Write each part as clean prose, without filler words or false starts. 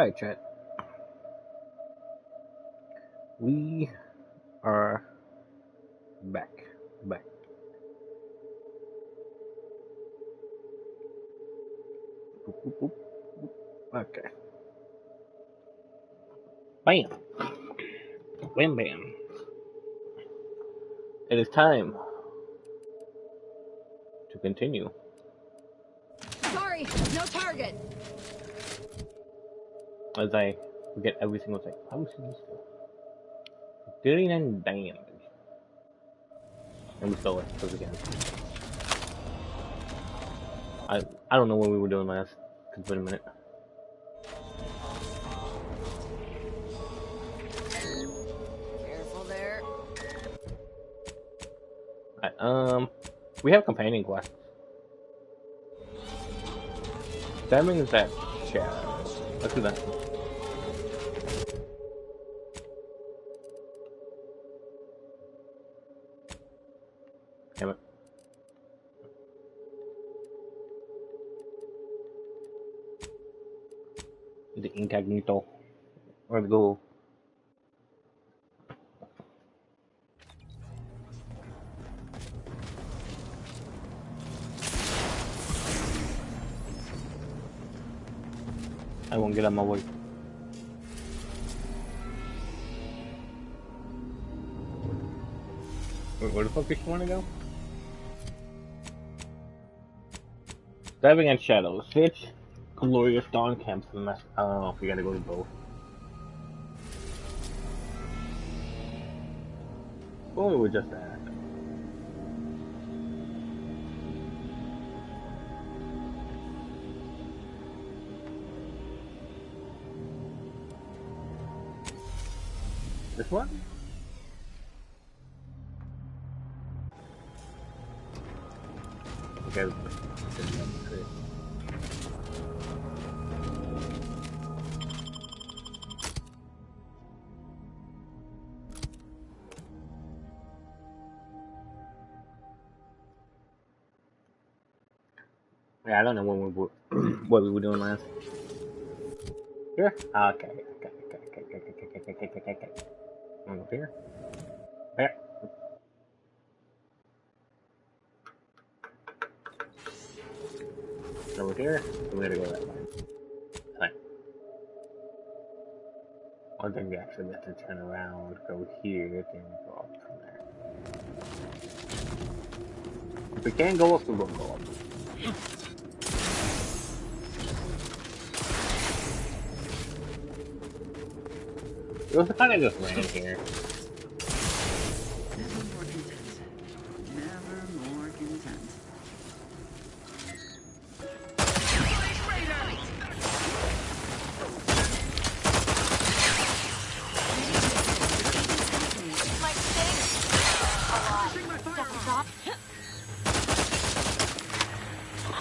Alright, chat. We are back. Back. Boop, boop, boop, boop. Okay. Bam. Bam, bam. It is time to continue. Sorry, no target. As I forget every single thing. How much is this for? 39 damage. And we stole it. Close again. I don't know what we were doing last. Wait a minute. Careful there. We have companion quests. That means that shadow. Let's do that. Damn it. The incognito. Where'd it go? I won't get on my way. Where the fuck does she want to go? Diving at shadows. Fitch, glorious dawn camps. I don't know if we gotta go to both. Or we were just at. This one? Okay. Yeah, I don't know what we were, what we were doing last. Here? Okay. Over here. There. Over here. We gotta go that way. Right. Or then we actually have to turn around, go here, then go up from there. If we can't go up, we won't go up. It was kind of just ran here. Never more content. Never more content. My stick.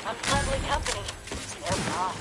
I'm friendly company. They're wrong.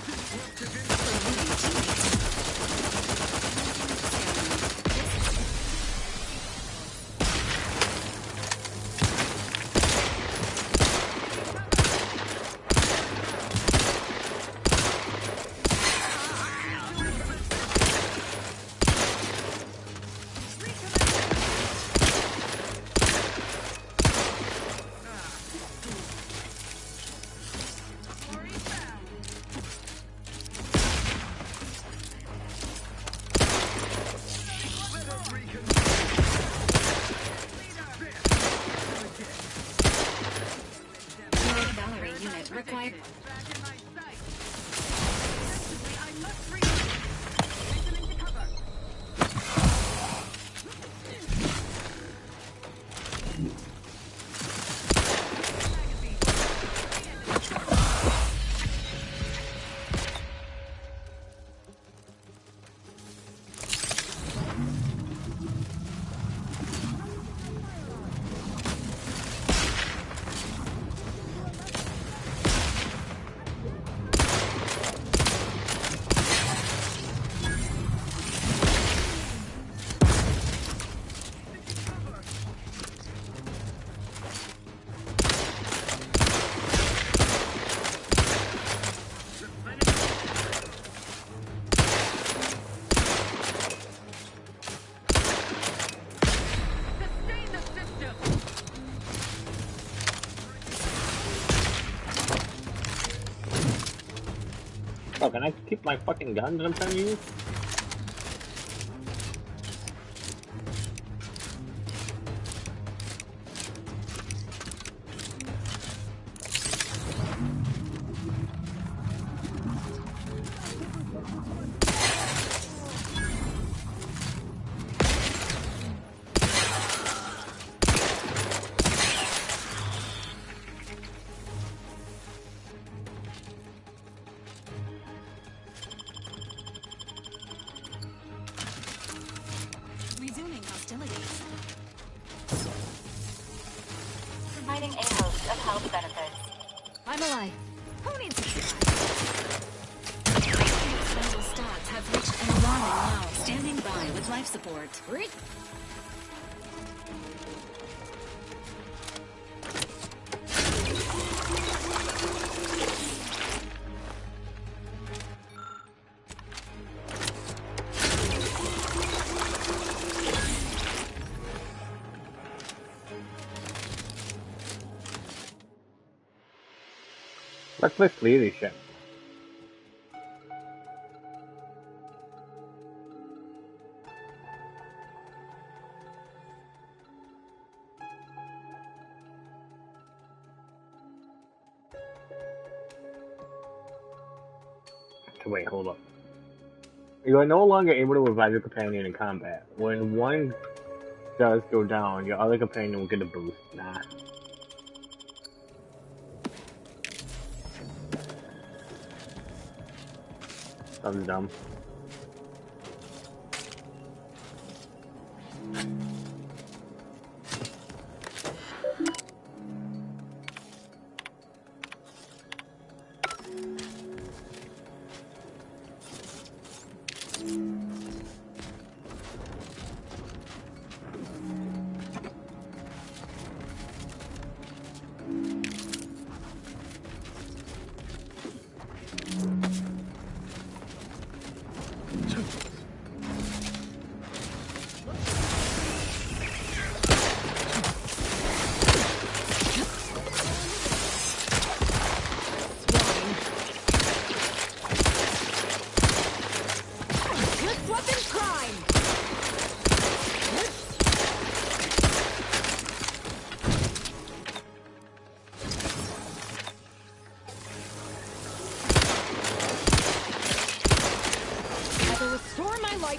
Oh, can I keep my fucking gun that I'm trying to use? Resuming hostilities. Providing a host of health benefits. I'm alive. Who needs to survive? Vital stats have reached an alarming low. Standing by with life support. Reach. Let's clear this shit. Wait, hold up. You are no longer able to revive your companion in combat. When one does go down, your other companion will get a boost. Nah. Sounds dumb.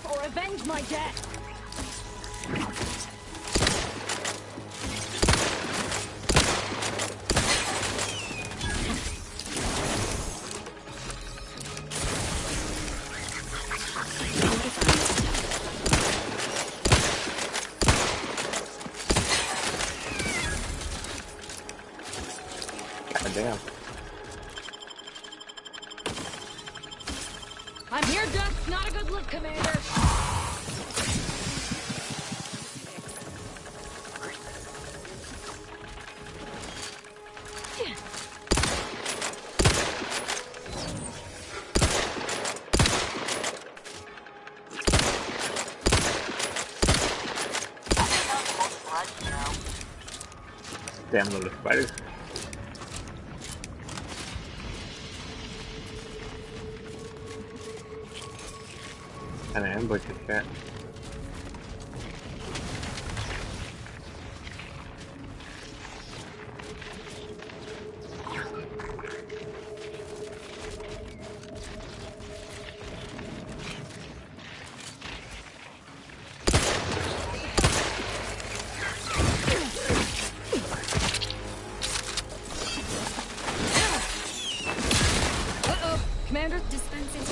Or avenge my death! God damn. I'm here, Dust. Not a good look, Commander. Damn little spiders. And I ambush this shit. Uh-oh. Commander? Dispensing.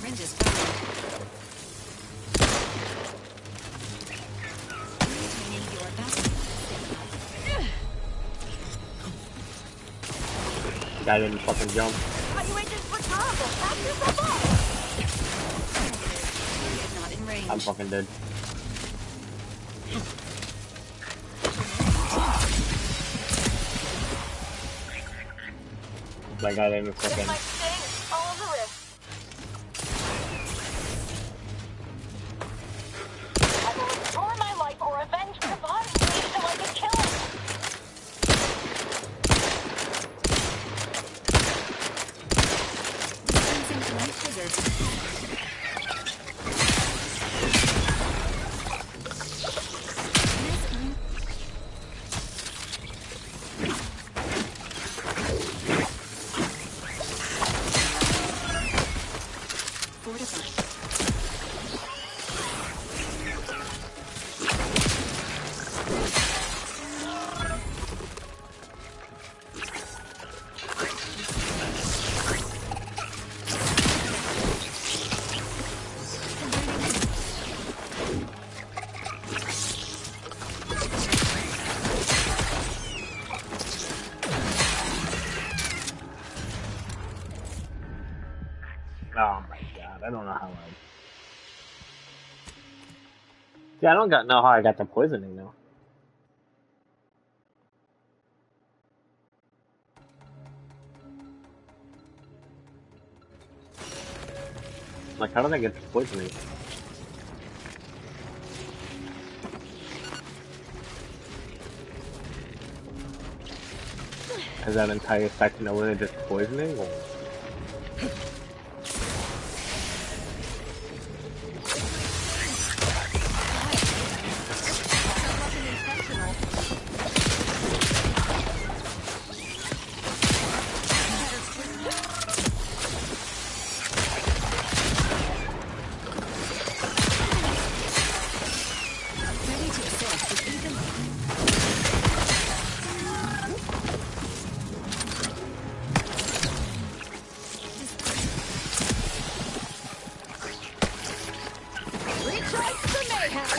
apprentice found. Maintaining your balance. Guy didn't fucking jump. You agents were terrible. Back yourself up. Not in range. I'm fucking dead. That guy didn't This fucking. might sting. All on the wrist. I will restore my life or avenge the body so I can kill him. Dispensing life hazard. Oh my god, I don't know how I. Yeah, I don't know how I got the poisoning though. Like, how did I get the poisoning? Is that entire section of it just poisoning? Or? Ready to assist with Ethan. Retry the mayhem.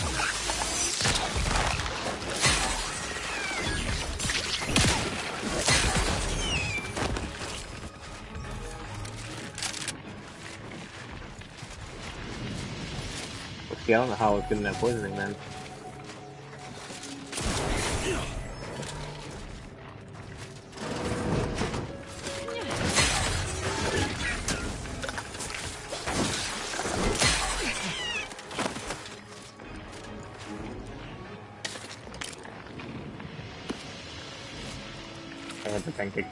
See, I don't know how I was getting that poisoning then. I had the pancake.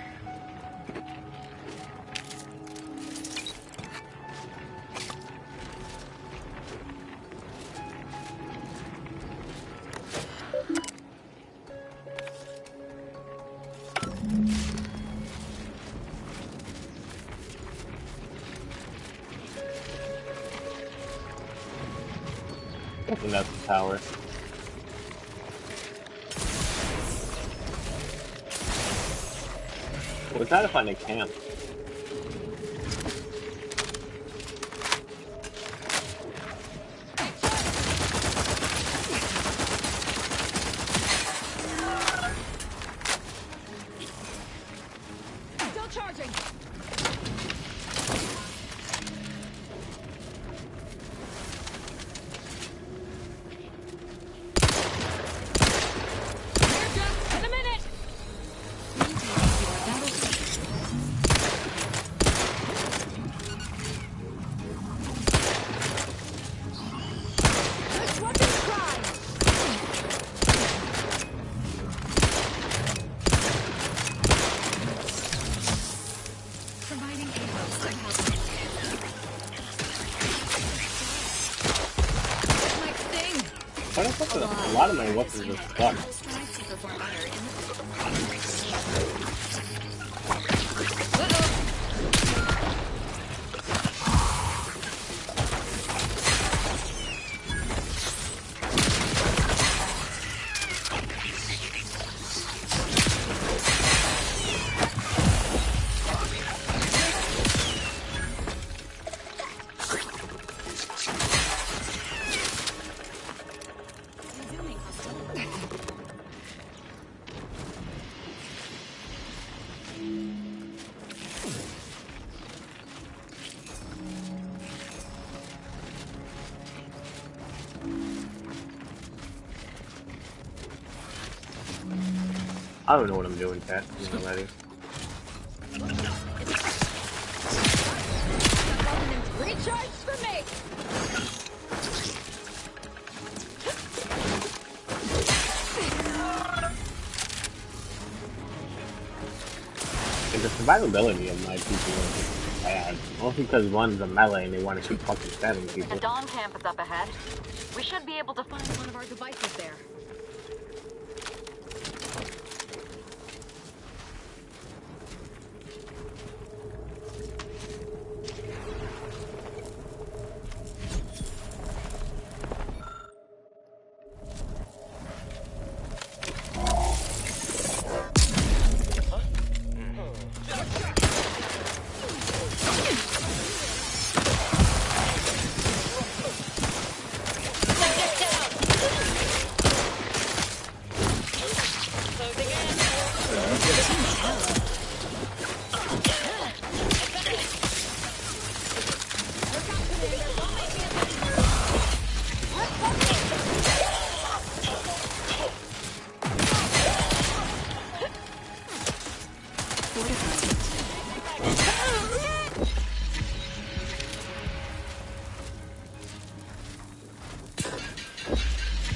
I think that's the tower. We're trying to find a camp. Still charging. In a minute. This weapon's prime. Providing a host of help. Might sting. Why the fuck are a lot of my weapons are stuck? Strive to perform better in the I don't know what I'm doing, chat. I'm not ready. Recharge for me! And the survivability of my people is bad. Mostly because one's a melee and they want to keep fucking stabbing people. The Dawn camp is up ahead. We should be able to find one of our devices there.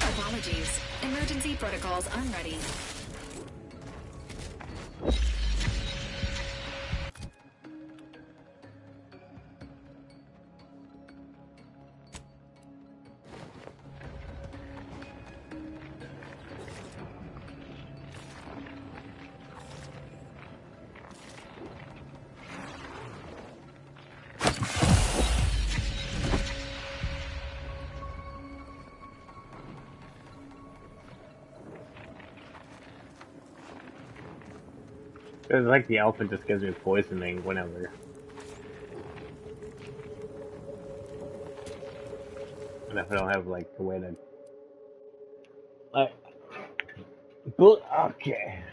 Apologies. Emergency protocols unready. It's like the alpha just gives me poisoning whenever. And if I don't have like the way to like okay.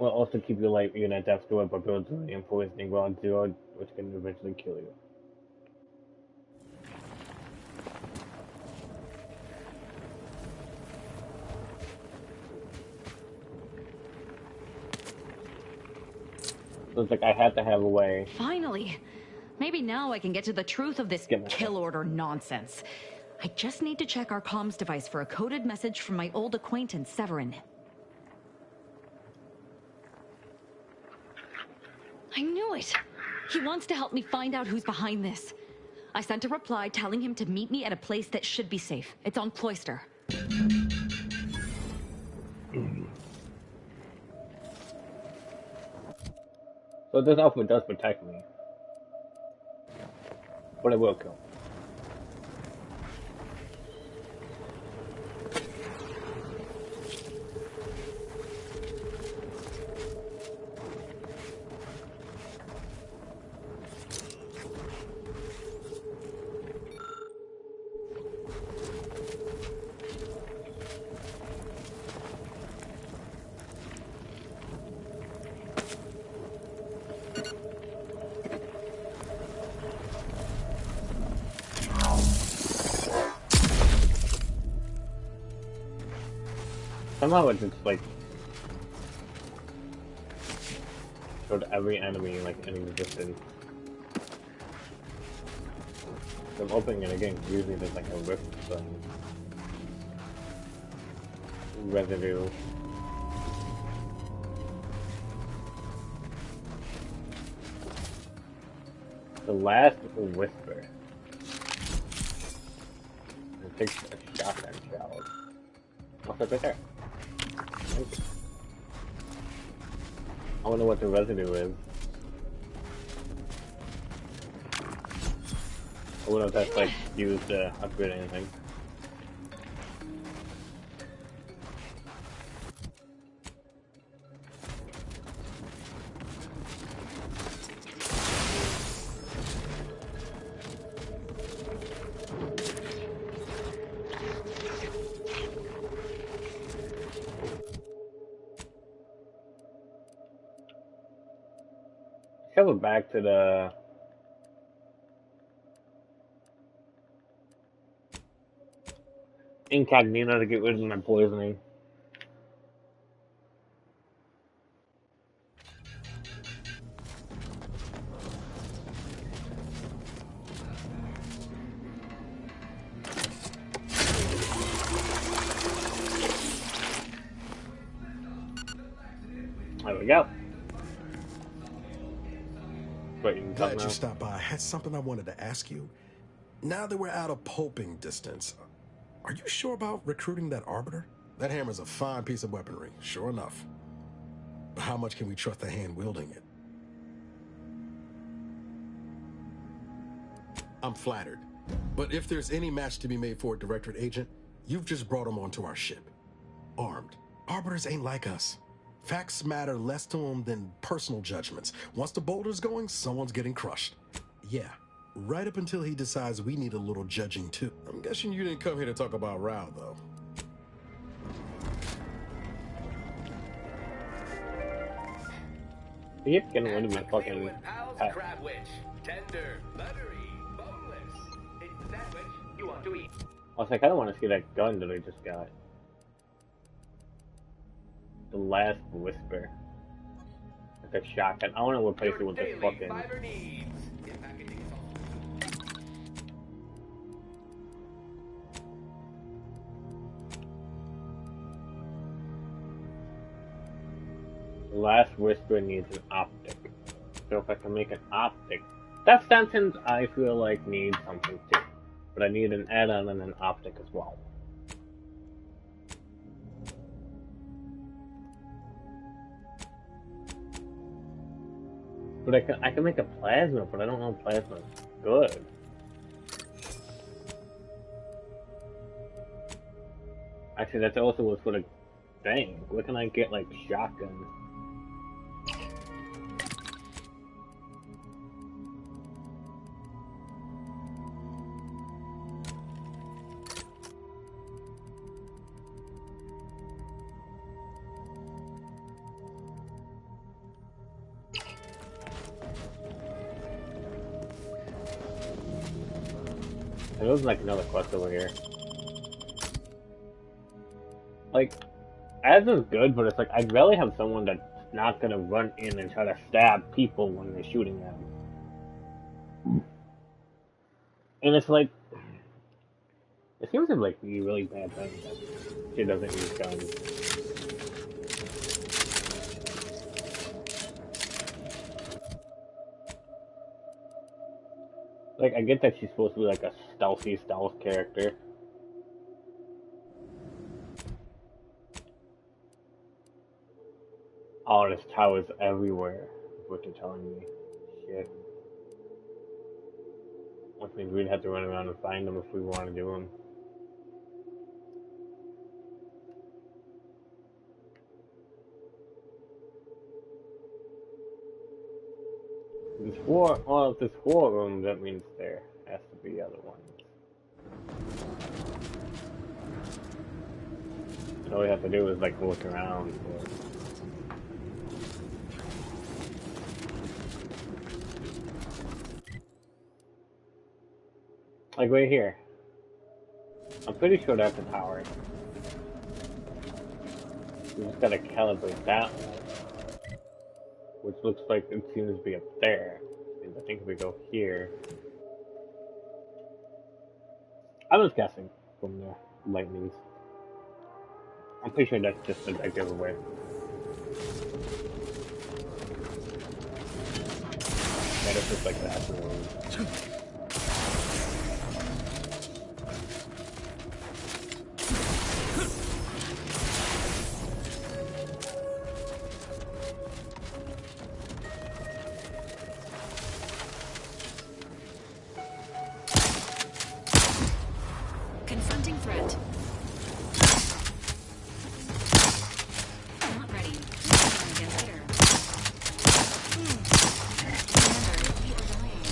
Will also keep you like you're not death to it, but builds and poisoning ground zero, which can eventually kill you. So it's like I have to have a way. Finally! Maybe now I can get to the truth of this kill order nonsense. I just need to check our comms device for a coded message from my old acquaintance, Severin. I knew it! He wants to help me find out who's behind this. I sent a reply telling him to meet me at a place that should be safe. It's on Cloister. So this outfit does protect me. But it will kill. Somehow it just like showed every enemy like in existence. So I'm opening it again. Usually there's like a rift residue. The last whisper. It takes a shotgun shell. What's up right there? I wonder what the residue is. I wonder if that's like used to upgrade anything. Shove it back to the incognito to get rid of my poisoning. There we go. Wait, you Glad you stopped by. I had something I wanted to ask you. Now that we're out of pulping distance, are you sure about recruiting that Arbiter? That hammer's a fine piece of weaponry, sure enough. But how much can we trust the hand wielding it? I'm flattered. But if there's any match to be made for a Directorate agent, you've just brought him onto our ship. Armed. Arbiters ain't like us. Facts matter less to them than personal judgments. Once the boulder's going, someone's getting crushed. Yeah, right up until he decides we need a little judging too. I'm guessing you didn't come here to talk about Rao, though. You keep getting rid of my fucking pet. Crab witch. Tender, buttery, boneless. It's the sandwich you want to eat. Also, I kind of want to see that gun that I just got. The last whisper. Like a shotgun. I want to replace it with this fucking. Fiber needs. In packaging salt. The last whisper needs an optic. So if I can make an optic, that sentence I feel like needs something too. But I need an add-on and an optic as well. But I can make a plasma, but I don't know if plasma's good. Actually, that's also what's for the thing. Where can I get like shotgun? There's like another quest over here. Like, Az is good, but it's like I'd rather have someone that's not gonna run in and try to stab people when they're shooting at them. And it's like, it seems to like be really bad thing that she doesn't use guns. Like, I get that she's supposed to be like a stealthy stealth character. Oh, there's towers everywhere, is what they're telling me. Shit. Which means we'd have to run around and find them if we want to do them. There's four, well, if there's 4 of them, that means there has to be other ones. All we have to do is like look around for it. Like right here. I'm pretty sure that's a tower. We just gotta calibrate that one. Which looks like it seems to be up there. And I think if we go here... I was guessing from the lightnings. I'm pretty sure that's just a giveaway. Yeah, that's just like that. Confronting threat. Not ready. Again later. Remember, we are dying.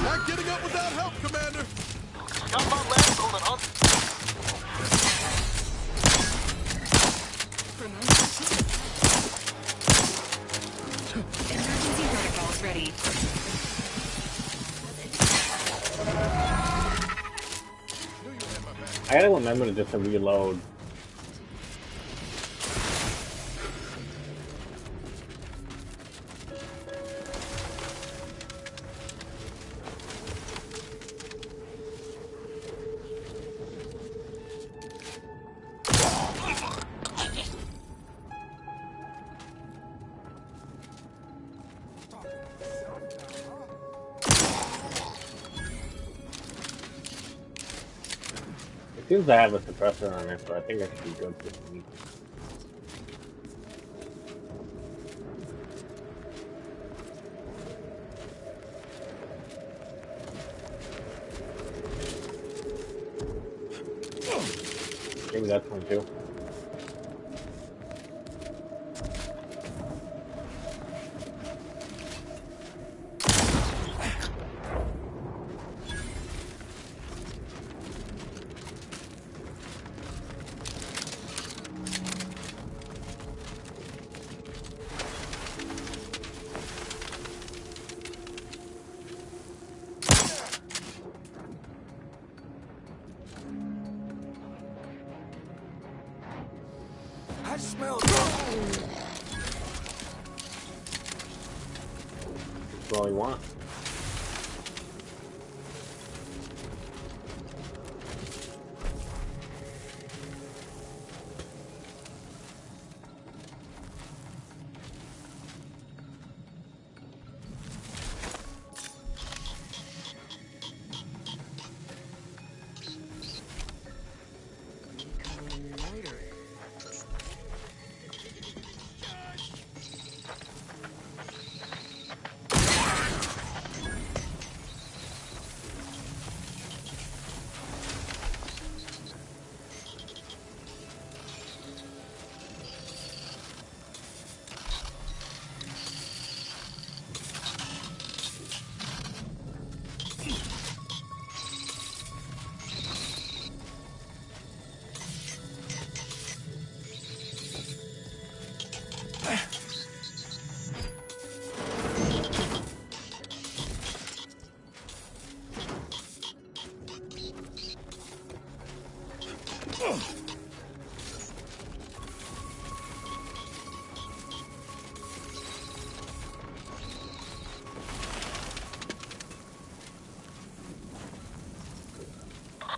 Not getting up without help, Commander! Got my legs holding on. Promotion. Emergency protocols ready. I gotta remember to just reload. Seems I have a suppressor on it, so I think I should be good for this week. I think that's one too. I smell That's all you want.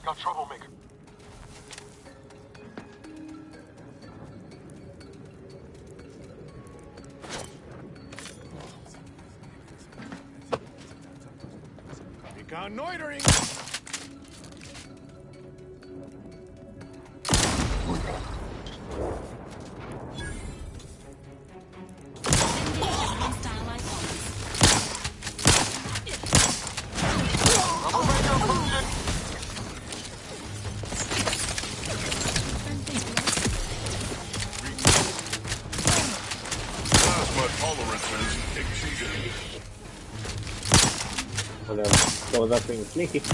got troublemaker. Reconnoitering. Hostile icons. Troublemaker approaching. Plasma tolerances exceeded. Whatever. Goes up being sneaky. That's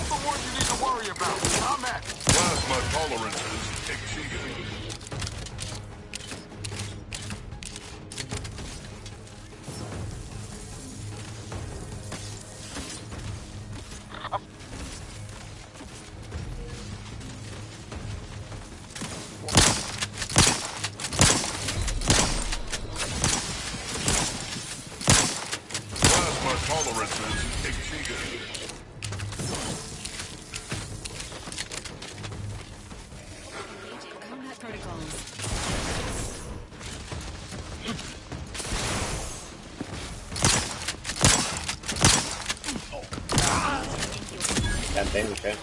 the one you need to worry about. I'm at. Plasma tolerances exceeded. Plasma tolerances exceeded. Combat protocols. God damn it, right?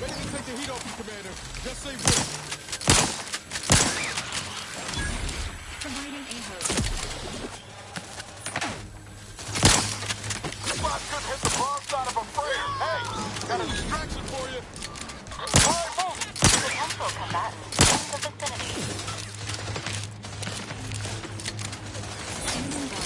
Ready to take the heat off you, Commander. Just say when. Providing a host. Spot could hit the wrong side of a frame. Hey, got a distraction for you. All right, move. Potential combatants in the vicinity. Standing by.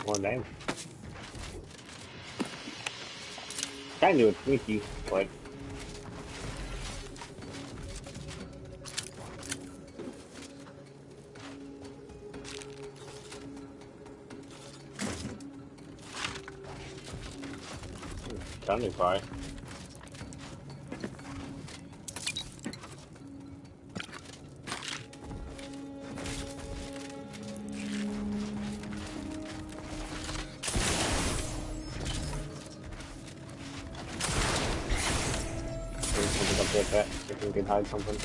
One name. Kind of sneaky, but standing by. get that. If we can hide something.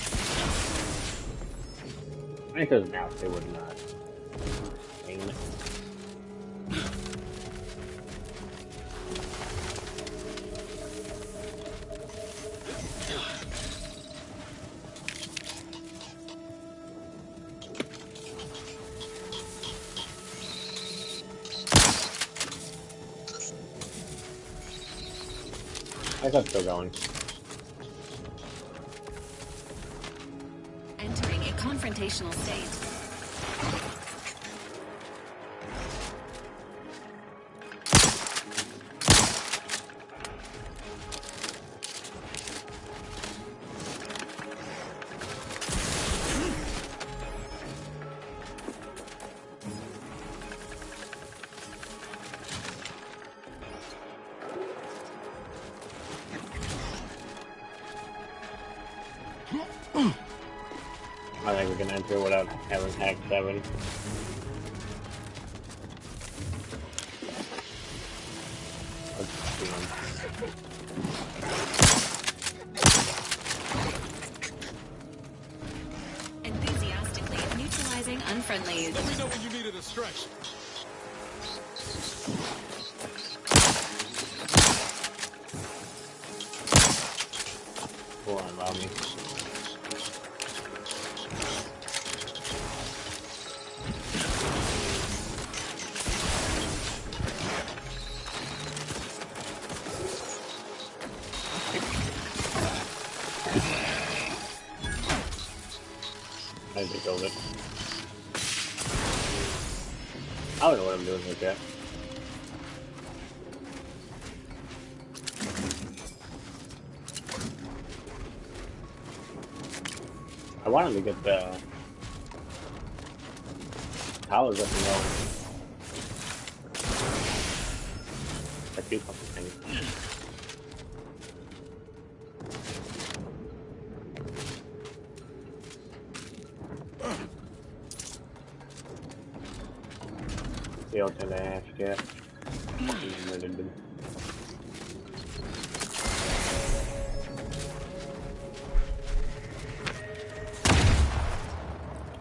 I think there's an out, they would not. Aim it. I got still going. Entering a confrontational state. I think we can enter without having hack 7. Let's see them. Enthusiastically neutralizing unfriendlies. Let me know when you need a distraction. Hold on, allow me. I just killed it. I don't know what I'm doing with that. I wanted to get the towers up and going. I do something things. Failed to ask yet.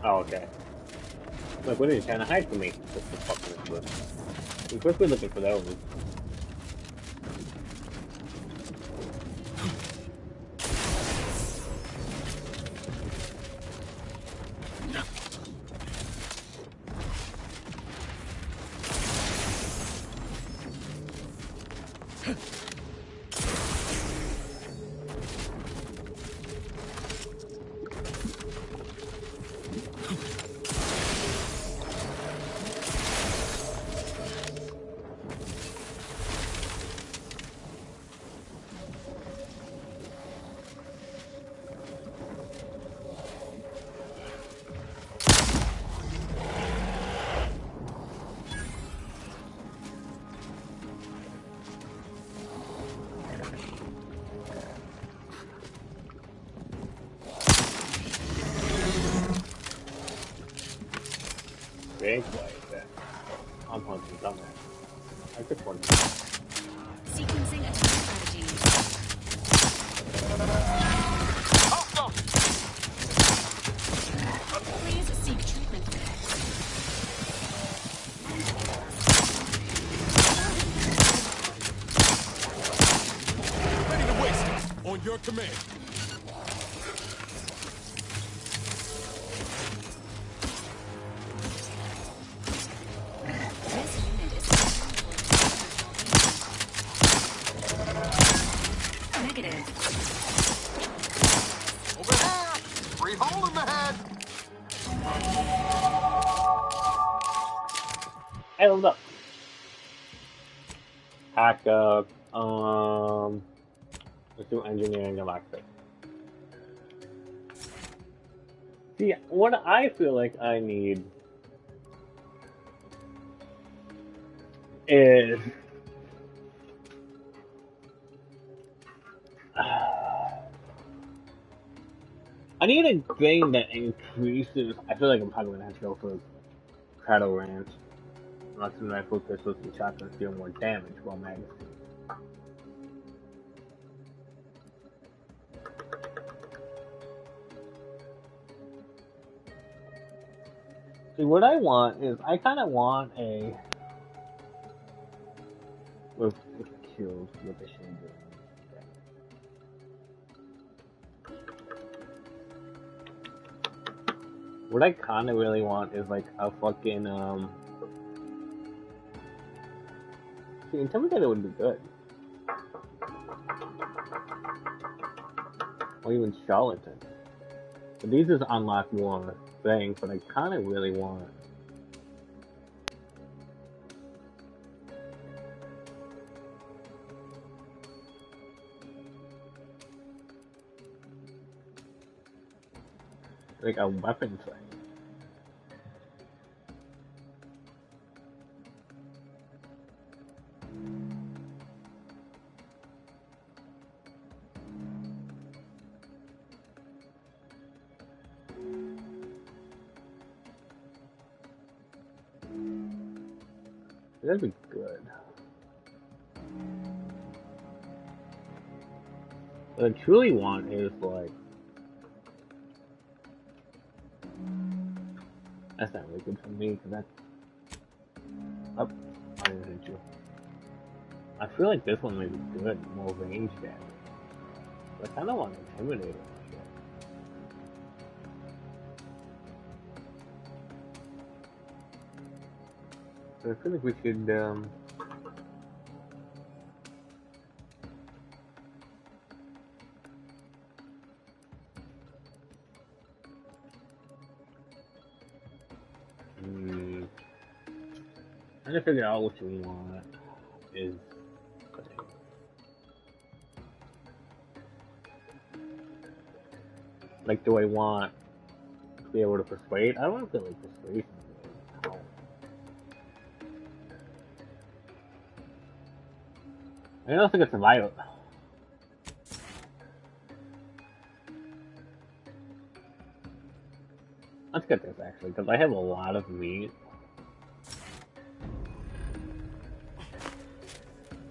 Oh, okay. Look, what are you trying to hide from me? What the fuck is this? I'm quickly looking for those. Big like that. I'm hunting somewhere. I just want to. Sequencing attack strategy. Please seek treatment. Ready to waste it. On your command. This unit is negative. Over here! Free hole in the head! Hey, what's up? Hack up. Let's do engineering electric. See, what I feel like I need is I need a thing that increases. I feel like I'm probably gonna have to go for Cradle Ranch. Lots of rifle pistols and shotguns deal more damage while magazine. See, what I want is, I kind of want a... with kills with the Shinju. What I kind of really want is like a fucking see, Intimidator would be good, or even Charlatan. But these just unlock more things, but I kind of really want. Like a weapon thing. That'd be good. What I truly want is like. That's not really good for me, because that's... Oh, I didn't hit you. I feel like this one might be good, more range damage. But I kind of want to intimidate it. So I feel like we should, trying to figure out what you want is like, do I want to be able to persuade? I don't want to feel like persuasion. No. I don't think it's vital. Let's get this actually, because I have a lot of meat.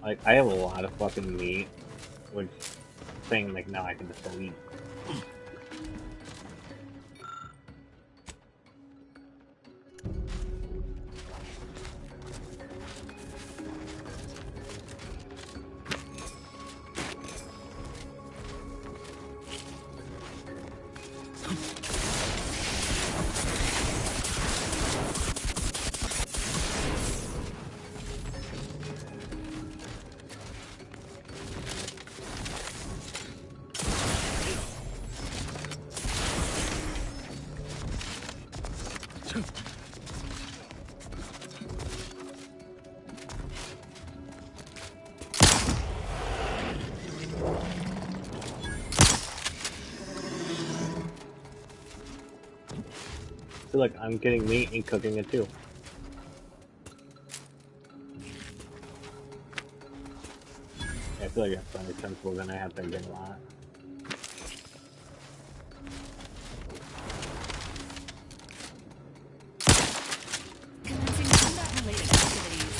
Like, I have a lot of fucking meat, which saying like now I can just go eat. I feel like I'm getting meat and cooking it too. I feel like that's only sensible, then I have to get a lot. Commencing combat-related activities.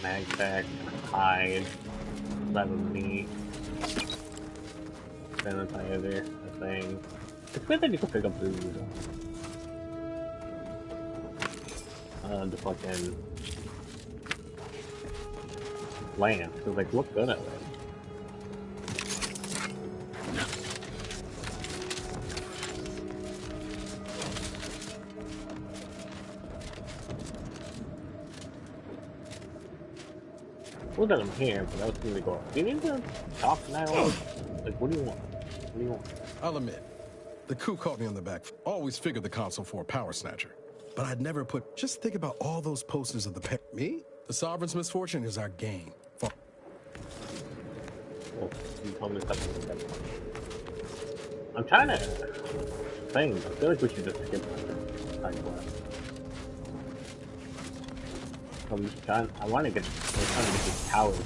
Mag pack, hide, level meat, sanitizer, a thing. It's weird that you can pick up food. The fucking lance, because like, look good at it. Well, that I'm here, but I was going to go. Do you need to talk now? Like, what do you want? What do you want? I'll admit, the coup caught me on the back. Always figured the console for a power snatcher. But I'd never put... Just think about all those posters of the... Me? The Sovereign's misfortune is our gain. Well, you told me something like that. I'm trying to... think. I feel like we should just skip side quest. I'm just trying... I want to get... I'm trying to get these towers up.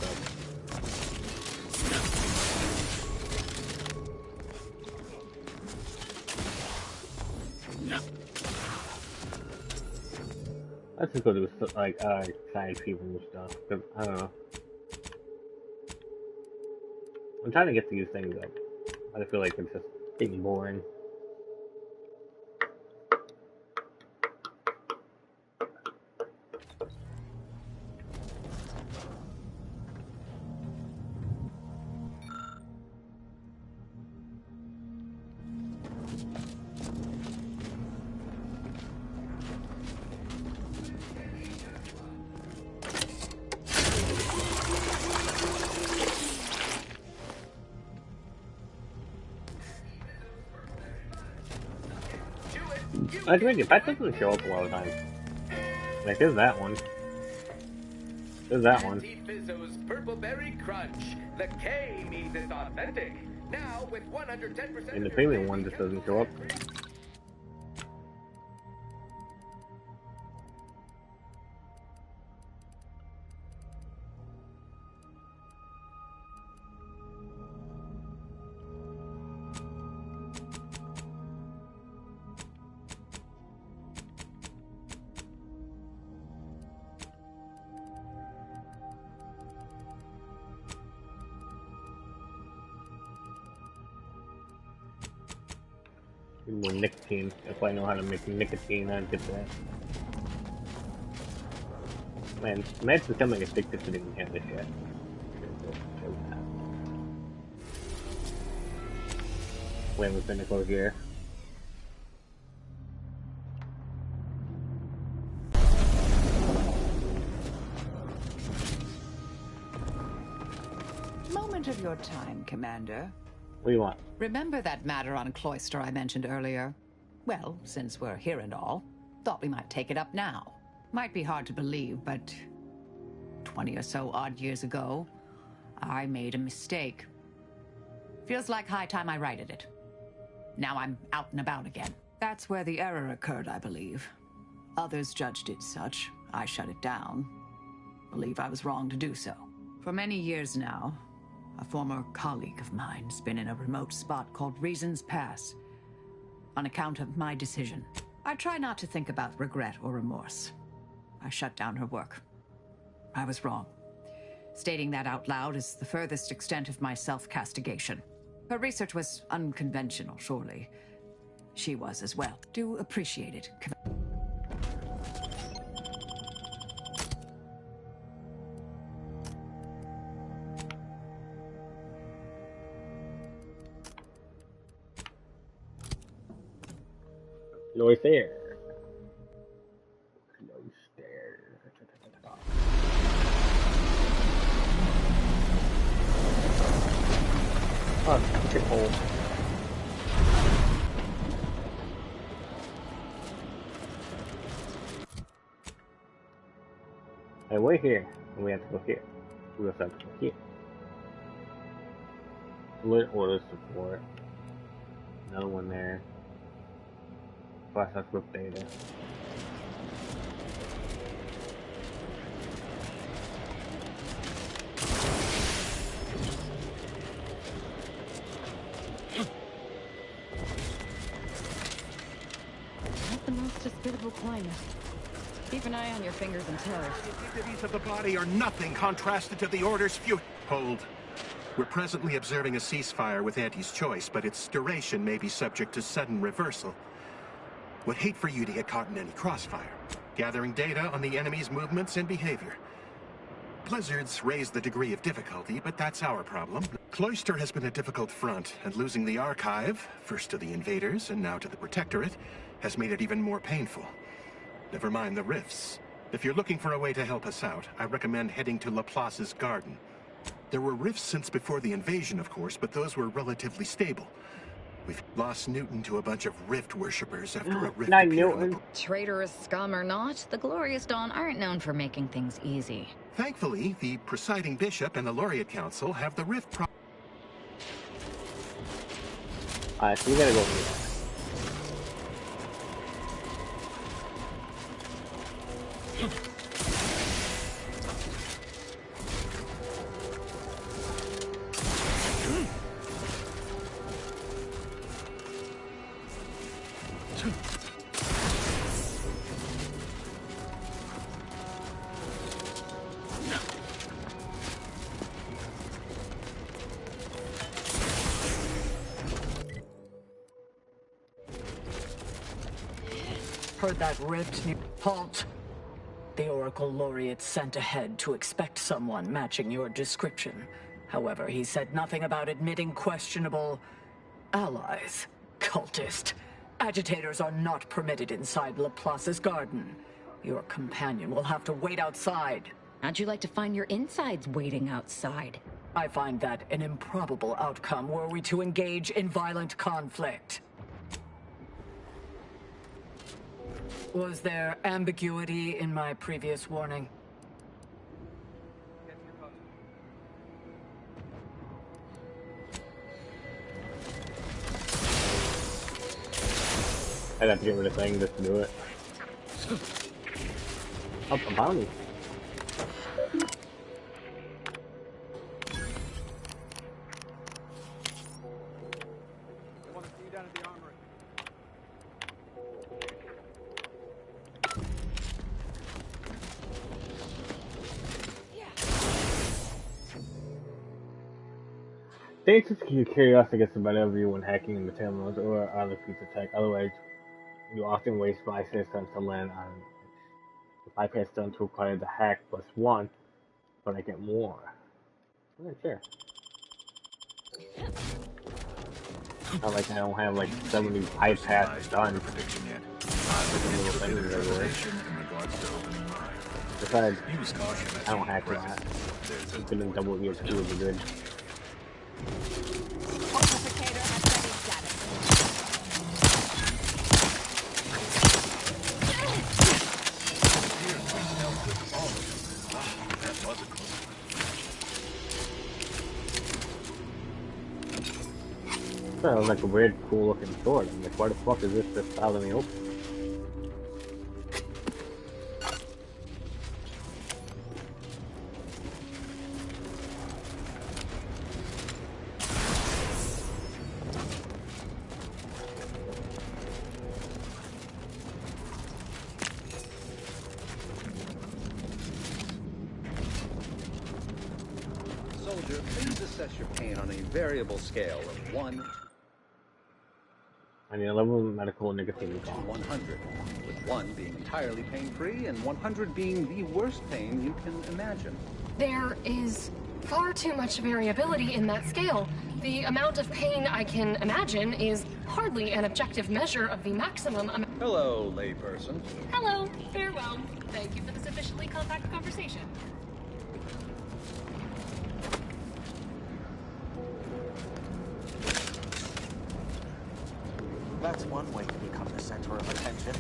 Let's just go do like side people and stuff. Cause I don't know. I'm trying to get these things up. I feel like it's just getting boring. I think that doesn't show up a lot of times. Like, there's that one. There's that one. Fizzo's Purple Berry Crunch. The K means it's authentic. Now with 110%. And the premium one just doesn't show up. More nicotine. If I know how to make nicotine, I'd get that. Man, Matt's becoming addicted to the cannabis yet. When we're gonna go here. Moment of your time, Commander. What do you want? Remember that matter on Cloister I mentioned earlier? Well, since we're here and all, thought we might take it up now. Might be hard to believe, but 20 or so odd years ago, I made a mistake. Feels like high time I righted it. Now I'm out and about again. That's where the error occurred, I believe. Others judged it such. I shut it down. Believe I was wrong to do so. For many years now, a former colleague of mine's been in a remote spot called Reasons Pass, on account of my decision. I try not to think about regret or remorse. I shut down her work. I was wrong. Stating that out loud is the furthest extent of my self-castigation. Her research was unconventional, surely. She was as well. Do appreciate it. Noise there. Noise there. Oh, shit hole. And we're here. And we have to go here. We also have to go here. Lit order support. Another one there. Process with data. Not the most hospitable climate. Keep an eye on your fingers and toes. The activities of the body are nothing contrasted to the Order's few. Hold. We're presently observing a ceasefire with Auntie's choice, but its duration may be subject to sudden reversal. Would hate for you to get caught in any crossfire. Gathering data on the enemy's movements and behavior. Blizzards raise the degree of difficulty, but that's our problem. Cloister has been a difficult front, and losing the archive, first to the invaders and now to the Protectorate, has made it even more painful. Never mind the rifts. If you're looking for a way to help us out, I recommend heading to Laplace's garden. There were rifts since before the invasion, of course, but those were relatively stable. We've lost Newton to a bunch of Rift worshippers after a rift appeared. Traitorous scum or not, the Glorious Dawn aren't known for making things easy. Thankfully, the presiding bishop and the Laureate Council have the Rift Alright, so we gotta go here. Heard that ripped new... Halt! The Oracle Laureate sent ahead to expect someone matching your description. However, he said nothing about admitting questionable... allies. Cultist. Agitators are not permitted inside Laplace's garden. Your companion will have to wait outside. How'd you like to find your insides waiting outside? I find that an improbable outcome were we to engage in violent conflict. Was there ambiguity in my previous warning? I'd have to get rid of things just to do it. Oh, a bounty. Thanks for your curiosity gets the better of you when hacking in the terminals or other feats of tech. Otherwise, you often waste 5 cents to land on the bypass done to acquire the hack +1, but I get more. Yeah, sure. Not like I don't have like 70 bypass done. Besides, I don't hack that. You can double ESP would be good. Fortificator has ready status. That was like a weird, cool looking sword. I'm like, why the fuck is this just out in the open? Soldier, please assess your pain on a variable scale of 1 I need a level of medical nicotine to 100, with 1 being entirely pain-free and 100 being the worst pain you can imagine. There is far too much variability in that scale. The amount of pain I can imagine is hardly an objective measure of the maximum amount. Hello, layperson. Hello, farewell. Thank you for this officially compact conversation. That's one way to become the center of attention.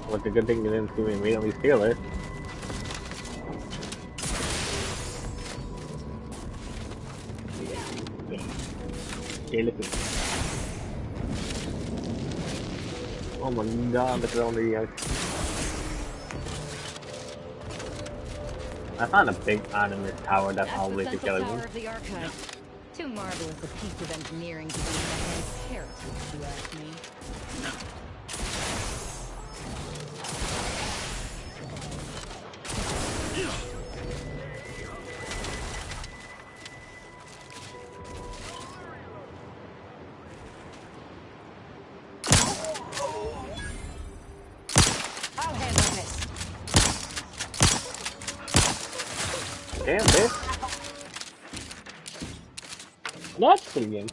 Well, it's a good thing you didn't see me immediately steal it. Steal it. Oh my god, look at all the I found a big anonymous tower that's always the killer Tower of the Archive. Too marvelous a piece of engineering to be in the hands of heretics, if you ask me. I'll handle this. Damn, bitch. That's pretty good.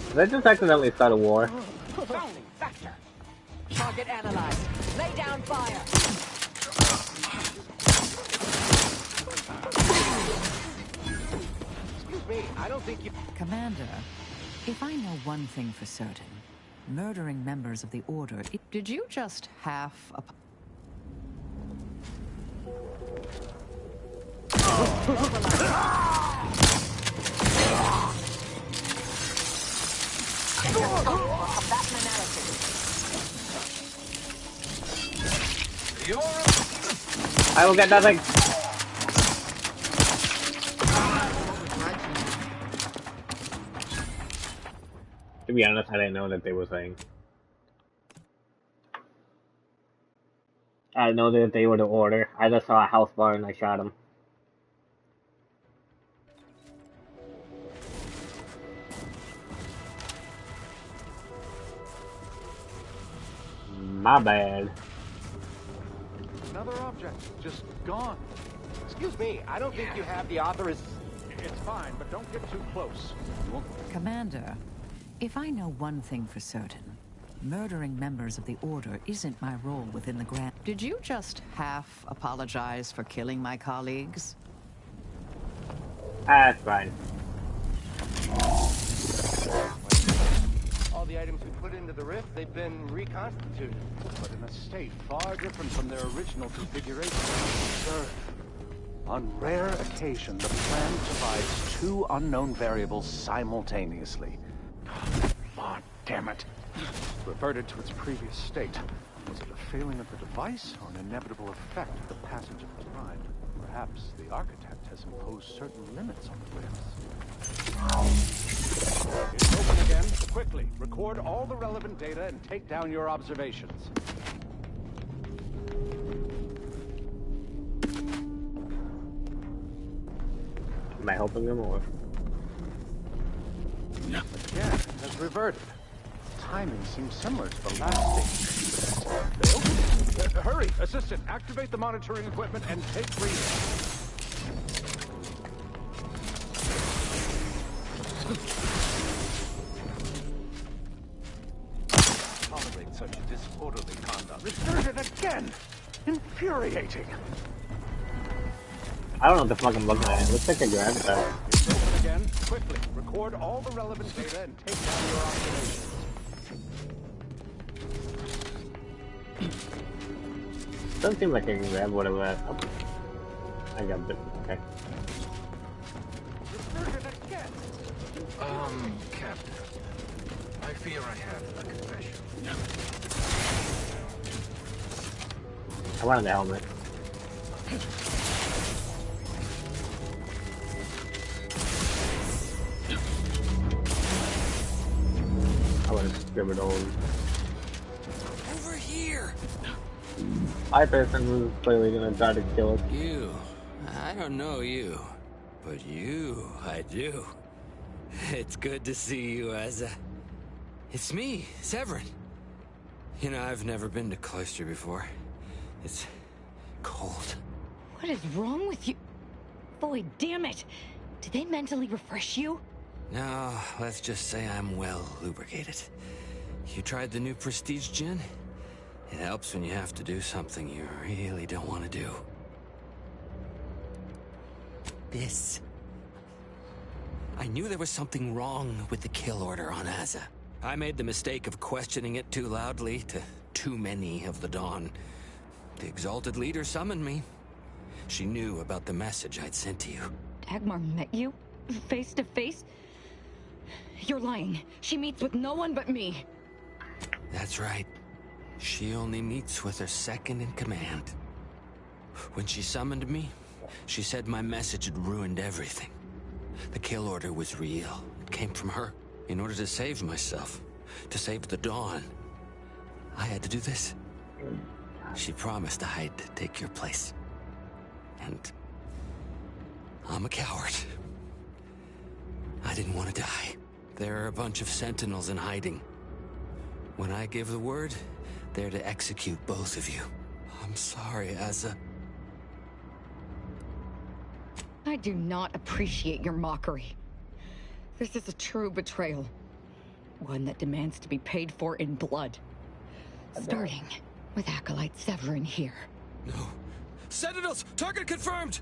Did I just accidentally start a war? Vector. Target analyzed. Lay down fire. Excuse me, I don't think you... Commander, if I know one thing for certain, murdering members of the Order... Did you just half... I will get nothing. To be honest, I didn't know that they were saying. I know that they were the Order. I just saw a house bar and I shot him. My bad. Another object, just gone. Excuse me, I don't think you have the author's... It's fine, but don't get too close. Commander, if I know one thing for certain, murdering members of the Order isn't my role within the Grand... Did you just half apologize for killing my colleagues? That's fine. All the items we put into the rift, they've been reconstituted. But in a state far different from their original configuration. Sir, on rare occasion, the plan provides two unknown variables simultaneously. Lord damn it. Reverted to its previous state. Was it a failing of the device or an inevitable effect of the passage of time? Perhaps the architect has imposed certain limits on the rifts. It's open again. Quickly, record all the relevant data and take down your observations. Am I helping them or? Again, it has reverted. Timing seems similar to the last stage. Hurry, assistant, activate the monitoring equipment and take readings. Tolerate such disorderly conduct. Resurgent again! Infuriating! I don't know what the fuck I'm looking at. It looks like a gravitar. It's open again. Quickly, record all the relevant data and take down your observations. Doesn't seem like I can grab whatever that. Oh. I got it. Okay. Captain. I fear I have a confession. I wanted the helmet. I want to grab it all. Over here! Hi, person who's clearly gonna try to kill us. You. I don't know you. But you, I do. It's good to see you, Asa. It's me, Severin. You know, I've never been to Cloister before. It's cold. What is wrong with you? Boy, damn it! Did they mentally refresh you? No, let's just say I'm well lubricated. You tried the new Prestige gin? It helps when you have to do something you really don't want to do. This. I knew there was something wrong with the kill order on Asa. I made the mistake of questioning it too loudly to too many of the Dawn. The Exalted Leader summoned me. She knew about the message I'd sent to you. Dagmar met you? Face to face? You're lying. She meets with no one but me. That's right. She only meets with her second in command. When she summoned me, she said my message had ruined everything. The kill order was real. It came from her. In order to save myself, to save the Dawn, I had to do this. She promised I'd take your place. And I'm a coward. I didn't want to die. There are a bunch of sentinels in hiding. When I give the word, they're to execute both of you. I'm sorry, Asa. I do not appreciate your mockery. This is a true betrayal. One that demands to be paid for in blood. Starting with Acolyte Severin here. No. Sentinels! Target confirmed!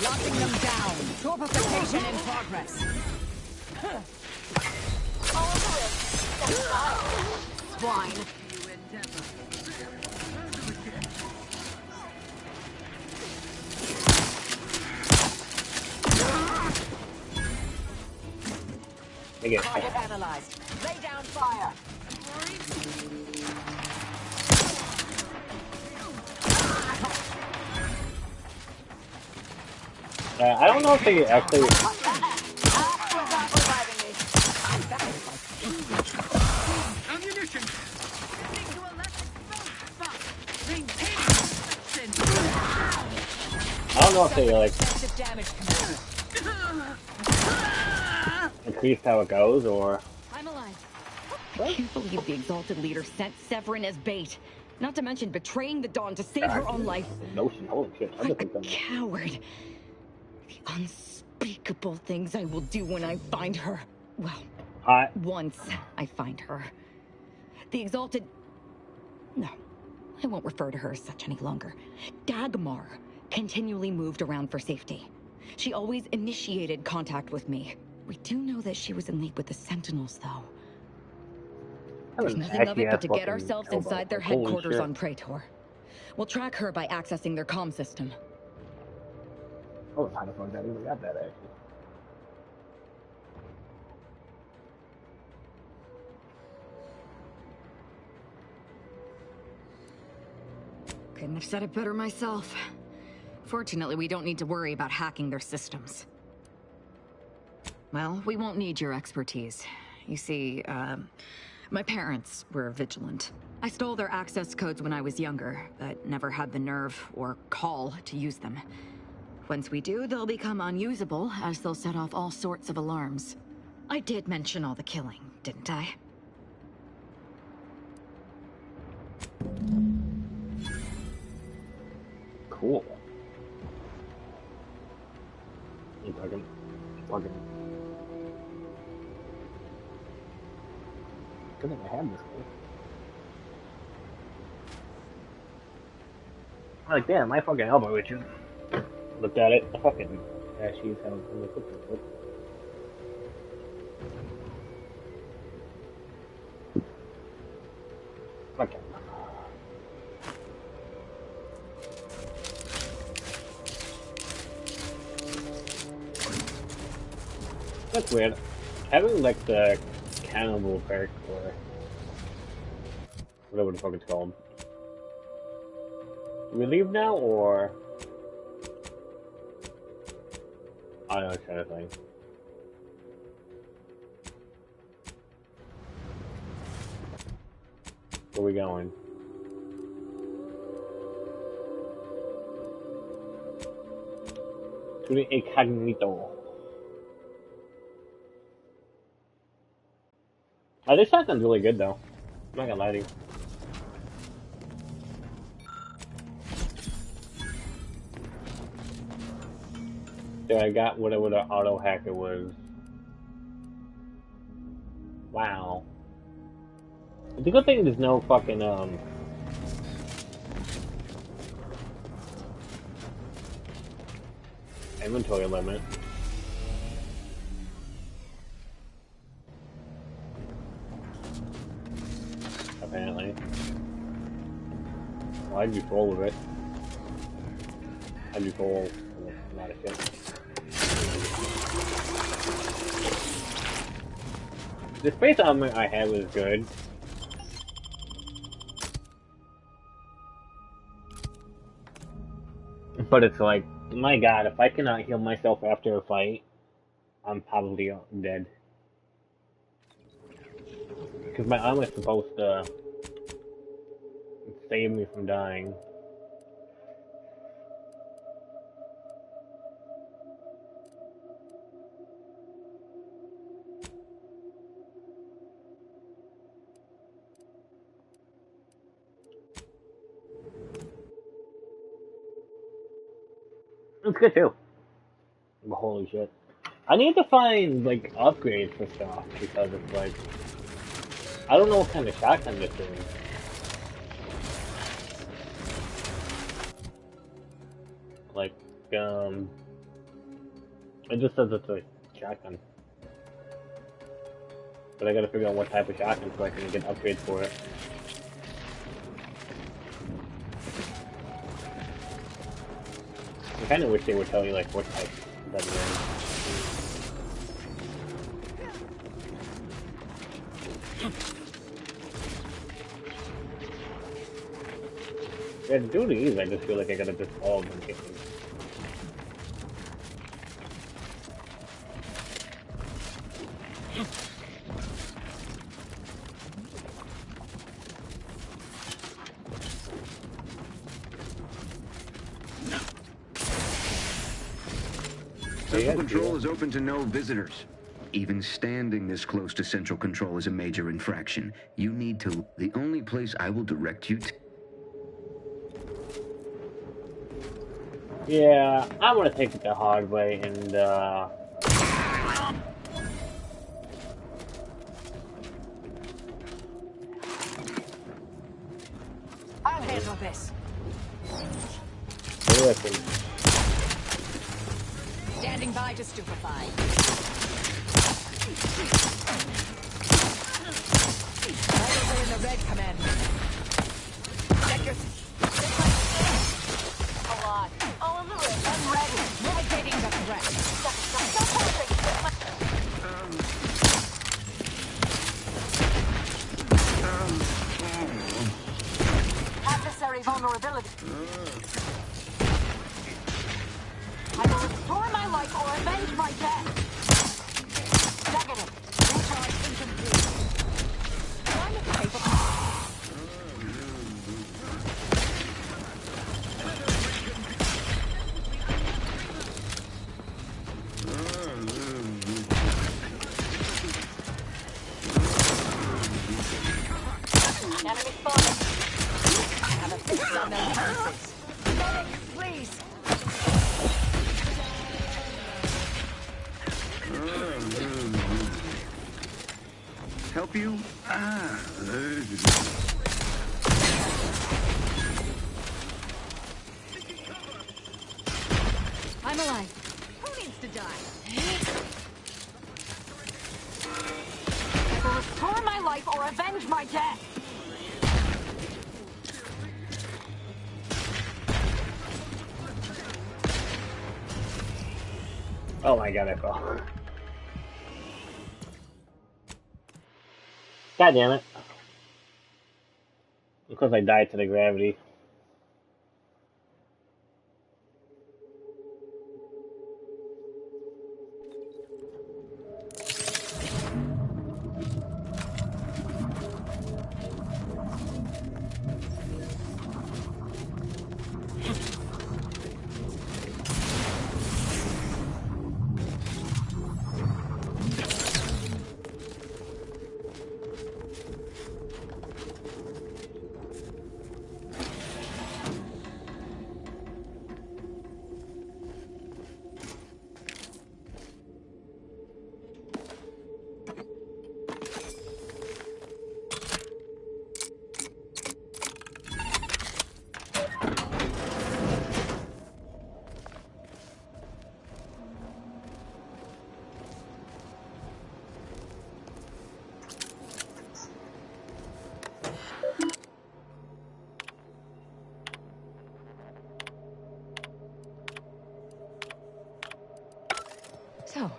Locking them down. Torpification in progress. Swine. Target analyzed. Lay down fire. I don't know if they actually. Ammunition. I don't know if they like increased how it goes or. I'm alive. I can't believe the Exalted Leader sent Severin as bait. Not to mention betraying the Dawn to save her own life. Notion, holy shit! I'm just A coward. The unspeakable things I will do when I find her. Well, once I find her. The Exalted... No, I won't refer to her as such any longer. Dagmar continually moved around for safety. She always initiated contact with me. We do know that she was in league with the Sentinels, though. There's nothing of it but to get ourselves inside their headquarters on Praetor. We'll track her by accessing their comm system. Oh, how the fuck that even got that actually? Couldn't have said it better myself. Fortunately, we don't need to worry about hacking their systems. Well, we won't need your expertise. You see, my parents were vigilant. I stole their access codes when I was younger, but never had the nerve or call to use them. Once we do, they'll become unusable, as they'll set off all sorts of alarms. I did mention all the killing, didn't I? Cool. Fucking. Good thing I had this one. I'm like, damn, my fucking elbow itches. Looked at it, the fucking ashes have in the cooking book. Okay. That's weird. Having like the cannibal perk or whatever the fuck it's called. Do we leave now or I don't know, I'm trying to think. Where are we going? To the incognito. This shotgun's really good though. I'm not gonna lie to you. So I got whatever the auto hacker was. Wow. It's a good thing there's no fucking inventory limit. Apparently. Well, I'd be full of it. I'd be full of a lot of shit. The space armor I had was good. But it's like, my god, if I cannot heal myself after a fight, I'm probably dead. Because my armor is supposed to save me from dying. It's good too. But holy shit. I need to find, like, upgrades for stuff, because it's like, I don't know what kind of shotgun this is. Like, it just says it's a shotgun. But I gotta figure out what type of shotgun so I can get upgrades for it. I kinda wish they would tell you, like, what type that is. Yeah, to do these, I just feel like I gotta just all of them get them. Central Control is open to no visitors. Even standing this close to Central Control is a major infraction. You need to... The only place I will direct you to... Yeah, I'm gonna take it the hard way and, I'll handle this. listen. Standing by to stupefy. Rebels are in the red, Commander. Check your... A lot. Oh, I'm ready. I'm ready. Mitigating the threat. Stop pushing. Adversary vulnerability. I will restore my life or avenge my death. Negative. Recharge incomplete. I'm capable. Enemy spotted. Have a fix on those chances. Medic, please. Help you? I'm alive. Who needs to die? I will restore my life or avenge my death. Oh my god, I fell. God damn it. Because I died to the gravity. So,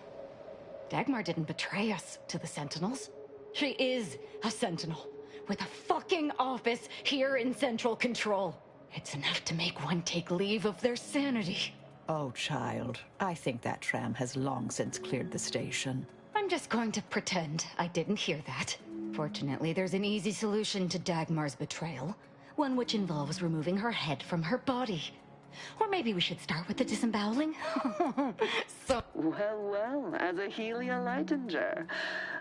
Dagmar didn't betray us to the Sentinels. She is a Sentinel with a fucking office here in Central Control. It's enough to make one take leave of their sanity. Oh, child. I think that tram has long since cleared the station. I'm just going to pretend I didn't hear that. Fortunately, there's an easy solution to Dagmar's betrayal. One which involves removing her head from her body. Or maybe we should start with the disemboweling? Well, as a Helia Leitinger,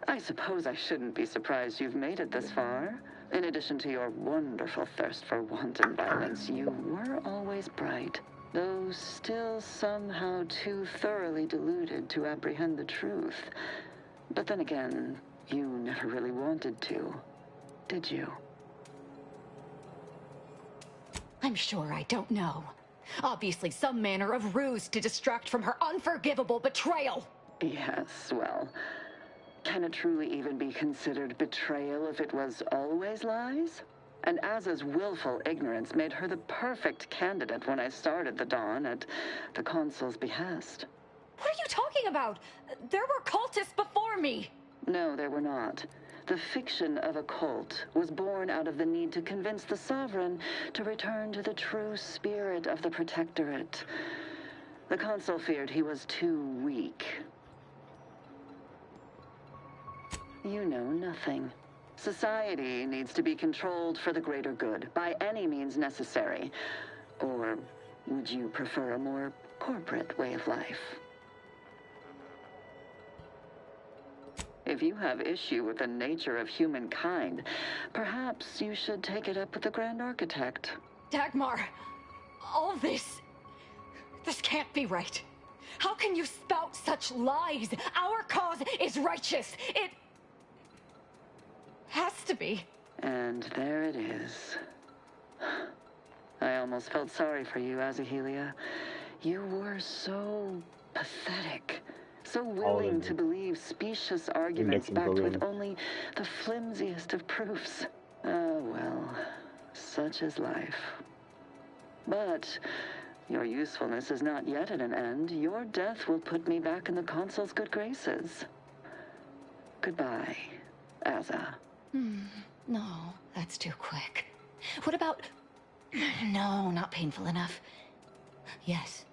I suppose I shouldn't be surprised you've made it this far. In addition to your wonderful thirst for wanton violence, you were always bright, though still somehow too thoroughly deluded to apprehend the truth. But then again, you never really wanted to, did you? I'm sure I don't know. Obviously some manner of ruse to distract from her unforgivable betrayal. Yes, well, can it truly even be considered betrayal if it was always lies? And Azza's willful ignorance made her the perfect candidate when I started the Dawn at the Consul's behest. What are you talking about? There were cultists before me. No, there were not. The fiction of a cult was born out of the need to convince the Sovereign to return to the true spirit of the Protectorate. The Consul feared he was too weak. You know nothing. Society needs to be controlled for the greater good, by any means necessary. Or would you prefer a more corporate way of life? If you have issue with the nature of humankind, perhaps you should take it up with the Grand Architect. Dagmar, all this can't be right. How can you spout such lies? Our cause is righteous. It has to be. And there it is. I almost felt sorry for you, Azahelia. You were so pathetic. So willing to believe specious arguments backed with only the flimsiest of proofs. Ah, well, such is life. But your usefulness is not yet at an end. Your death will put me back in the Consul's good graces. Goodbye, Aza. No, that's too quick. What about... No, not painful enough. Yes,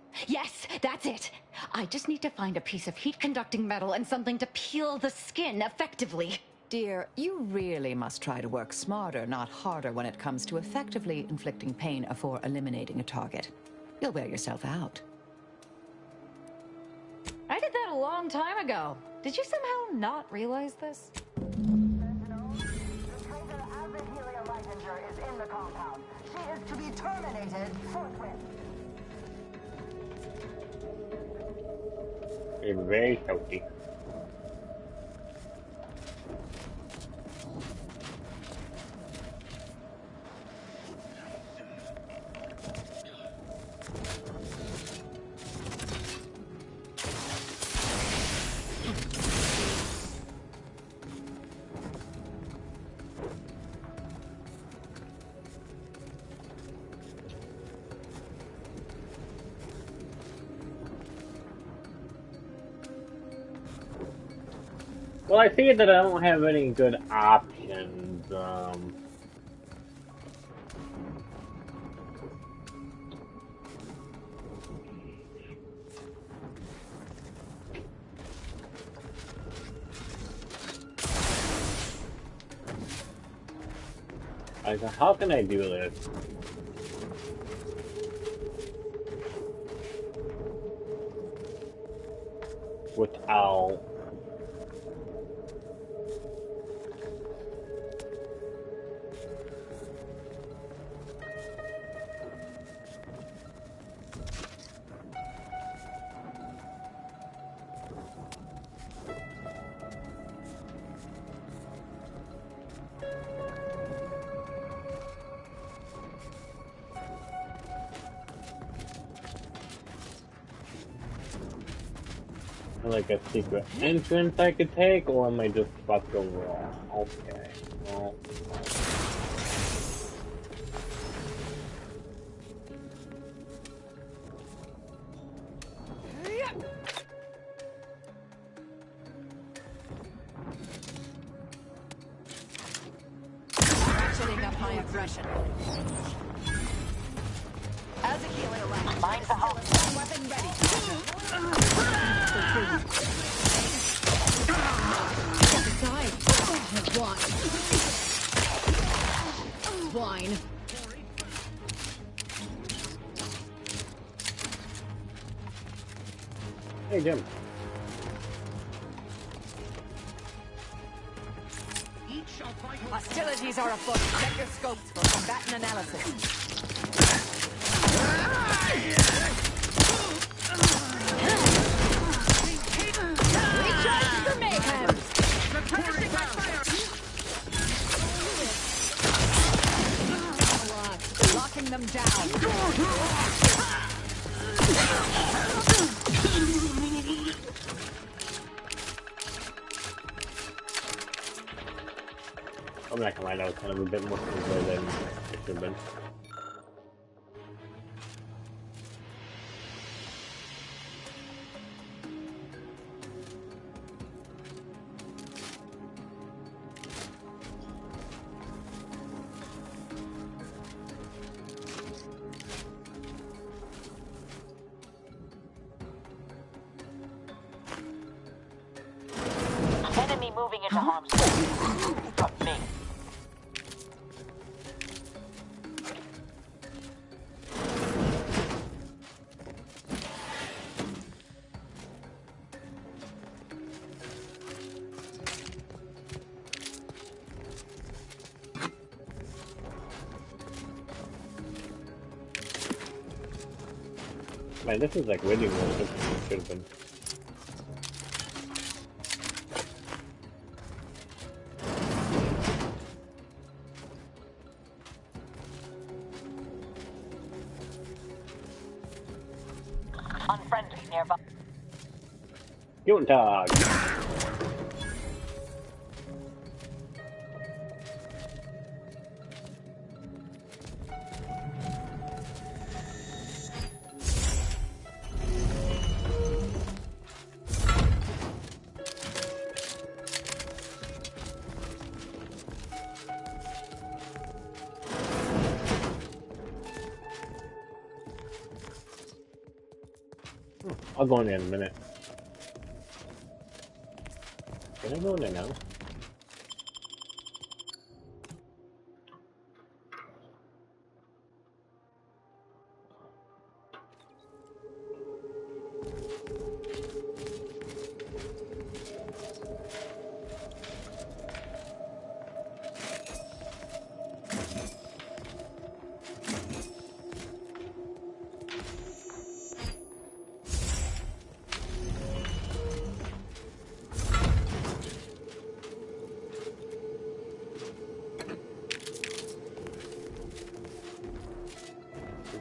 that's it. I just need to find a piece of heat-conducting metal and something to peel the skin effectively. Dear, you really must try to work smarter, not harder, when it comes to effectively inflicting pain or eliminating a target. You'll wear yourself out. I did that a long time ago. Did you somehow not realize this? Is in the compound. She is to be terminated forthwith. It's very healthy. Well, I see that I don't have any good options. Like, how can I do this? Without... like a secret entrance I could take, or am I just fucked overall? Okay, well... Ratcheting up my aggression. Azahelia around. Mine's a home. Weapon ready. Wine. Hey, Jim. Hostilities are afoot. Check your scopes for combatant analysis. Recharge for mayhem. Locking them down. I'm not gonna lie, that was kind of a bit more simpler than it should have been. Enemy moving into harm's way. From me. Man, this is like really more difficult than it should have been. Unfriendly nearby. Guten Tag. I'll go in there in a minute. Can I go in there now?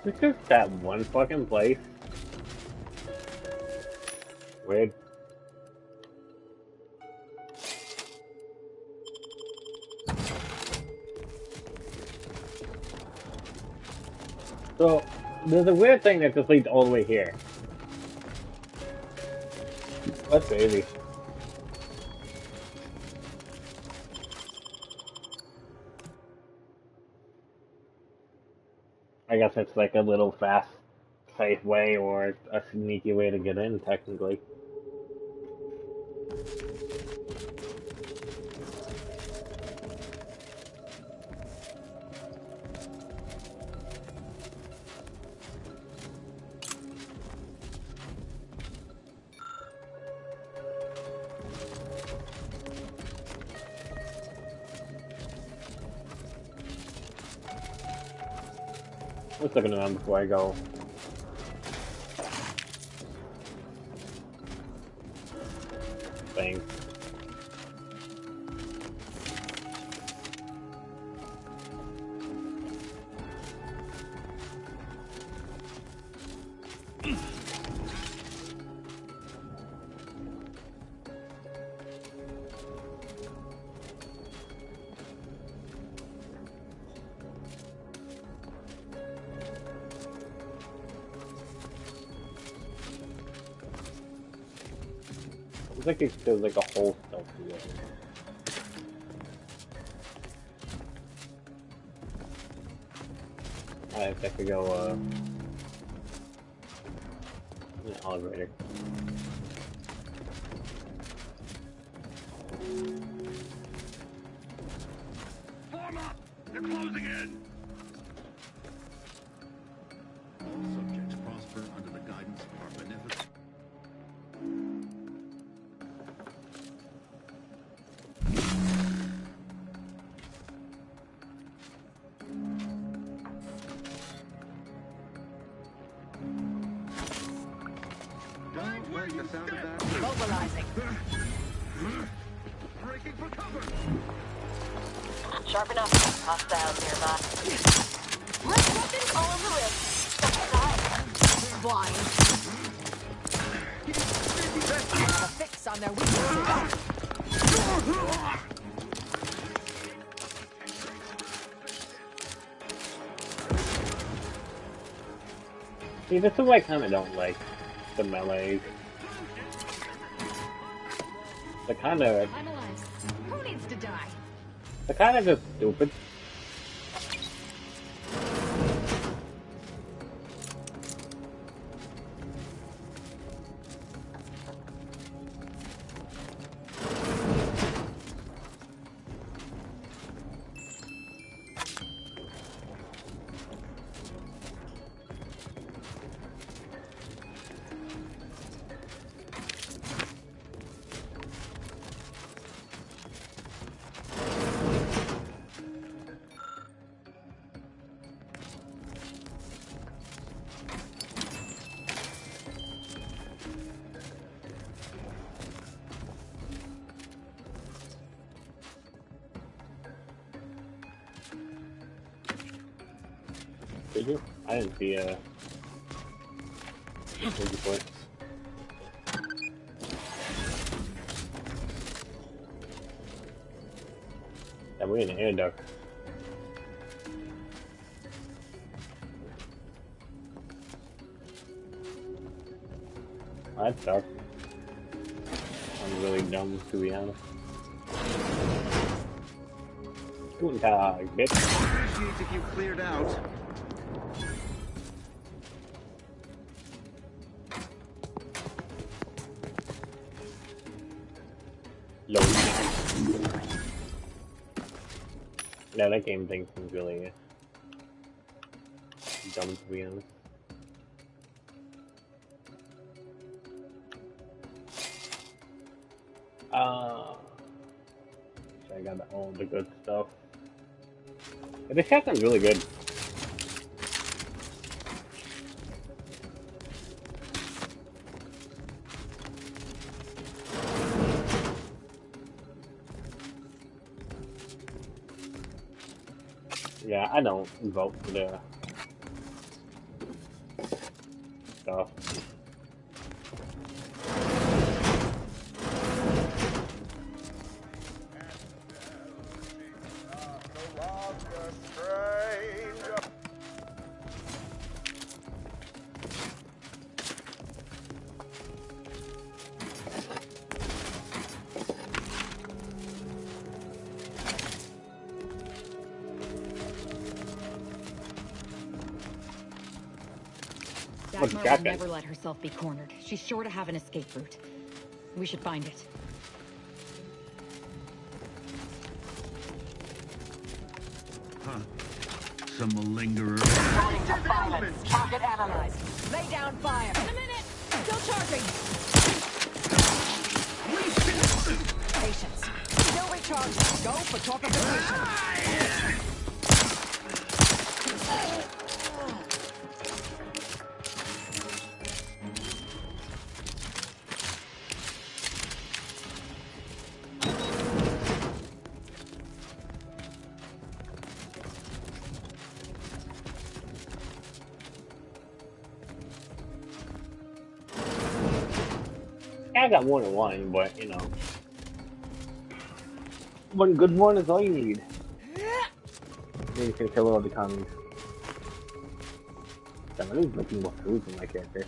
Is this just that one fucking place? Weird. So, there's a weird thing that just leads all the way here. That's crazy. I guess it's like a little fast, safe way or a sneaky way to get in, technically. Just looking around before I go. Thing. Looks like there's like a whole stuff here. I have to go, in the elevator. Form up! They're closing in! All subjects prosper under the guidance of our beneficent. Mobilizing. Breaking for cover. Sharp enough. Hostiles nearby. Let's weapons all over the rig. Blind. A fix on their weaknesses. See, this is what I kind of don't like. The melees. They're kind of... I'm alive. Who needs to die? They're kind of just stupid. Did you? I didn't see where'd you put it? Yeah, we're in the air duct. That sucks. I'm really dumb, to be honest. Guten Tag, bitch. Appreciate if you cleared out. Yeah, that game thing seems really dumb, to be honest. So I got all the good stuff. But this shotgun's really good. Yeah, I don't vote for the stuff. Dagmar will never let herself be cornered. She's sure to have an escape route. We should find it. Huh. Some malingerer. Target analyzed. Lay down fire. In a minute. Still charging. Patience. Still recharging. Go for torpification. I got more than one, but you know, one good one is all you need. Then you can kill all the commies. So I need looking more food for my character.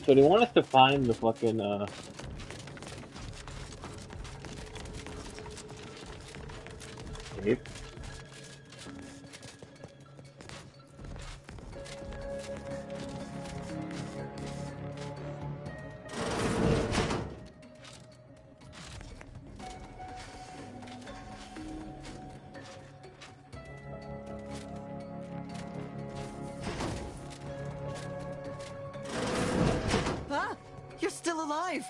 So they want us to find the fucking cave. You're still alive!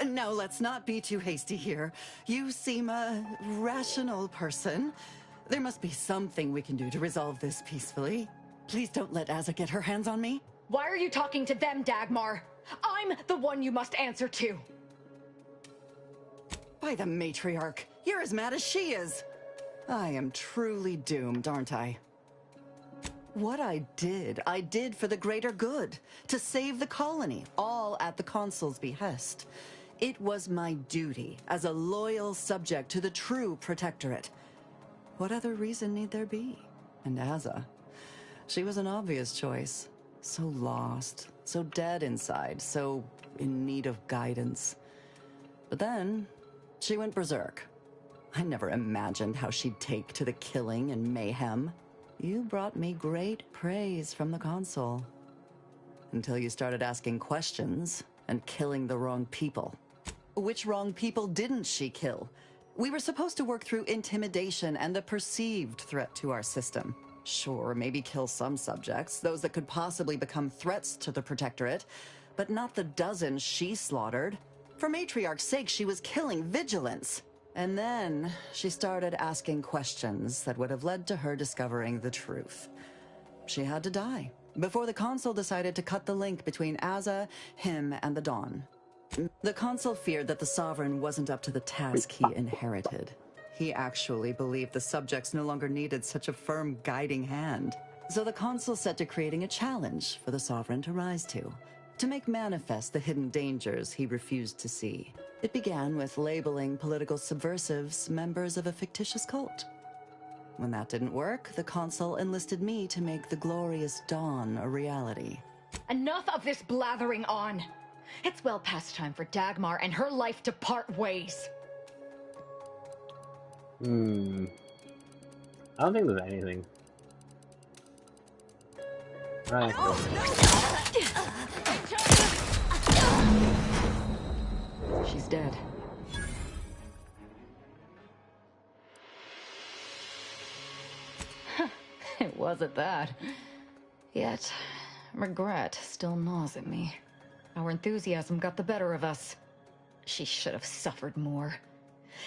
No, let's not be too hasty here. You seem a rational person. There must be something we can do to resolve this peacefully. Please don't let Azza get her hands on me. Why are you talking to them, Dagmar? I'm the one you must answer to. By the matriarch, you're as mad as she is. I am truly doomed, aren't I? What I did for the greater good, to save the colony, all at the consul's behest. It was my duty as a loyal subject to the true protectorate. What other reason need there be? And Azza, she was an obvious choice. So lost, so dead inside, so in need of guidance. But then, she went berserk. I never imagined how she'd take to the killing and mayhem. You brought me great praise from the consul. Until you started asking questions and killing the wrong people. Which wrong people didn't she kill? We were supposed to work through intimidation and the perceived threat to our system. Sure, maybe kill some subjects, those that could possibly become threats to the Protectorate, but not the dozens she slaughtered. For Matriarch's sake, she was killing vigilance. And then she started asking questions that would have led to her discovering the truth. She had to die before the consul decided to cut the link between Azza, him, and the Dawn. The consul feared that the sovereign wasn't up to the task he inherited. He actually believed the subjects no longer needed such a firm guiding hand. So the consul set to creating a challenge for the sovereign to rise to make manifest the hidden dangers he refused to see. It began with labeling political subversives members of a fictitious cult. When that didn't work, the consul enlisted me to make the glorious dawn a reality. Enough of this blathering on! It's well past time for Dagmar and her life to part ways. I don't think there's anything. Right. She's dead. It wasn't that. Yet, regret still gnaws at me. Our enthusiasm got the better of us. She should have suffered more.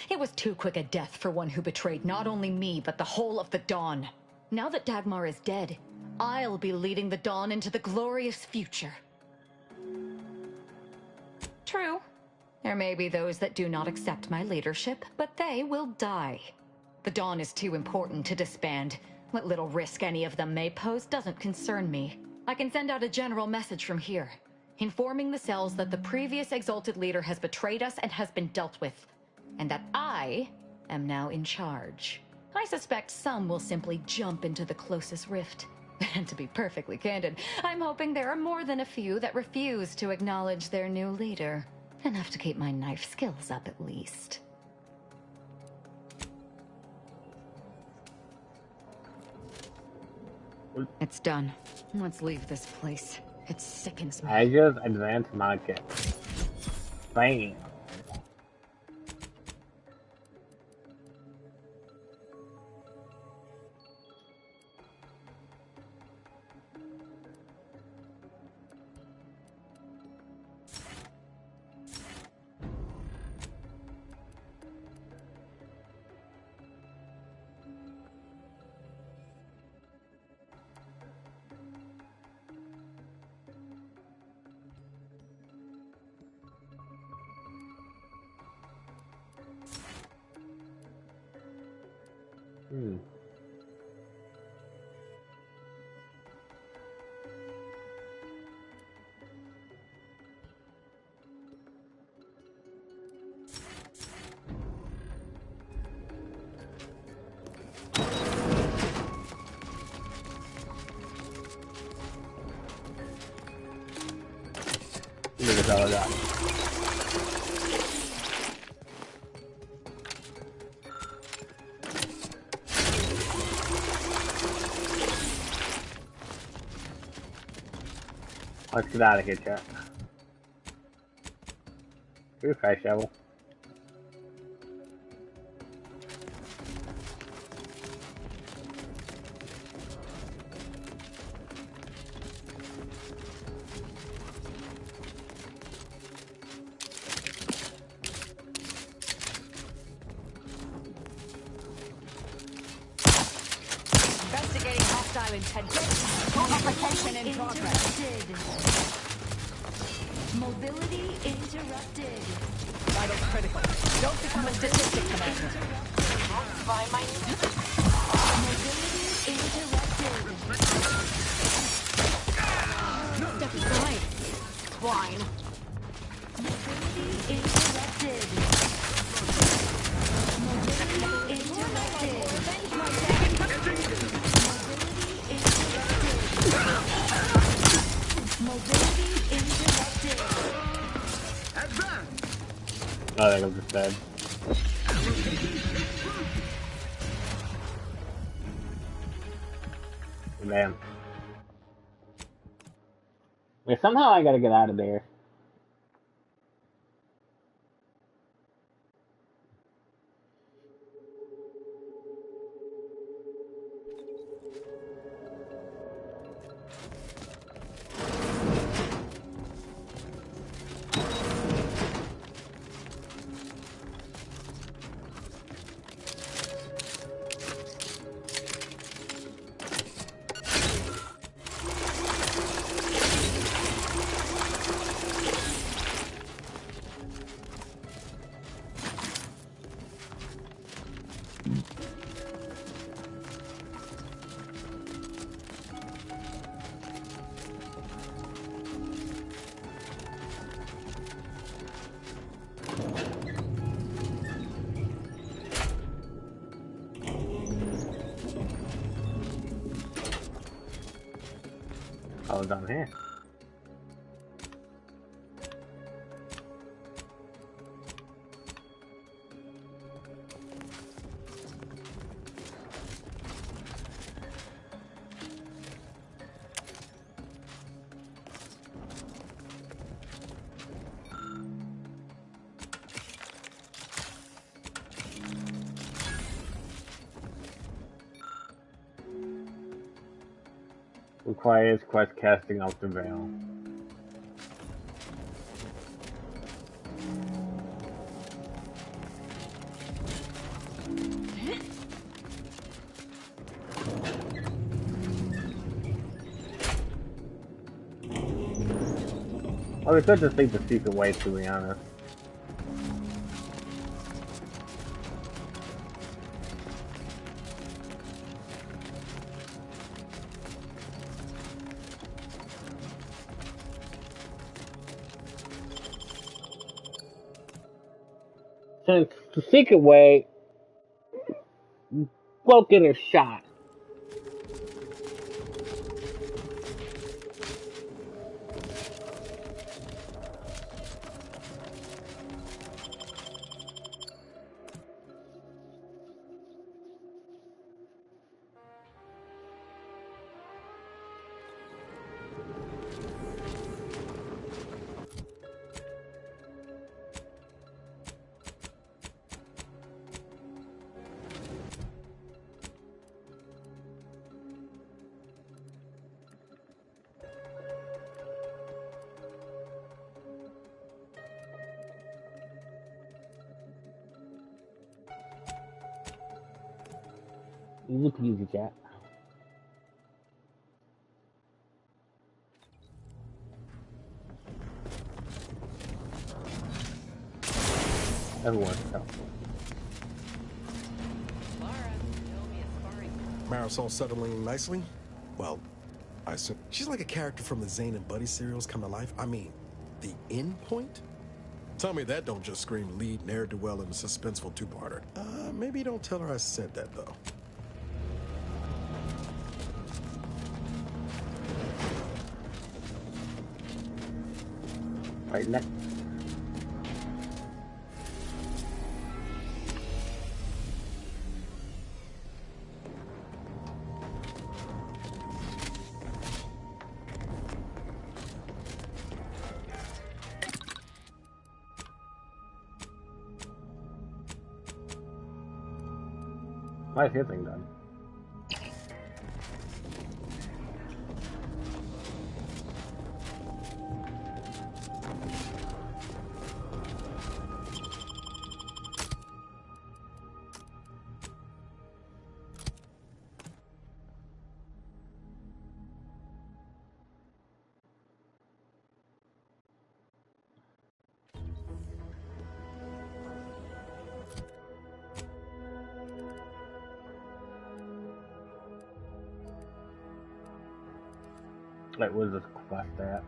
It was too quick a death for one who betrayed not only me, but the whole of the Dawn. Now that Dagmar is dead, I'll be leading the Dawn into the glorious future. True. There may be those that do not accept my leadership, but they will die. The Dawn is too important to disband. What little risk any of them may pose doesn't concern me. I can send out a general message from here, informing the cells that the previous Exalted Leader has betrayed us and has been dealt with, and that I am now in charge. I suspect some will simply jump into the closest rift. And to be perfectly candid, I'm hoping there are more than a few that refuse to acknowledge their new leader. Enough to keep my knife skills up at least. It's done. Let's leave this place. It sickens me. I just advanced market. Bam. Look at all of that. Let's get out of here, chat. Refresh level. Investigating hostile intention. Application in progress. Mobility interrupted. Vitals critical. Don't become a statistic, Commander. By my Mobility interrupted. Step aside. Swine. Mobility interrupted. Mobility interrupted. Mobility interrupted. Oh, that was just dead. Man. Wait, somehow I gotta get out of there. all done here. Requires quest casting off the veil. I was good to think the secret way, to be honest. Since the secret way won't get a shot. Easy peasy, chat. Everyone's helpful. Marisol settling nicely? Well, I assume she's like a character from the Zane and Buddy serials come to life. I mean, the end point? Tell me that don't just scream lead ne'er-do-well in a suspenseful two-parter. Maybe don't tell her I said that, though. Right next. Why is his thing done? Like, where's this quest at?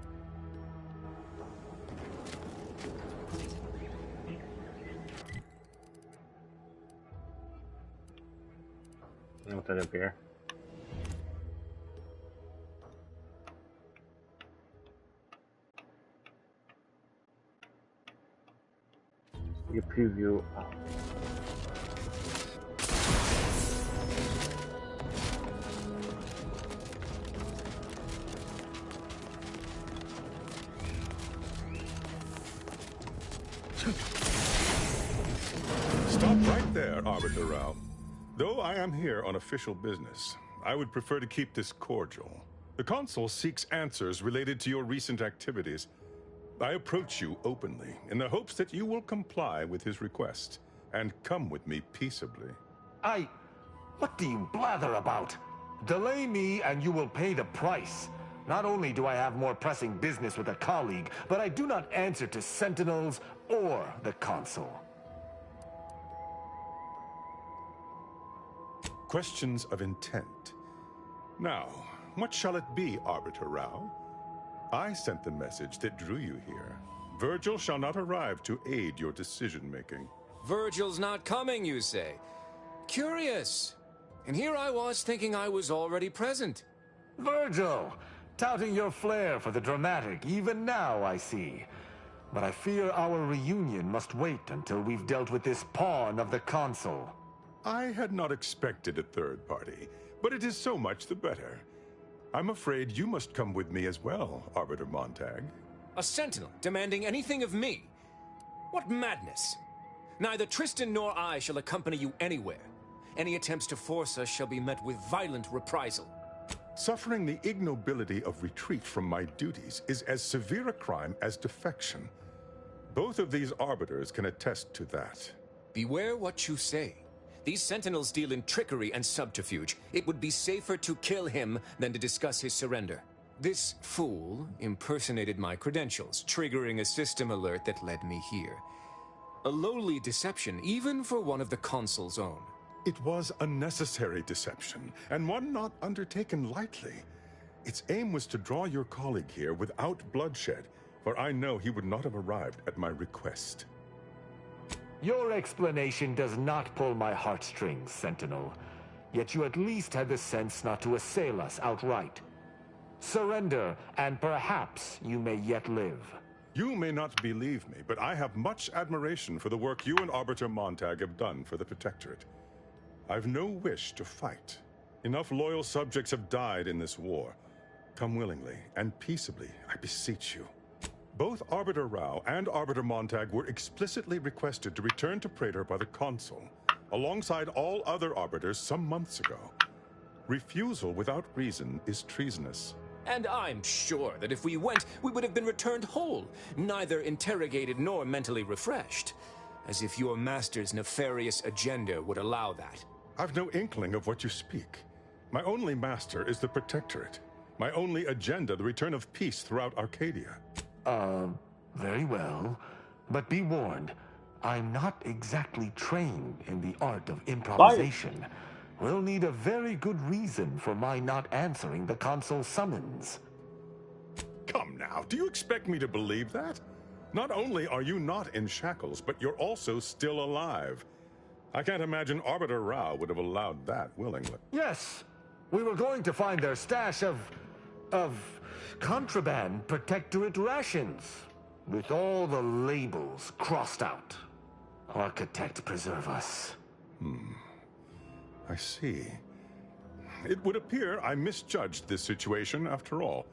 What's that up here? You preview out. Stop right there, Arbiter Rao. Though I am here on official business, I would prefer to keep this cordial. The Consul seeks answers related to your recent activities. I approach you openly in the hopes that you will comply with his request and come with me peaceably. What do you blather about? Delay me and you will pay the price. Not only do I have more pressing business with a colleague, but I do not answer to Sentinels or the Consul. Questions of intent. Now, what shall it be, Arbiter Rao? I sent the message that drew you here. Virgil shall not arrive to aid your decision-making. Virgil's not coming, you say? Curious. And here I was thinking I was already present. Virgil! Touting your flair for the dramatic, even now, I see. But I fear our reunion must wait until we've dealt with this pawn of the console. I had not expected a third party, but it is so much the better. I'm afraid you must come with me as well, Arbiter Montag. A sentinel demanding anything of me? What madness! Neither Tristan nor I shall accompany you anywhere. Any attempts to force us shall be met with violent reprisal. Suffering the ignobility of retreat from my duties is as severe a crime as defection. Both of these arbiters can attest to that. Beware what you say. These sentinels deal in trickery and subterfuge. It would be safer to kill him than to discuss his surrender. This fool impersonated my credentials, triggering a system alert that led me here. A lowly deception, even for one of the consul's own. It was a necessary deception, and one not undertaken lightly. Its aim was to draw your colleague here without bloodshed, for I know he would not have arrived at my request. Your explanation does not pull my heartstrings, Sentinel. Yet you at least had the sense not to assail us outright. Surrender, and perhaps you may yet live. You may not believe me, but I have much admiration for the work you and Arbiter Montag have done for the Protectorate. I've no wish to fight. Enough loyal subjects have died in this war. Come willingly and peaceably, I beseech you. Both Arbiter Rao and Arbiter Montag were explicitly requested to return to Praetor by the Consul, alongside all other Arbiters some months ago. Refusal without reason is treasonous. And I'm sure that if we went, we would have been returned whole, neither interrogated nor mentally refreshed. As if your master's nefarious agenda would allow that. I've no inkling of what you speak. My only master is the Protectorate. My only agenda, the return of peace throughout Arcadia. Very well. But be warned, I'm not exactly trained in the art of improvisation. We'll need a very good reason for my not answering the Consul's summons. Come now, do you expect me to believe that? Not only are you not in shackles, but you're also still alive. I can't imagine Arbiter Rao would have allowed that willingly. Yes, we were going to find their stash of contraband Protectorate rations, with all the labels crossed out. Architect preserve us. I see. It would appear I misjudged this situation after all.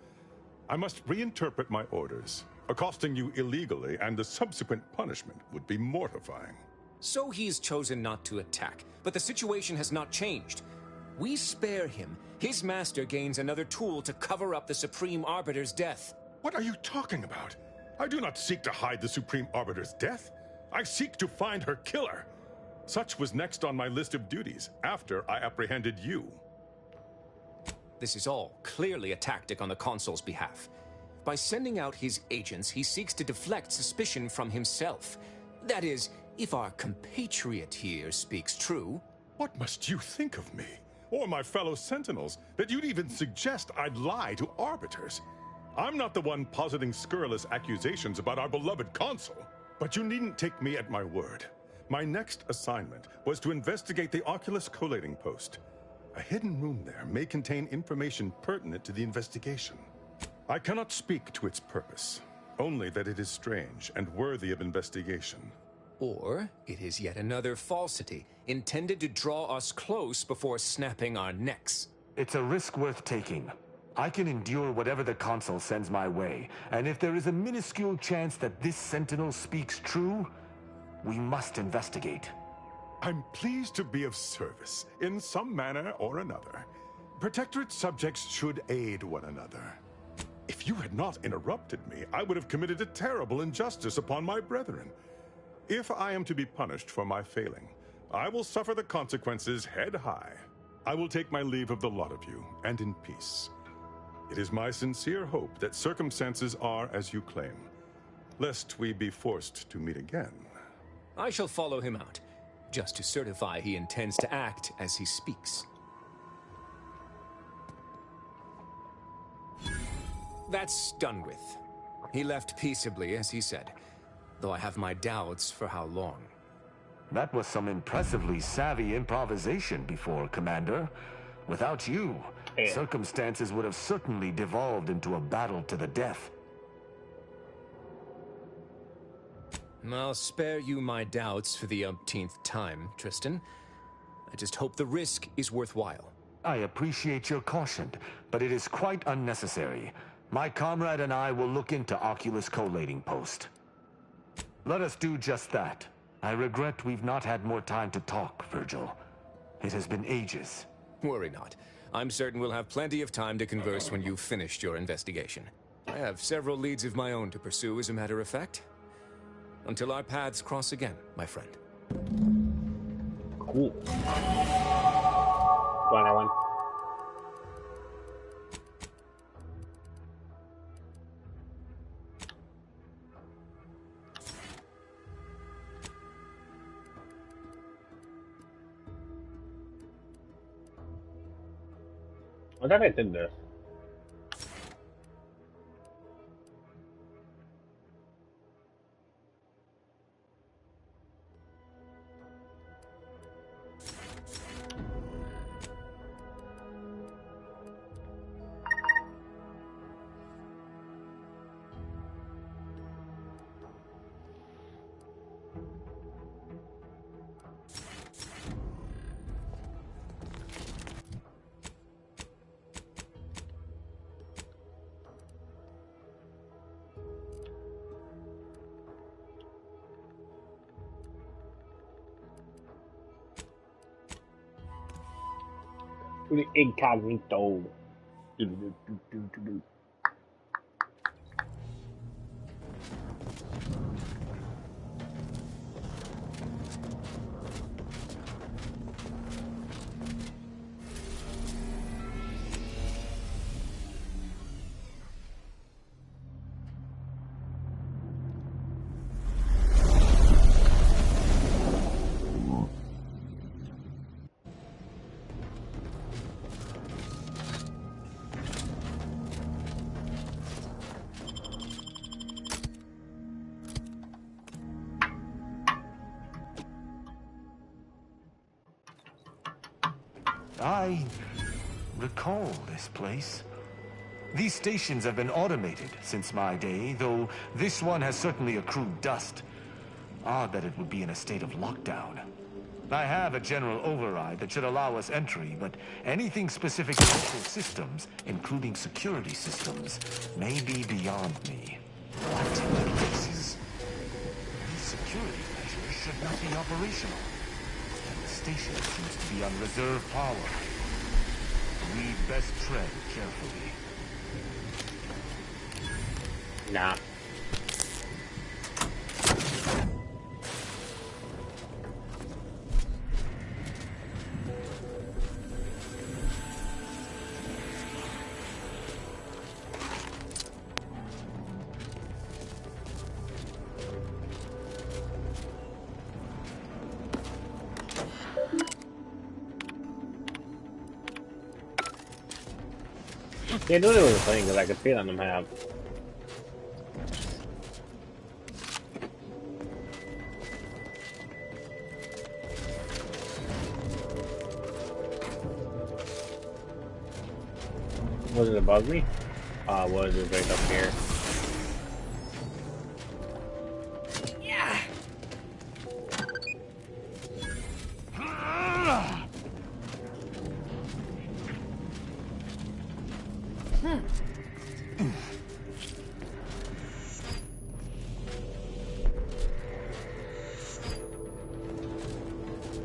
I must reinterpret my orders. Accosting you illegally and the subsequent punishment would be mortifying. So he's chosen not to attack, but the situation has not changed. We spare him. His master gains another tool to cover up the Supreme Arbiter's death. What are you talking about? I do not seek to hide the Supreme Arbiter's death. I seek to find her killer. Such was next on my list of duties, after I apprehended you. This is all clearly a tactic on the Consul's behalf. By sending out his agents, he seeks to deflect suspicion from himself. That is, if our compatriot here speaks true. What must you think of me, or my fellow Sentinels, that you'd even suggest I'd lie to Arbiters? I'm not the one positing scurrilous accusations about our beloved Consul. But you needn't take me at my word. My next assignment was to investigate the Oculus collating post. A hidden room there may contain information pertinent to the investigation. I cannot speak to its purpose, only that it is strange and worthy of investigation. Or it is yet another falsity, intended to draw us close before snapping our necks. It's a risk worth taking. I can endure whatever the Consul sends my way, and if there is a minuscule chance that this Sentinel speaks true, we must investigate. I'm pleased to be of service, in some manner or another. Protectorate subjects should aid one another. If you had not interrupted me, I would have committed a terrible injustice upon my brethren. If I am to be punished for my failing, I will suffer the consequences head high. I will take my leave of the lot of you, and in peace. It is my sincere hope that circumstances are as you claim, lest we be forced to meet again. I shall follow him out, just to certify he intends to act as he speaks. That's done with. He left peaceably, as he said, though I have my doubts for how long. That was some impressively savvy improvisation before, Commander. Without you, Circumstances would have certainly devolved into a battle to the death. I'll spare you my doubts for the umpteenth time, Tristan. I just hope the risk is worthwhile. I appreciate your caution, but it is quite unnecessary. My comrade and I will look into Oculus collating post. Let us do just that. I regret we've not had more time to talk, Virgil. It has been ages. Worry not. I'm certain we'll have plenty of time to converse when you've finished your investigation. I have several leads of my own to pursue, as a matter of fact. Until our paths cross again, my friend. Cool. Go on, Owen. I thought I did this. To the incognito. I recall this place. These stations have been automated since my day, though this one has certainly accrued dust. Odd that it would be in a state of lockdown. I have a general override that should allow us entry, but anything specific to local systems, including security systems, may be beyond me. What in the places? These security measures should not be operational. The station seems to be on reserve power. We best tread carefully. Nah. Yeah, I knew there was a thing that I could feel on them have. Was it above me? Was it right up here? Yeah.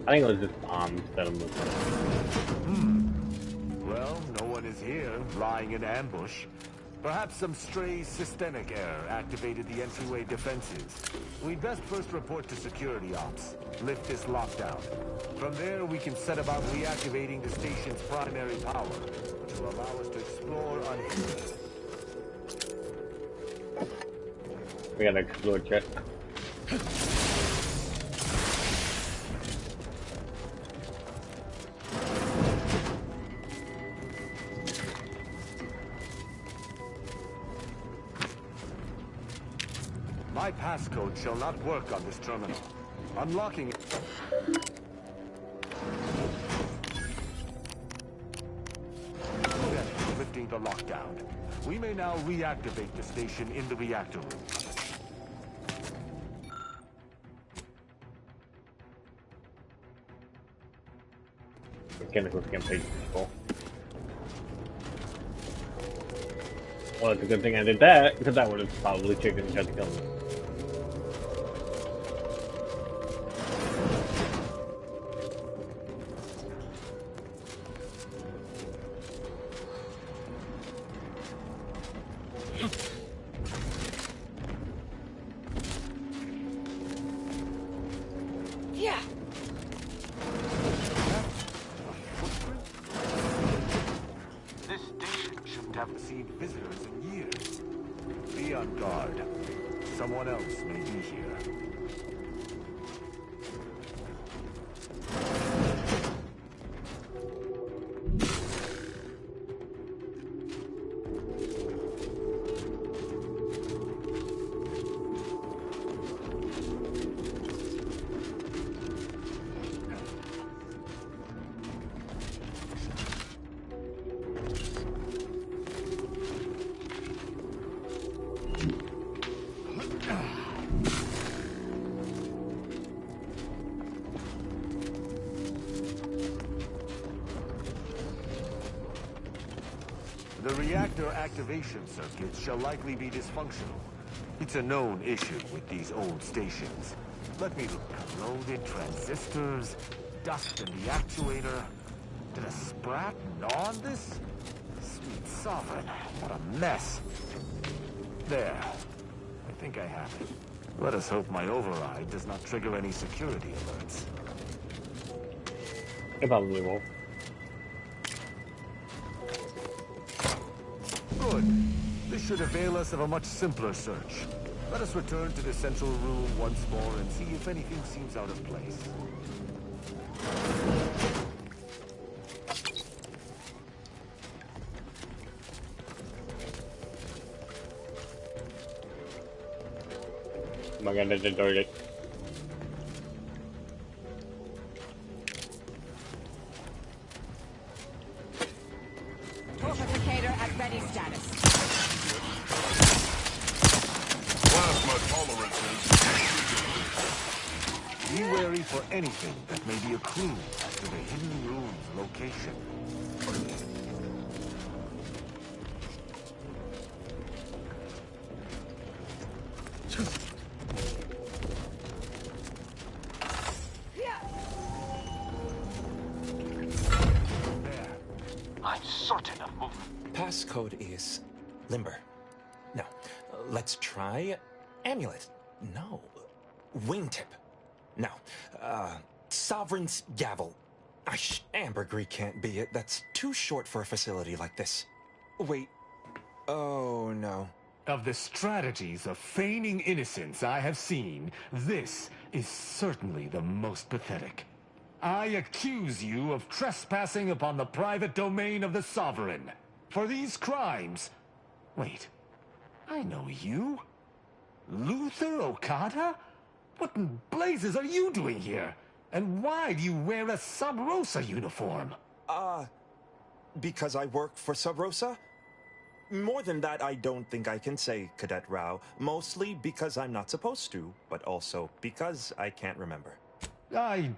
I think it was just bombs that I'm looking at. Well, no one is here, lying in ambush. Perhaps some stray systemic error activated the entryway defenses. We'd best first report to security ops. Lift this lockdown. From there, we can set about reactivating the station's primary power, which will allow us to explore unhindered. We gotta explore chest. My passcode shall not work on this terminal. Unlocking it. lifting the lockdown. We may now reactivate the station in the reactor room. Mechanical campaign people. Well, it's a good thing I did that, because that would have probably triggered and tried to kill me. Yeah. This station shouldn't have received visitors in years. Be on guard. Someone else may be here. The reactor activation circuit shall likely be dysfunctional. It's a known issue with these old stations. Let me look. Corroded transistors, dust in the actuator. Did a sprat gnaw on this? Sweet sovereign, what a mess. There. I think I have it. Let us hope my override does not trigger any security alerts. It probably won't. Good. This should avail us of a much simpler search. Let us return to the central room once more and see if anything seems out of place. Oh my god, I did it. Torpificator at ready status. Plasma tolerances. Be wary for anything that may be a clue to the hidden room's location. I'm certain of movement. Passcode is limber. No. Let's try amulet. No. Wingtip. No. Sovereign's gavel. Ambergris can't be it. That's too short for a facility like this. Wait. Oh, no. Of the strategies of feigning innocence I have seen, this is certainly the most pathetic. I accuse you of trespassing upon the private domain of the Sovereign. For these crimes... Wait, I know you. Luther Okada? What in blazes are you doing here? And why do you wear a Sub Rosa uniform? Because I work for Sub Rosa? More than that, I don't think I can say, Cadet Rao. Mostly because I'm not supposed to, but also because I can't remember. I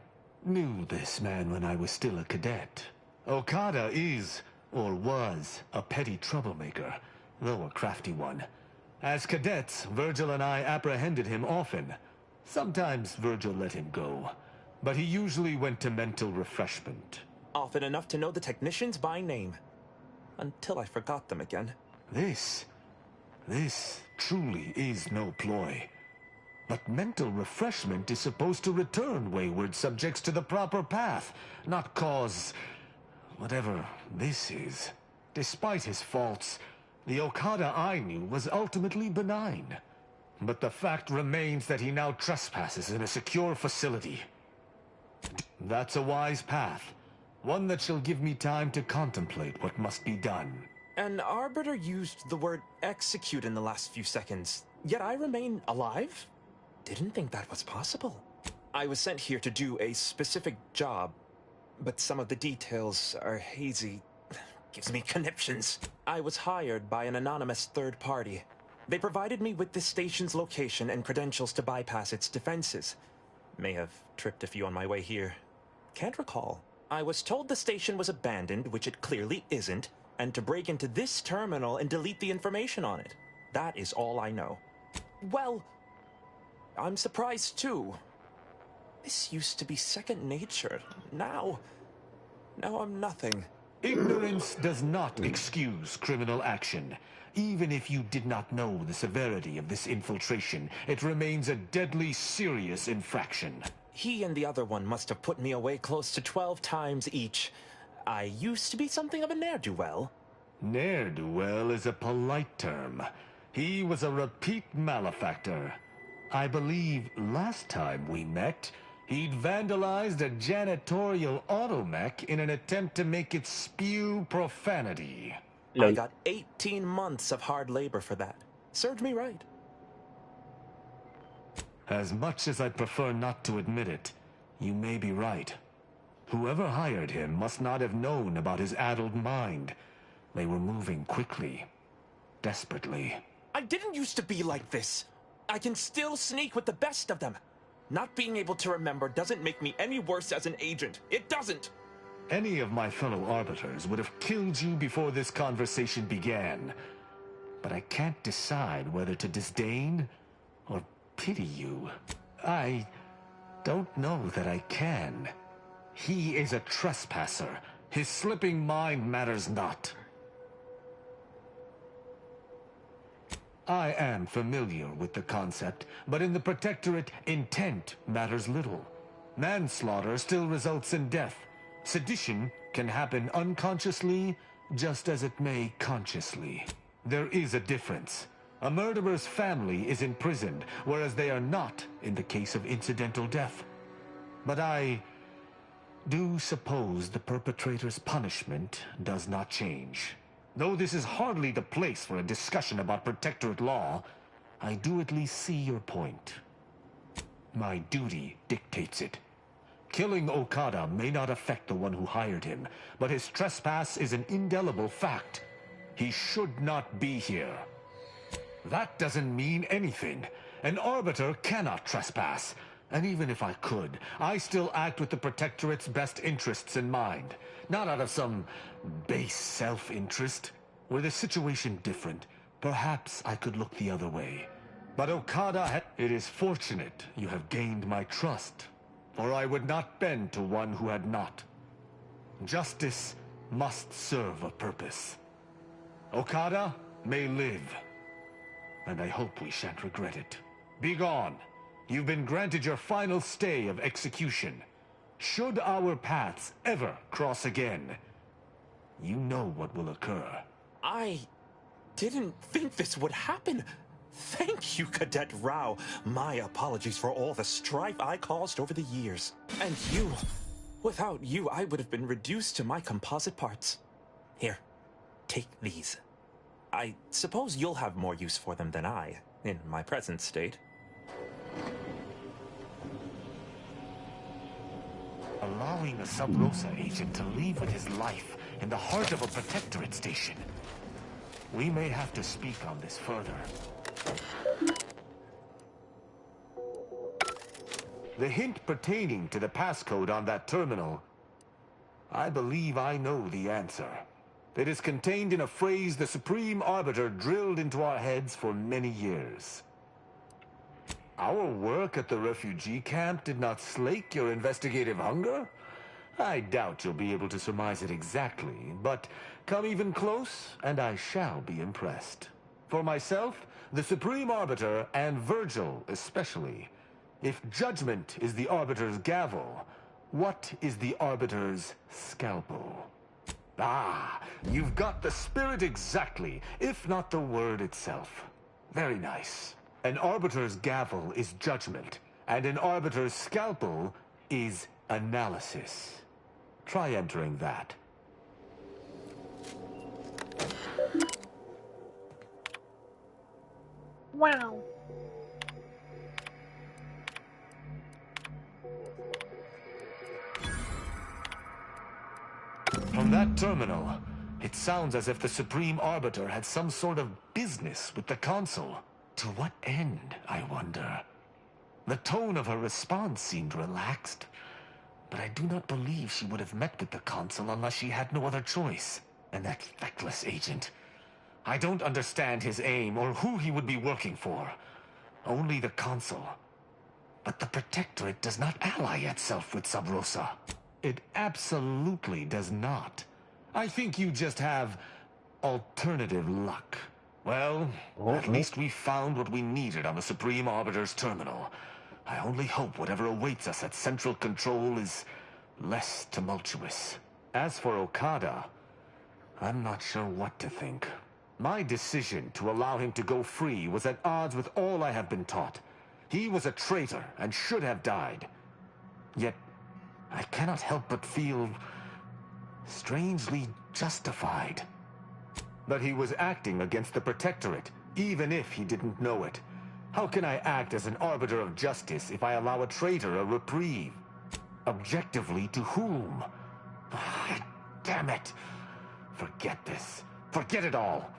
knew this man when I was still a cadet. Okada is, or was, a petty troublemaker, though a crafty one. As cadets, Virgil and I apprehended him often. Sometimes Virgil let him go, but he usually went to mental refreshment. Often enough to know the technicians by name. Until I forgot them again. This truly is no ploy. But mental refreshment is supposed to return wayward subjects to the proper path, not cause whatever this is. Despite his faults, the Okada I knew was ultimately benign. But the fact remains that he now trespasses in a secure facility. That's a wise path. One that shall give me time to contemplate what must be done. An Arbiter used the word execute in the last few seconds, yet I remain alive? Didn't think that was possible. I was sent here to do a specific job, but some of the details are hazy. Gives me conniptions. I was hired by an anonymous third party. They provided me with the station's location and credentials to bypass its defenses. May have tripped a few on my way here. Can't recall. I was told the station was abandoned, which it clearly isn't, and to break into this terminal and delete the information on it. That is all I know. Well, I'm surprised too. This used to be second nature. Now I'm nothing. Ignorance does not excuse criminal action. Even if you did not know the severity of this infiltration, it remains a deadly serious infraction. He and the other one must have put me away close to 12 times each. I used to be something of a ne'er-do-well. Ne'er-do-well is a polite term. He was a repeat malefactor. I believe last time we met, he'd vandalized a janitorial automech in an attempt to make it spew profanity. I got 18 months of hard labor for that. Served me right. As much as I'd prefer not to admit it, you may be right. Whoever hired him must not have known about his addled mind. They were moving quickly, desperately. I didn't used to be like this. I can still sneak with the best of them. Not being able to remember doesn't make me any worse as an agent. It doesn't. Any of my fellow arbiters would have killed you before this conversation began. But I can't decide whether to disdain or pity you. I don't know that I can. He is a trespasser. His slipping mind matters not. I am familiar with the concept, but in the Protectorate, intent matters little. Manslaughter still results in death. Sedition can happen unconsciously, just as it may consciously. There is a difference. A murderer's family is imprisoned, whereas they are not in the case of incidental death. But I do suppose the perpetrator's punishment does not change. Though this is hardly the place for a discussion about Protectorate law, I do at least see your point. My duty dictates it. Killing Okada may not affect the one who hired him, but his trespass is an indelible fact. He should not be here. That doesn't mean anything. An arbiter cannot trespass. And even if I could, I still act with the Protectorate's best interests in mind. Not out of some base self-interest. Were the situation different, perhaps I could look the other way. But Okada, it is fortunate you have gained my trust, for I would not bend to one who had not. Justice must serve a purpose. Okada may live, and I hope we shan't regret it. Be gone. You've been granted your final stay of execution. Should our paths ever cross again, you know what will occur. I didn't think this would happen. Thank you, Cadet Rao. My apologies for all the strife I caused over the years. And you. Without you, I would have been reduced to my composite parts. Here, take these. I suppose you'll have more use for them than I, in my present state. Allowing a Sub-Rosa agent to leave with his life in the heart of a Protectorate station. We may have to speak on this further. The hint pertaining to the passcode on that terminal, I believe I know the answer. It is contained in a phrase the Supreme Arbiter drilled into our heads for many years. Our work at the refugee camp did not slake your investigative hunger? I doubt you'll be able to surmise it exactly, but come even close, and I shall be impressed. For myself, the Supreme Arbiter, and Virgil especially, if judgment is the Arbiter's gavel, what is the Arbiter's scalpel? Ah, you've got the spirit exactly, if not the word itself. Very nice. An Arbiter's gavel is judgment, and an Arbiter's scalpel is analysis. Try entering that. Wow. From that terminal, It sounds as if the Supreme Arbiter had some sort of business with the Consul. To what end, I wonder? The tone of her response seemed relaxed, but I do not believe she would have met with the Consul unless she had no other choice. And that feckless agent. I don't understand his aim or who he would be working for. Only the Consul. But the Protectorate does not ally itself with Sub Rosa. It absolutely does not. I think you just have alternative luck. Well, at least we found what we needed on the Supreme Arbiter's terminal. I only hope whatever awaits us at Central Control is less tumultuous. As for Okada, I'm not sure what to think. My decision to allow him to go free was at odds with all I have been taught. He was a traitor and should have died. Yet, I cannot help but feel strangely justified. But he was acting against the Protectorate, even if he didn't know it. How can I act as an arbiter of justice if I allow a traitor a reprieve? Objectively, to whom? Damn it! Forget this. Forget it all.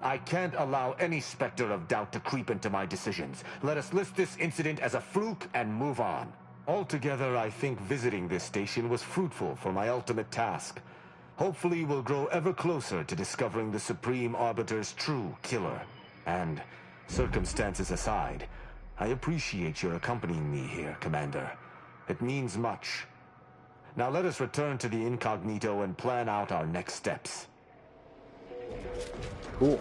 I can't allow any specter of doubt to creep into my decisions. Let us list this incident as a fluke and move on. Altogether, I think visiting this station was fruitful for my ultimate task. Hopefully, we'll grow ever closer to discovering the Supreme Arbiter's true killer. And, circumstances aside, I appreciate your accompanying me here, Commander. It means much. Now let us return to the Incognito and plan out our next steps. Cool.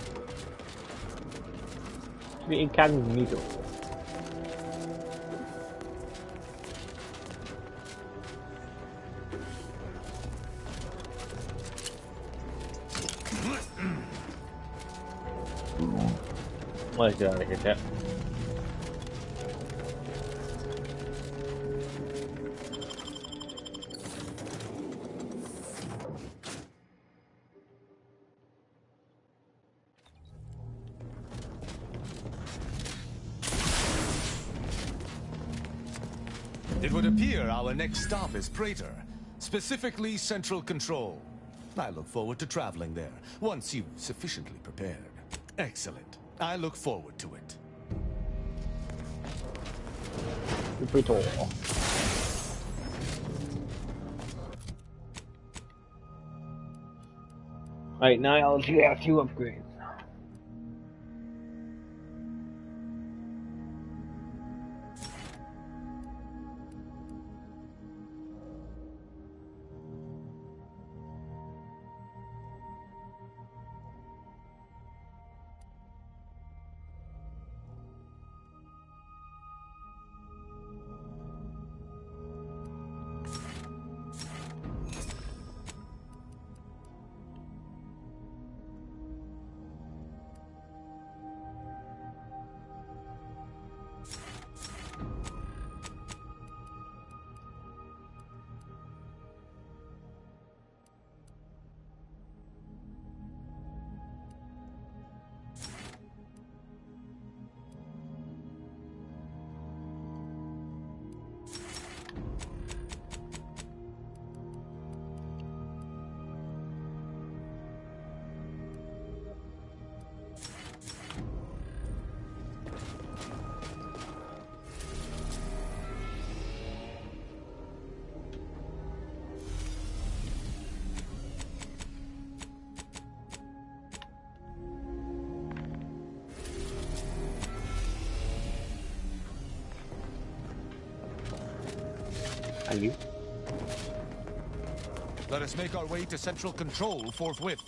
The Incognito. Let's get out of here, chat. It would appear our next stop is Praetor, specifically Central Control. I look forward to traveling there, once you've sufficiently prepared. Excellent. I look forward to it. Praetor. Alright, Niles, you have 2 upgrades. Let us make our way to Central Control forthwith.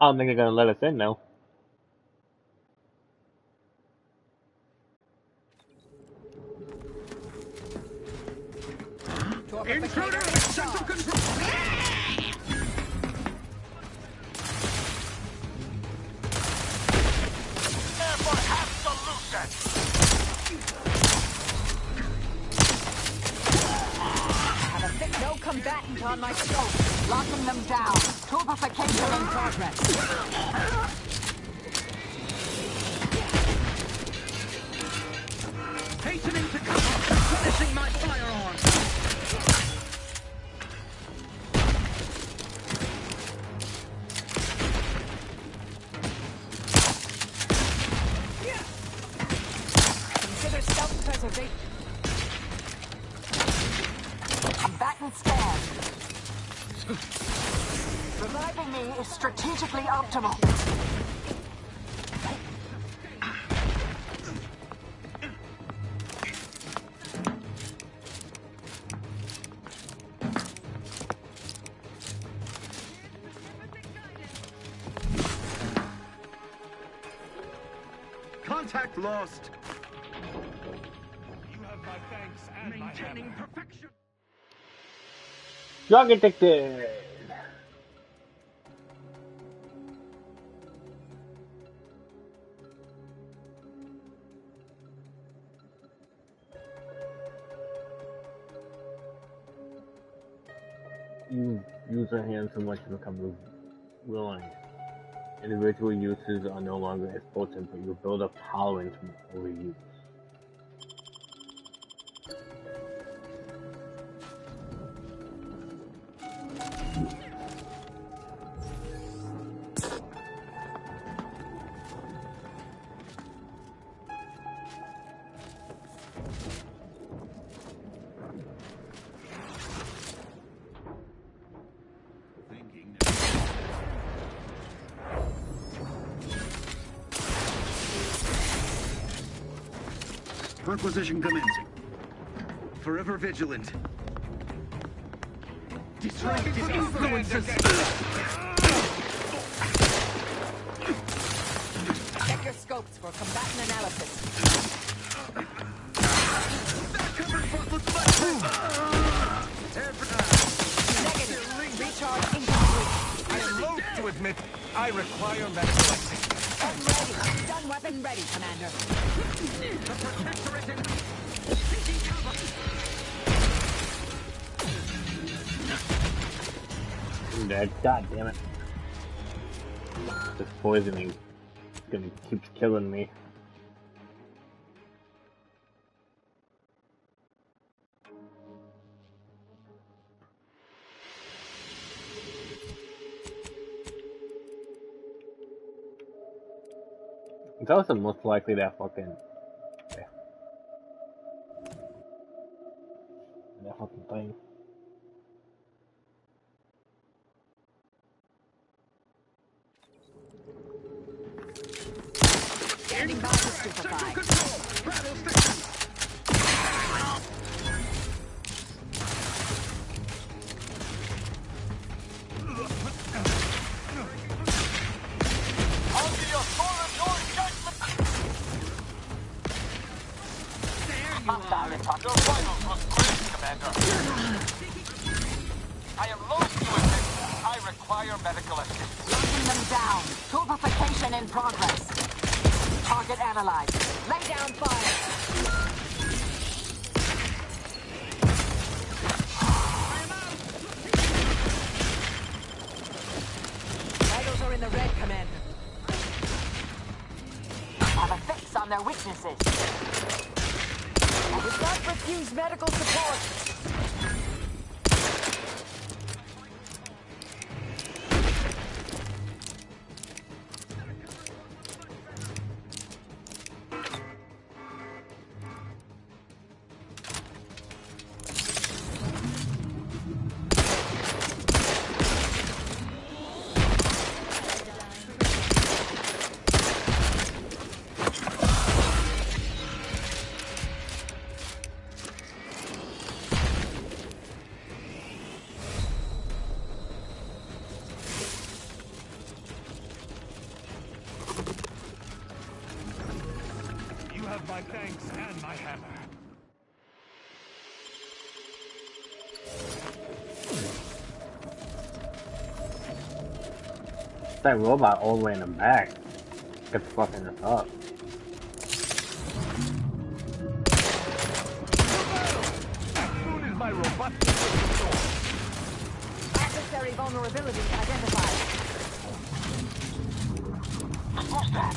I don't think they're gonna let us in now. Intruder at Central Control! Never have solution! Have a thick no combatant on my scope. Locking them down. Tubification in progress. Hastening to cover. Finishing my firearm. Consider self-preservation. Combatant scanned. Reviving me is strategically optimal. Contact lost. You have my thanks and Maintaining perfection. Drug addicted. You use your hands so much to become willing. Individual uses are no longer as potent, but you build up tolerance from overuse. Perquisition commencing. Forever vigilant. Disruptive influences. Check your scopes for combatant analysis. Negative. Recharge incomplete. I am loath to admit I require medical assistance. I'm ready. Stun weapon ready, Commander. The protectorate in I'm dead. God damn it. This poisoning keeps killing me. It's also most likely that fucking... Okay. That fucking thing. Standing by to stupefy. Your vitals was great, Commander. I am loath to admit I require medical assistance. Locking them down. Tubification in progress. Target analyzed. Lay down fire. Vitals are in the red, Commander. Have a fix on their weaknesses. I would not refuse medical support. My thanks and my hammer. That robot all the way in the back kept fucking us up. As soon as my robust Vulnerability identified. Who's that?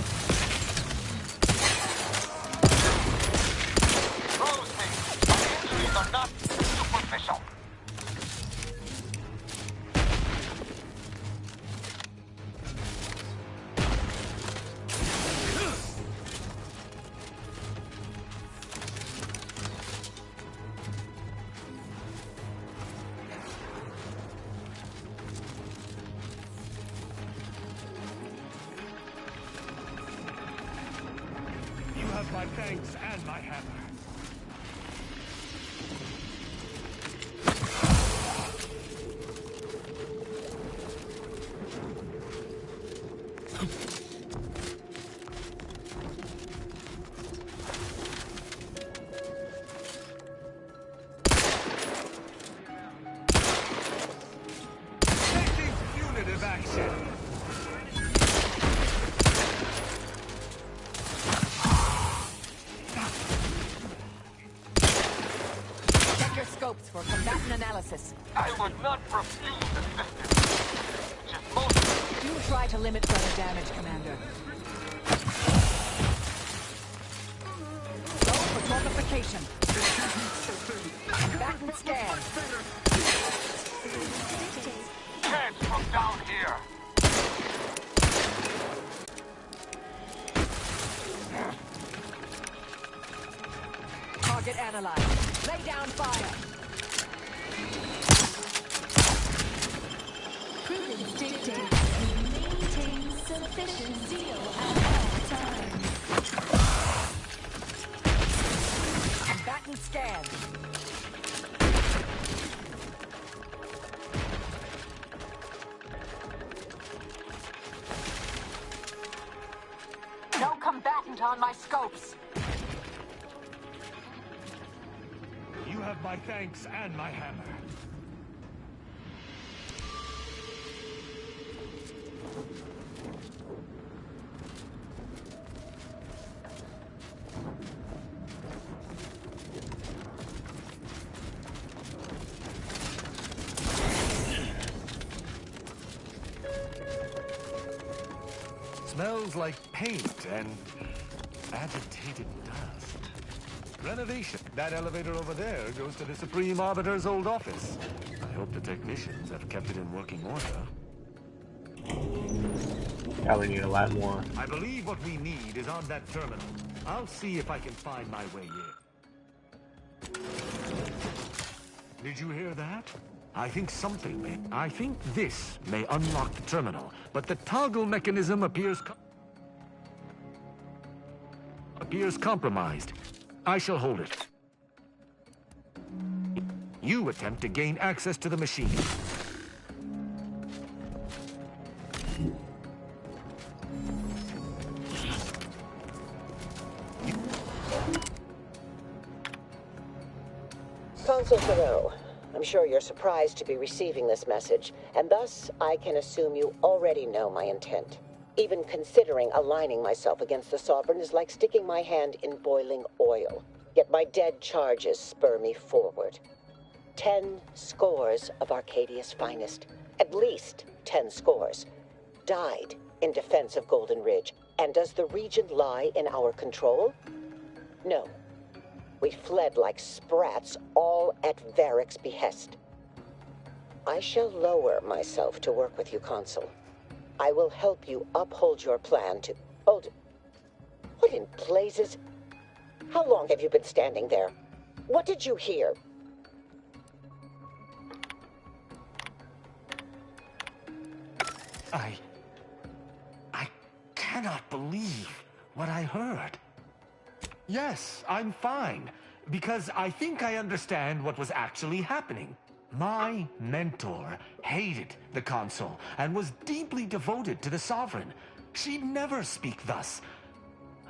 Those things. My injuries are not superficial. You have my thanks and my hammer. Taking punitive action. Check your scopes for combatant analysis. I would not refuse assistance. Just most. Do try to limit further damage, Commander. Go for torpification. Combatant scan. Chance from down here. Target analyzed. Lay down fire. Prudence dictates you maintain sufficient zeal at all times. Combatant scan. No combatant on my scopes. You have my thanks and my hammer. Smells like paint and agitated dust. Renovation. That elevator over there goes to the Supreme Arbiter's old office. I hope the technicians have kept it in working order. Probably need a lot more. I believe what we need is on that terminal. I'll see if I can find my way in. Did you hear that? I think this may unlock the terminal, but the toggle mechanism appears compromised. I shall hold it. You attempt to gain access to the machine. Consul Thoreau, I'm sure you're surprised to be receiving this message, and thus I can assume you already know my intent. Even considering aligning myself against the Sovereign is like sticking my hand in boiling oil. Yet my dead charges spur me forward. 10 scores of Arcadia's finest, at least 10 scores, died in defense of Golden Ridge. And does the region lie in our control? No. We fled like sprats, all at Varric's behest. I shall lower myself to work with you, Consul. I will help you uphold your plan to... Hold it. What in blazes? How long have you been standing there? What did you hear? I cannot believe what I heard. Yes, I'm fine, because I think I understand what was actually happening. My mentor hated the Consul and was deeply devoted to the Sovereign. She'd never speak thus,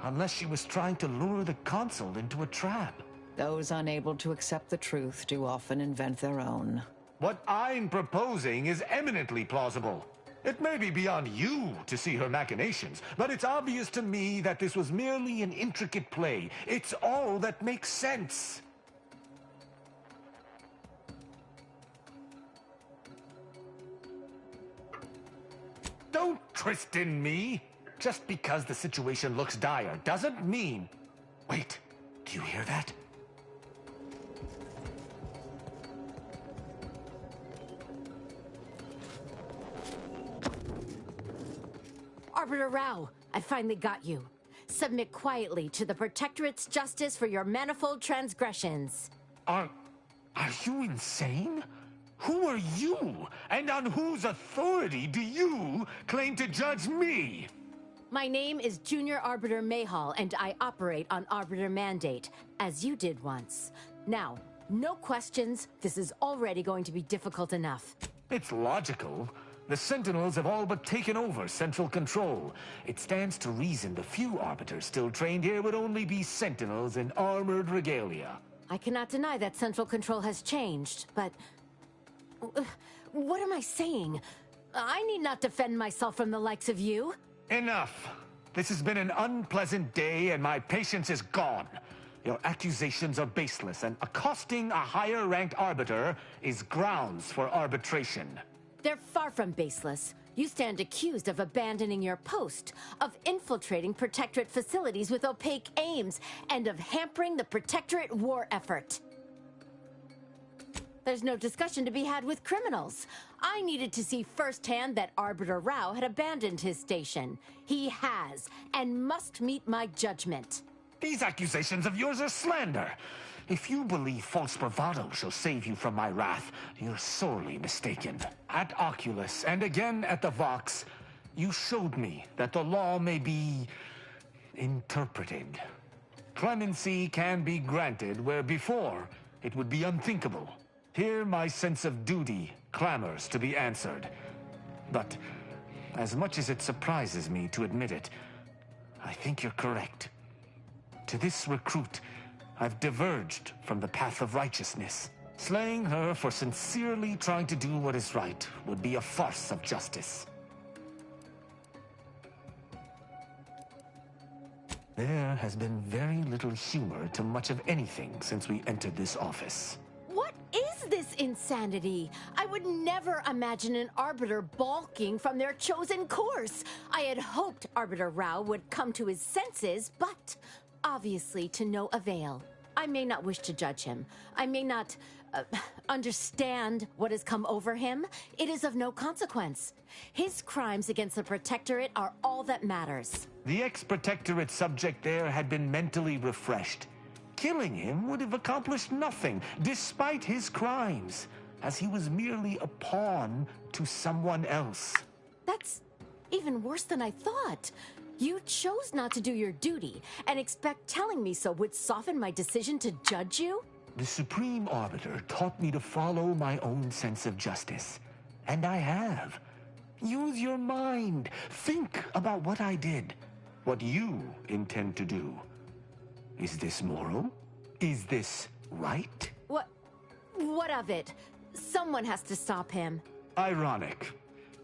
unless she was trying to lure the Consul into a trap. Those unable to accept the truth do often invent their own. What I'm proposing is eminently plausible. It may be beyond you to see her machinations, but it's obvious to me that this was merely an intricate play. It's all that makes sense. Tristan me? Just because the situation looks dire doesn't mean... Wait, do you hear that? Arbiter Rao, I finally got you. Submit quietly to the Protectorate's justice for your manifold transgressions. Are you insane? Who are you? And on whose authority do you claim to judge me? My name is Junior Arbiter Mayhall, and I operate on Arbiter Mandate, as you did once. Now, no questions. This is already going to be difficult enough. It's logical. The Sentinels have all but taken over Central Control. It stands to reason the few Arbiters still trained here would only be Sentinels in armored regalia. I cannot deny that Central Control has changed, but... what am I saying? I need not defend myself from the likes of you. Enough! This has been an unpleasant day and my patience is gone. Your accusations are baseless, and accosting a higher-ranked Arbiter is grounds for arbitration. They're far from baseless. You stand accused of abandoning your post, of infiltrating Protectorate facilities with opaque aims, and of hampering the Protectorate war effort. There's no discussion to be had with criminals. I needed to see firsthand that Arbiter Rao had abandoned his station. He has, and must meet my judgment. These accusations of yours are slander. If you believe false bravado shall save you from my wrath, you're sorely mistaken. At Oculus, and again at the Vox, you showed me that the law may be interpreted. Clemency can be granted where before it would be unthinkable. Here my sense of duty clamors to be answered. But as much as it surprises me to admit it, I think you're correct. To this recruit, I've diverged from the path of righteousness. Slaying her for sincerely trying to do what is right would be a farce of justice. There has been very little humor to much of anything since we entered this office. What is this insanity? I would never imagine an Arbiter balking from their chosen course. I had hoped Arbiter Rao would come to his senses, but obviously to no avail. I may not wish to judge him. I may not understand what has come over him. It is of no consequence. His crimes against the Protectorate are all that matters. The ex-Protectorate subject there had been mentally refreshed. Killing him would have accomplished nothing, despite his crimes, as he was merely a pawn to someone else. That's even worse than I thought. You chose not to do your duty, and expect telling me so would soften my decision to judge you? The Supreme Arbiter taught me to follow my own sense of justice. And I have. Use your mind. Think about what I did. What you intend to do. Is this moral? Is this right? What of it? Someone has to stop him. Ironic.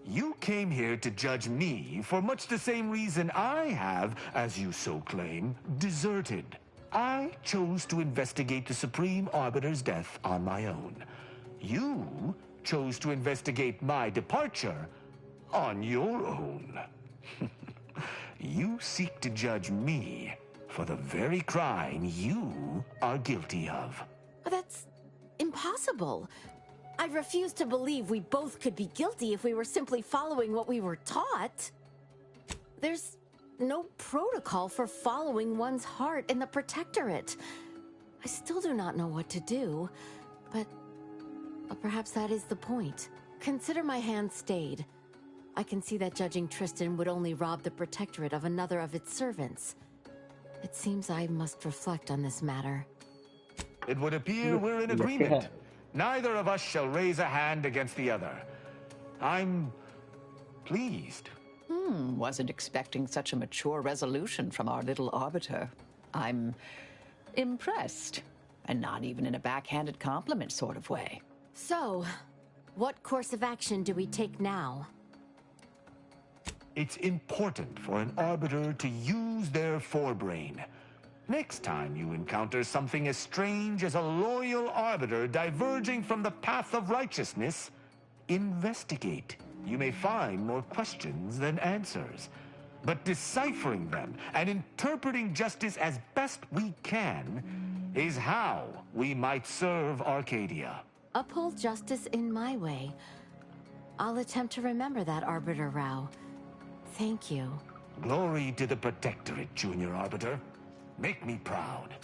You came here to judge me for much the same reason I have, as you so claim, deserted. I chose to investigate the Supreme Arbiter's death on my own. You chose to investigate my departure on your own. You seek to judge me for the very crime you are guilty of. That's impossible. I refuse to believe we both could be guilty if we were simply following what we were taught. There's no protocol for following one's heart in the Protectorate. I still do not know what to do, but perhaps that is the point. Consider my hand stayed. I can see that judging Tristan would only rob the Protectorate of another of its servants. It seems I must reflect on this matter. It would appear we're in agreement. Neither of us shall raise a hand against the other. I'm pleased. Wasn't expecting such a mature resolution from our little Arbiter. I'm impressed. And not even in a backhanded compliment sort of way. So, what course of action do we take now? It's important for an Arbiter to use their forebrain. Next time you encounter something as strange as a loyal Arbiter diverging from the path of righteousness, investigate. You may find more questions than answers. But deciphering them and interpreting justice as best we can is how we might serve Arcadia. Uphold justice in my way. I'll attempt to remember that, Arbiter Rao. Thank you. Glory to the Protectorate, Junior Arbiter. Make me proud.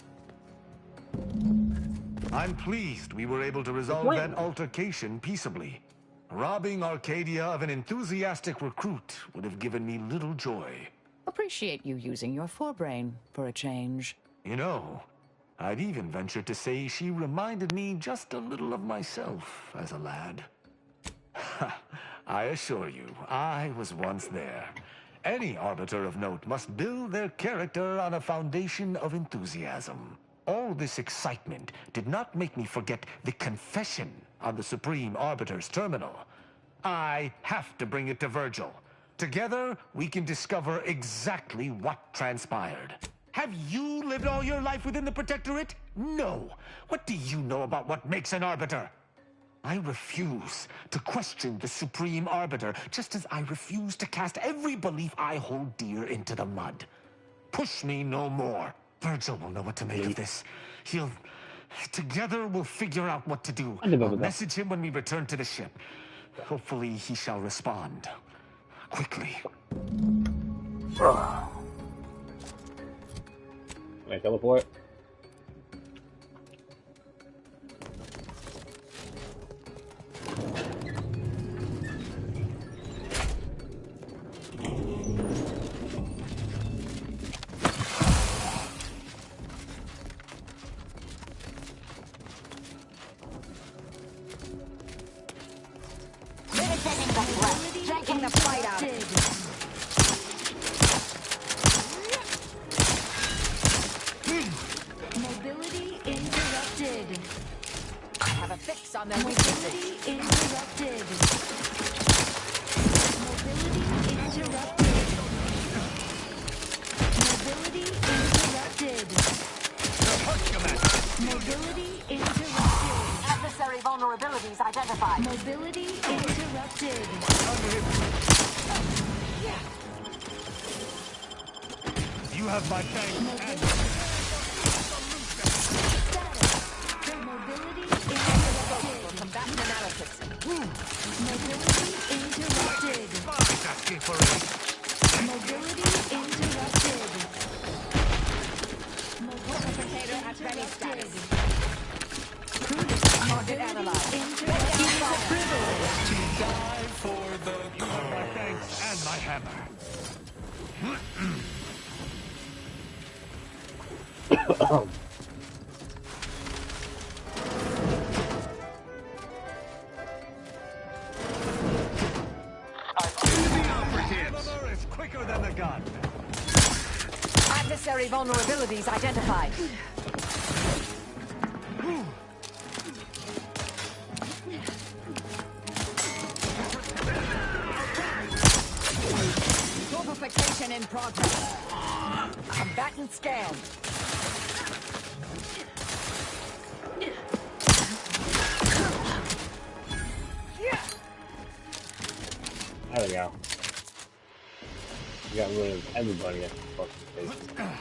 I'm pleased we were able to resolve that altercation peaceably. Robbing Arcadia of an enthusiastic recruit would have given me little joy. Appreciate you using your forebrain for a change. You know, I'd even venture to say she reminded me just a little of myself as a lad. I assure you, I was once there. Any arbiter of note must build their character on a foundation of enthusiasm. All this excitement did not make me forget the confession on the Supreme Arbiter's terminal. I have to bring it to Virgil. Together, we can discover exactly what transpired. Have you lived all your life within the Protectorate? No. What do you know about what makes an Arbiter? I refuse to question the Supreme Arbiter, just as I refuse to cast every belief I hold dear into the mud. Push me no more. Virgil will know what to make of this. Together we'll figure out what to do. I'll message him when we return to the ship. Hopefully he shall respond. Quickly. Can I teleport? Taking the fight out. Mobility interrupted. I have a fix on their Mobility interrupted. Mobility interrupted. Mobility interrupted. Mobility interrupted. Adversary vulnerabilities identified. Mobility interrupted. You have my thanks and... Mobility interrupted. Combatant analysis. Mobility interrupted. Asking for aid. Mobility interrupted. Replicator at ready status. Target analyzed. Interrupted. To die for the cause. My thanks and my hammer. The is quicker than the gun. Adversary vulnerabilities identified. Torpification in progress. Combatant scaled. There we go. We got rid of everybody at the fucking station.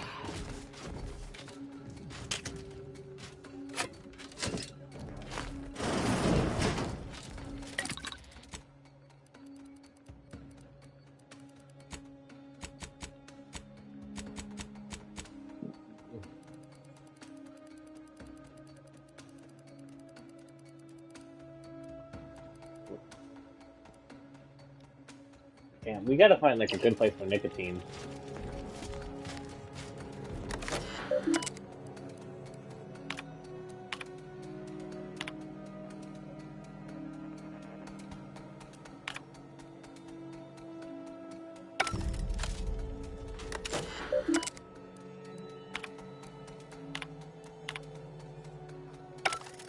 Damn, we gotta find like a good place for nicotine.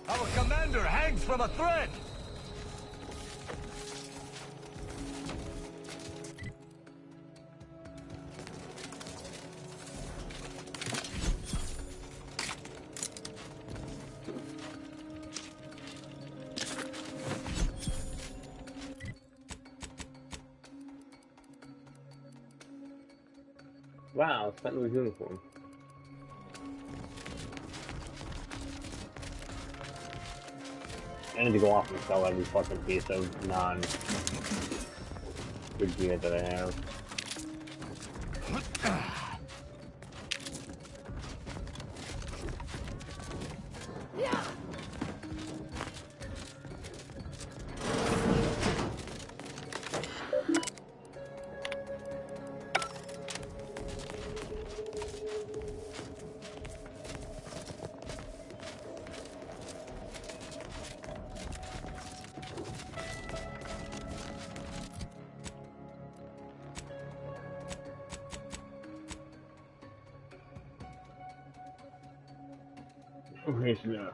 Our commander hangs from a thread. Wow, Sentinel's uniform. I need to go off and sell every fucking piece of non-good gear that I have. Okay, so now.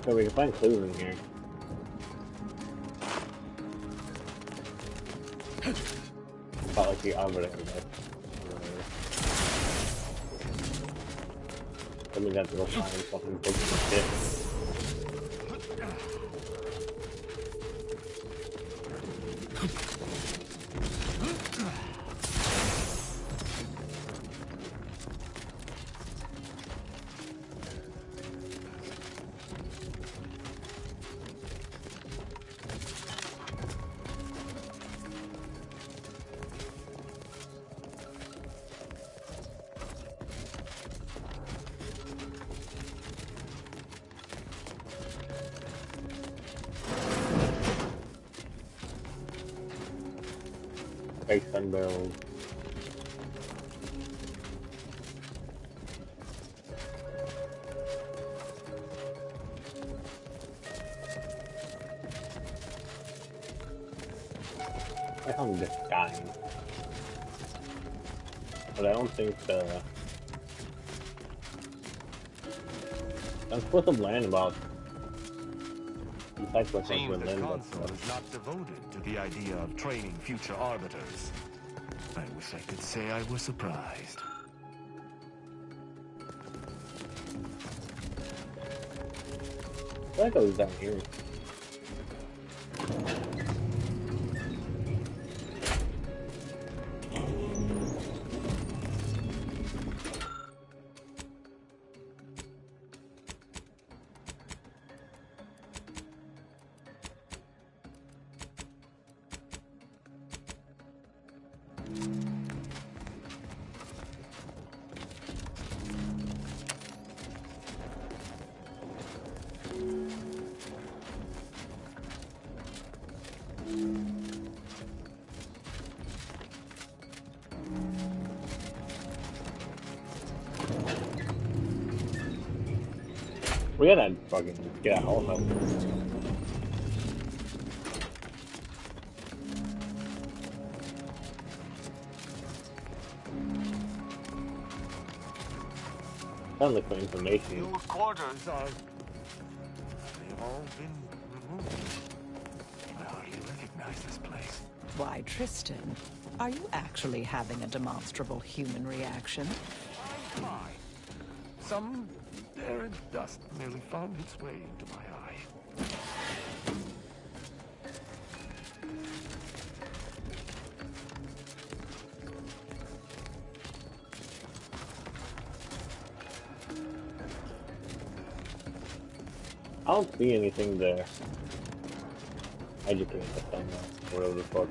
So we can find clues in here. About like the arbiter, I guess. I mean, that's real fine fucking books and shit. Fake sunbarrels. I'm just dying. But I don't think I'm supposed to learn about Seems the Council is not devoted to the idea of training future arbiters. I wish I could say I was surprised. That goes down here. We gotta fucking get out of them. Sounds like for information. Your quarters are... They've all been removed. I hardly recognize this place. Why, Tristan, are you actually having a demonstrable human reaction? I'm fine. Some air and dust merely found its way into my eye. I don't see anything there. Educate us on that, whatever the fuck.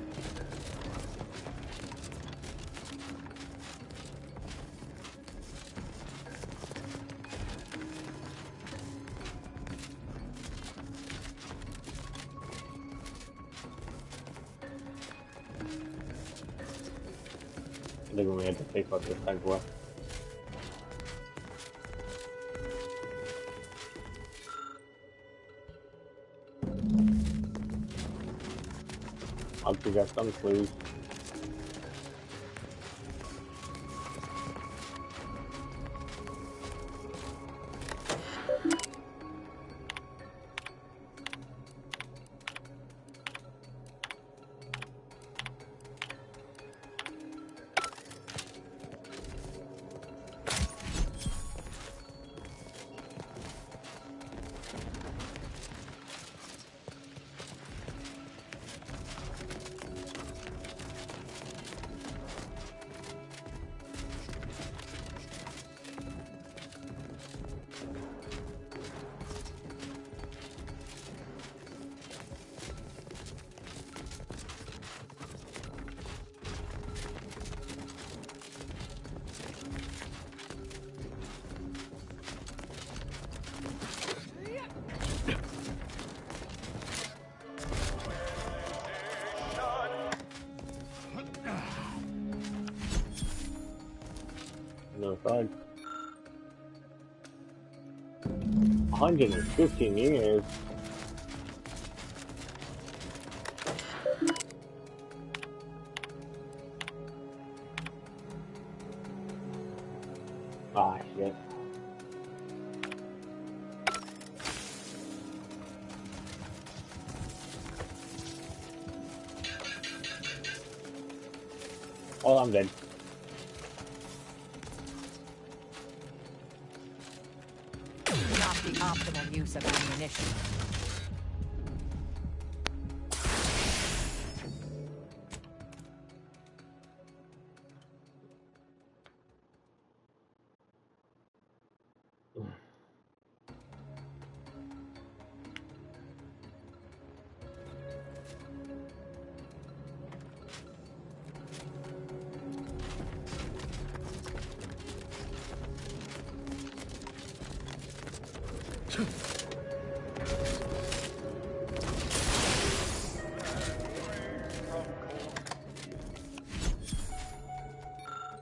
I think we had to take out this tank well. Hope you got some clues. No, fine. 115 years. Ah, shit. Oh, I'm dead. Not the optimal use of ammunition.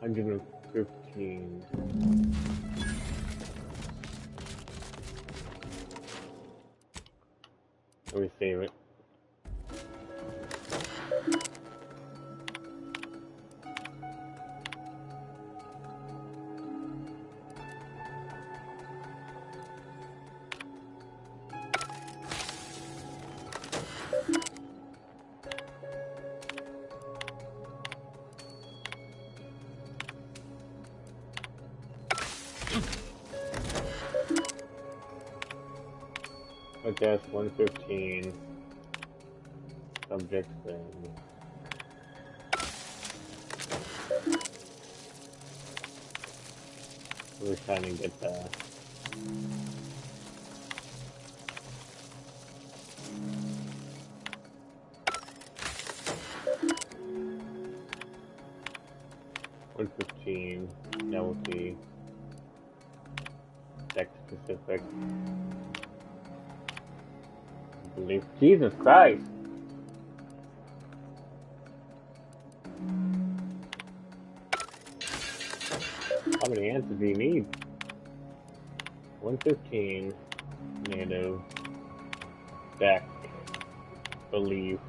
Hundred 15. Let me save it. Adjust 115. Subject thing. We're trying to get the novelty, sex specific. Believe Jesus Christ. How many answers do you need? 115, native, deck, believe.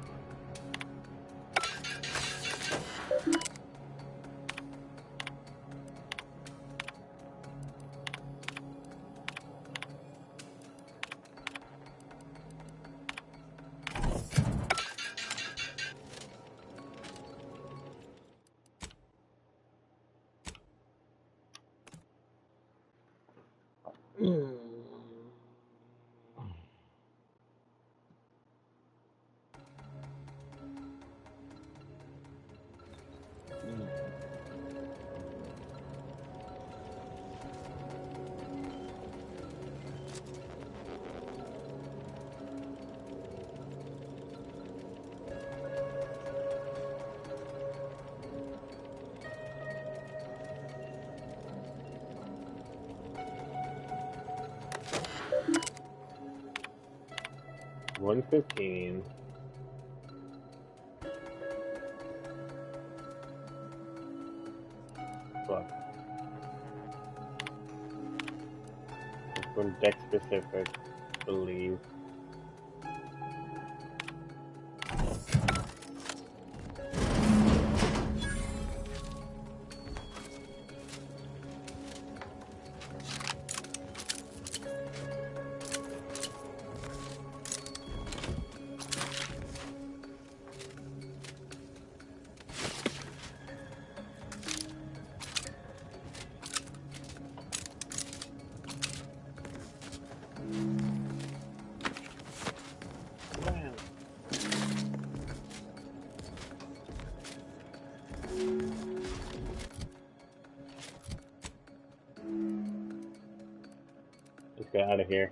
$115. Fuck. This one deck specific, believe. Let's get out of here.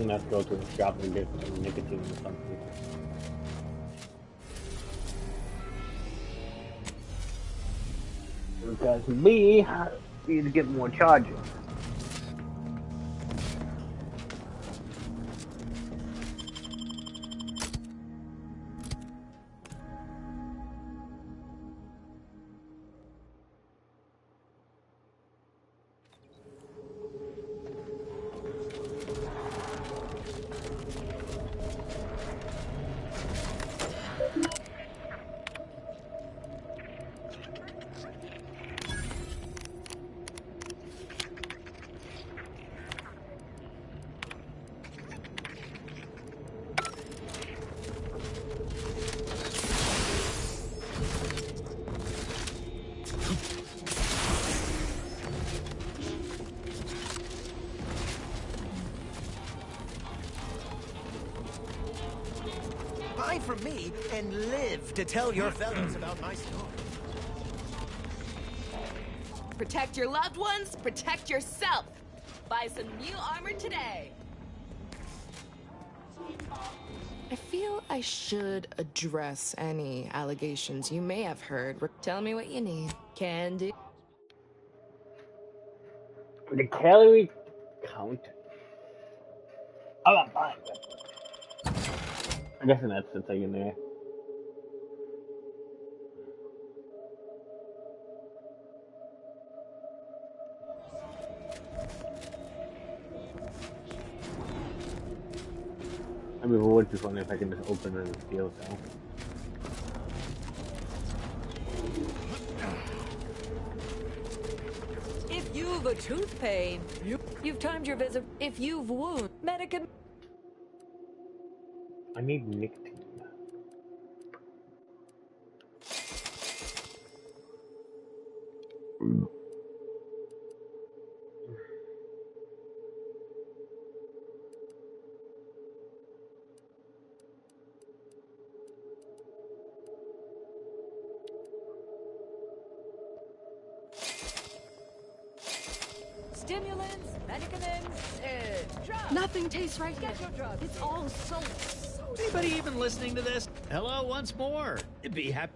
Let's go to a shop and get some nicotine or something. Because we need to get more charges. Buy from me and live to tell your fellows about my story. Protect your loved ones, protect yourself. Buy some new armor today. I feel I should address any allegations you may have heard. Tell me what you need. Can do. The calorie count. Oh, I'm fine. I guess that's the thing in there. I mean, it would be funny if I can just open it and steal so. If you've a tooth pain, you've timed your visit. If you've wound, medicament. I need nicotine. Stimulants, medicaments, drugs. Nothing tastes right Get your drugs. It's all so. Anybody even listening to this? Hello once more. Be happy.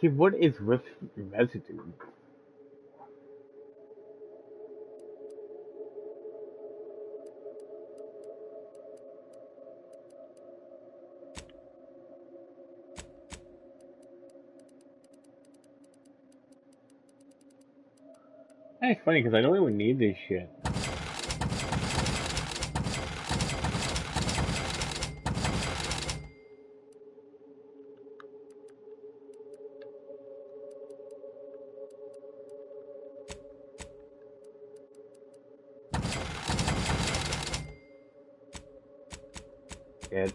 See, what is with residue? It's funny because I don't even need this shit. Shit.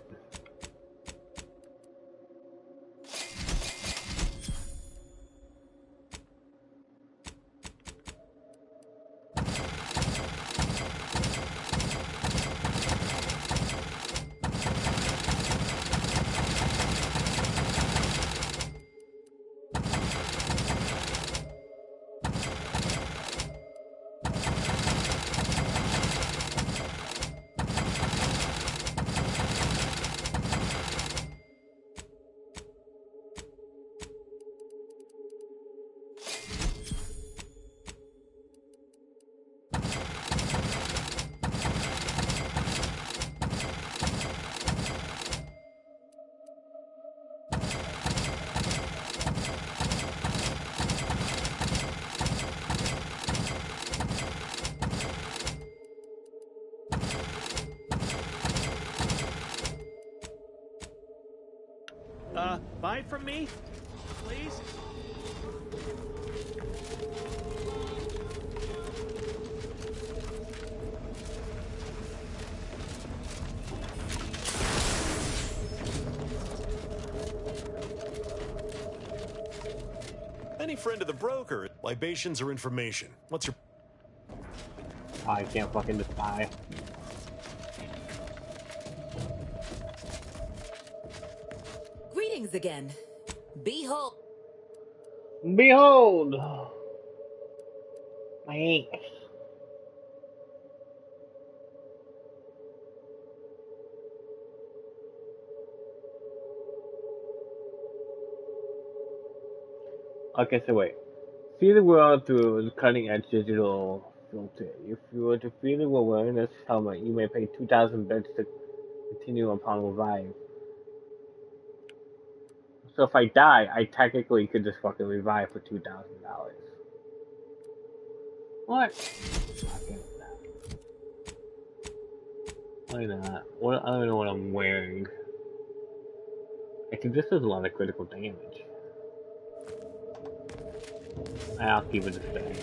Buy from me, please. Any friend of the broker, libations or information. What's your... I can't fucking just buy. Greetings again. Behold. Behold! My ink. Okay, so wait. See the world through cutting-edge digital filter. If you were to feel the world wearing this helmet, you may pay 2,000 bits to continue upon revive. So if I die, I technically could just fucking revive for $2,000. What? Why not? What? I don't know what I'm wearing. Actually, this does a lot of critical damage. I'll keep it the same.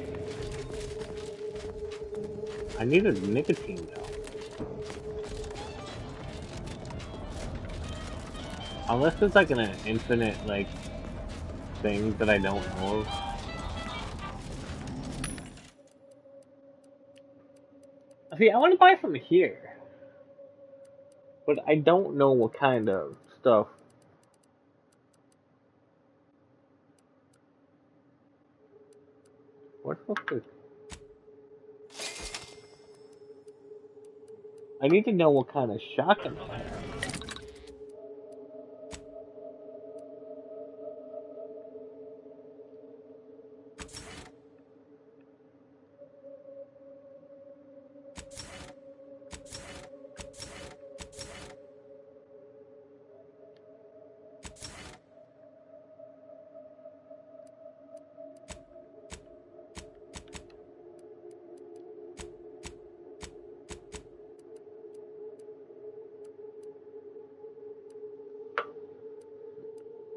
I need a nicotine though. Unless it's like an infinite like thing that I don't know. See, I want to buy from here, but I don't know what kind of stuff. What the fuck is? I need to know what kind of shotgun I have.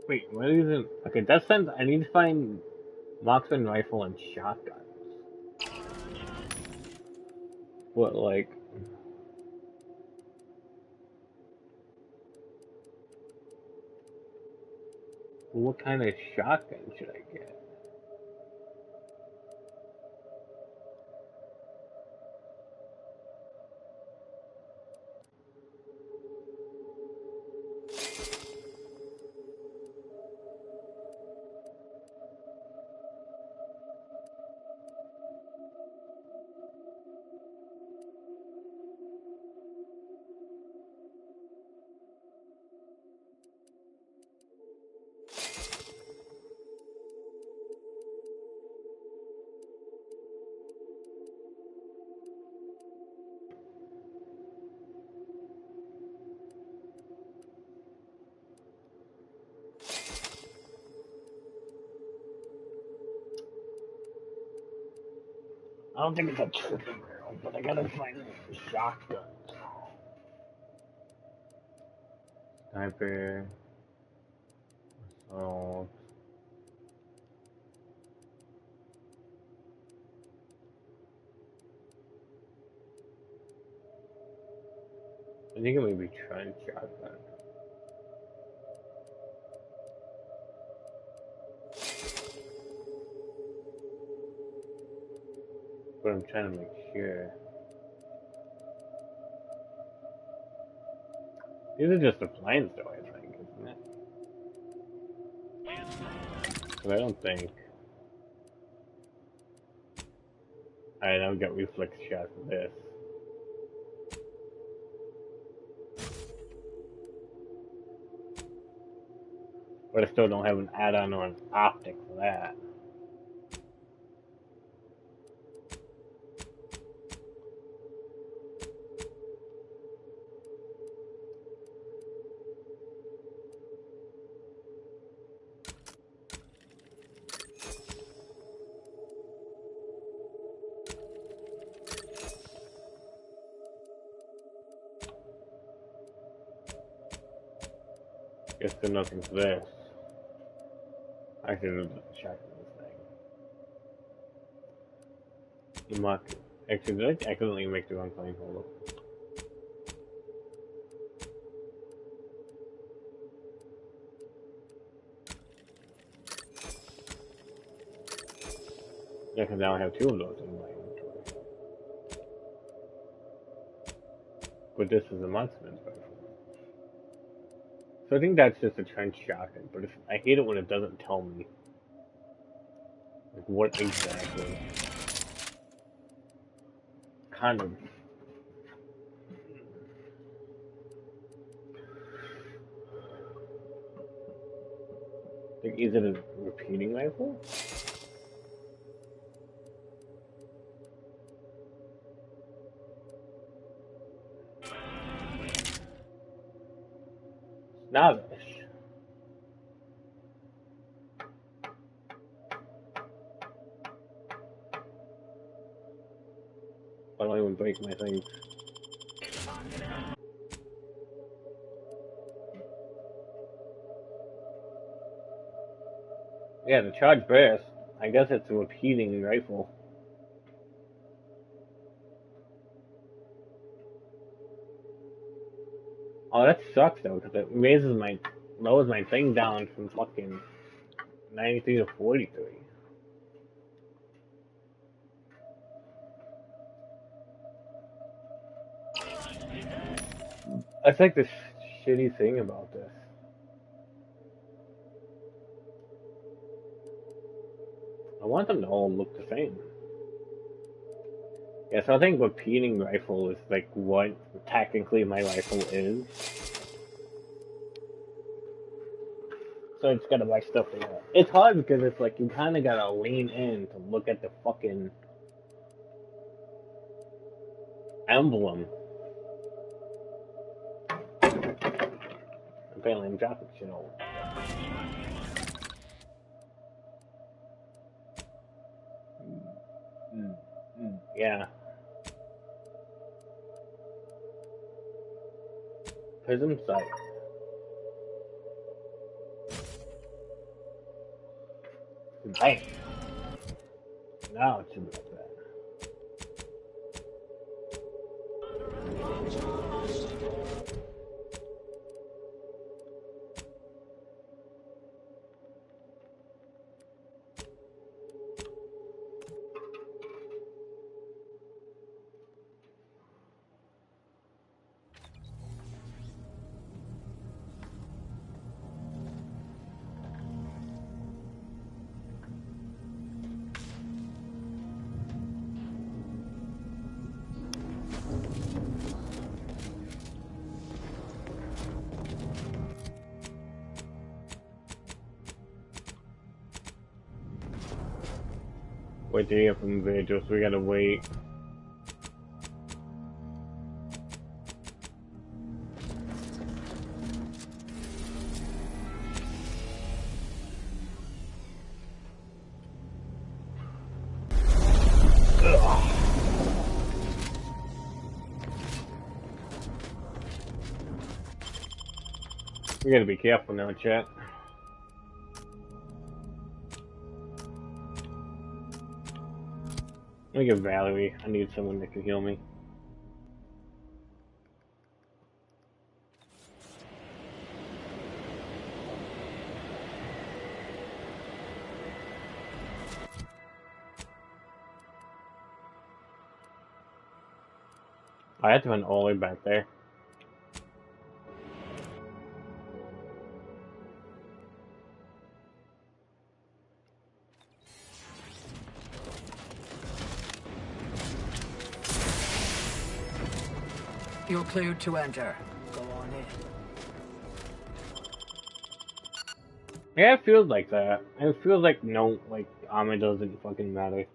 Wait, what is it? Okay, that sense I need to find marksman rifle and shotguns. What, like... What kind of shotgun should I get? I don't think it's a triple barrel, but I gotta find a shotgun. Sniper. Assault. I think it may be trench shotgun. But I'm trying to make sure. These are just the planes though, I think, isn't it? But I don't think. I don't get reflex shots of this. But I still don't have an add-on or an optic for that. Guess there's nothing for this. I should check this thing. Mark. Actually, did I accidentally make the wrong plane? Hold up. Yeah, because now I have two of those in my inventory. But this is a marksman's rifle. So I think that's just a trench shotgun, but I hate it when it doesn't tell me Like, what exactly? Kind of. Like, is it a repeating rifle? Novice. I don't even break my things. Yeah, the charge burst. I guess it's a repeating rifle. Oh, that sucks though, because it lowers my thing down from fucking 93 to 43. That's like the shitty thing about this. I want them to all look the same. Yeah, so I think repeating rifle is like what technically my rifle is. So it's gotta buy stuff like that. It's hard because it's like you kinda gotta lean in to look at the fucking emblem. Apparently I'm dropping shit all. Yeah. Prism sight. Nice. Now it should be like that. Wait to hear from Virgil, so we gotta wait. We gotta be careful now, chat. Let me get Valerie. I need someone that can heal me. I had to run all the way back there. You're cleared to enter. Go on in. Yeah, it feels like that. It feels like no, like armor doesn't fucking matter.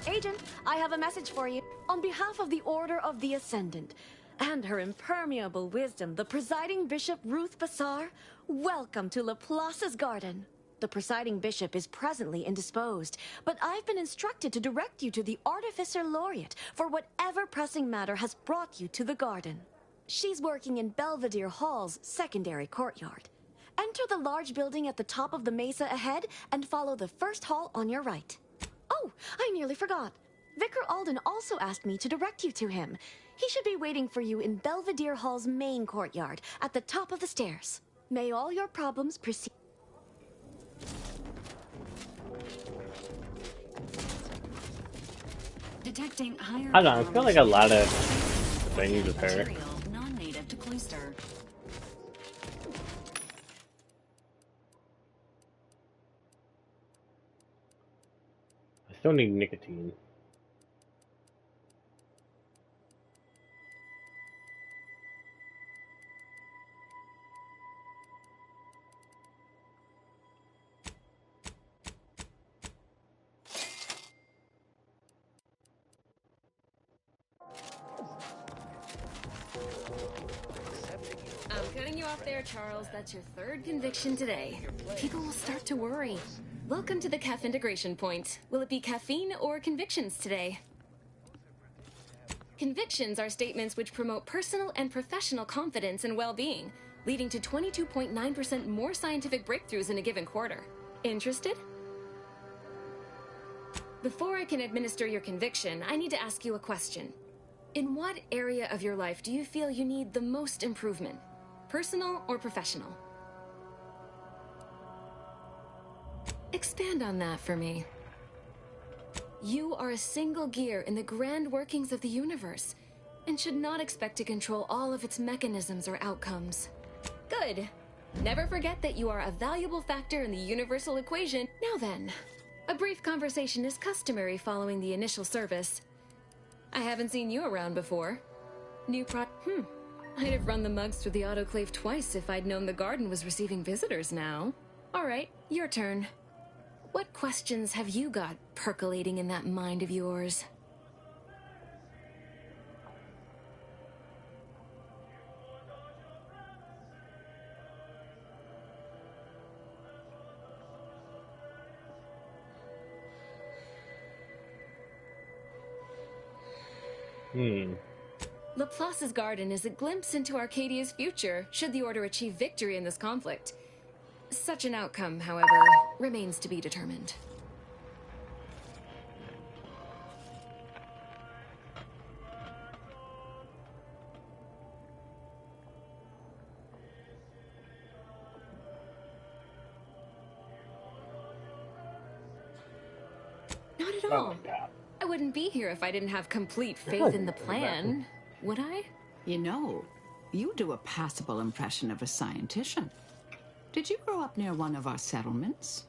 Agent, I have a message for you. On behalf of the Order of the Ascendant and her impermeable wisdom, the presiding bishop Ruth Bassar, welcome to Laplace's garden. The presiding bishop is presently indisposed, but I've been instructed to direct you to the Artificer Laureate for whatever pressing matter has brought you to the garden. She's working in Belvedere Hall's secondary courtyard. Enter the large building at the top of the mesa ahead and follow the first hall on your right. Oh, I nearly forgot. Vicar Alden also asked me to direct you to him. He should be waiting for you in Belvedere Hall's main courtyard at the top of the stairs. May all your problems proceed. Detecting higher. I don't know, I feel like a lot of venues with her. still need nicotine. I'm cutting you off there, Charles. That's your third conviction today. People will start to worry. Welcome to the CAF integration point. Will it be caffeine or convictions today? Convictions are statements which promote personal and professional confidence and well-being, leading to 22.9% more scientific breakthroughs in a given quarter. Interested? Before I can administer your conviction, I need to ask you a question. In what area of your life do you feel you need the most improvement? Personal or professional? Expand on that for me. You are a single gear in the grand workings of the universe, and should not expect to control all of its mechanisms or outcomes. Good. Never forget that you are a valuable factor in the universal equation. Now then, a brief conversation is customary following the initial service. I haven't seen you around before. New I'd have run the mugs through the autoclave twice if I'd known the garden was receiving visitors now. All right, your turn. What questions have you got percolating in that mind of yours? Laplace's garden is a glimpse into Arcadia's future, should the Order achieve victory in this conflict. Such an outcome, however, remains to be determined. Not at all. I wouldn't be here if I didn't have complete faith in the plan, would I? You know, you do a passable impression of a scientician. Did you grow up near one of our settlements?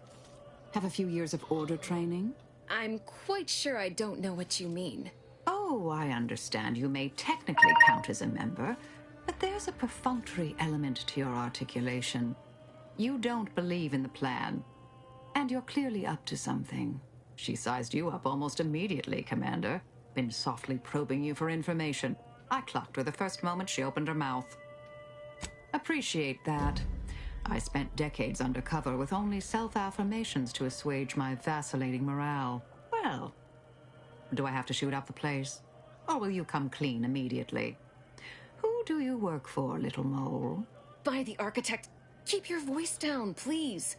Have a few years of order training? I'm quite sure I don't know what you mean. Oh, I understand you may technically count as a member, but there's a perfunctory element to your articulation. You don't believe in the plan, and you're clearly up to something. She sized you up almost immediately, Commander. Been softly probing you for information. I clocked her the first moment she opened her mouth. Appreciate that. I spent decades undercover with only self-affirmations to assuage my vacillating morale. Well, do I have to shoot up the place? Or will you come clean immediately? Who do you work for, little mole? By the architect, keep your voice down, please.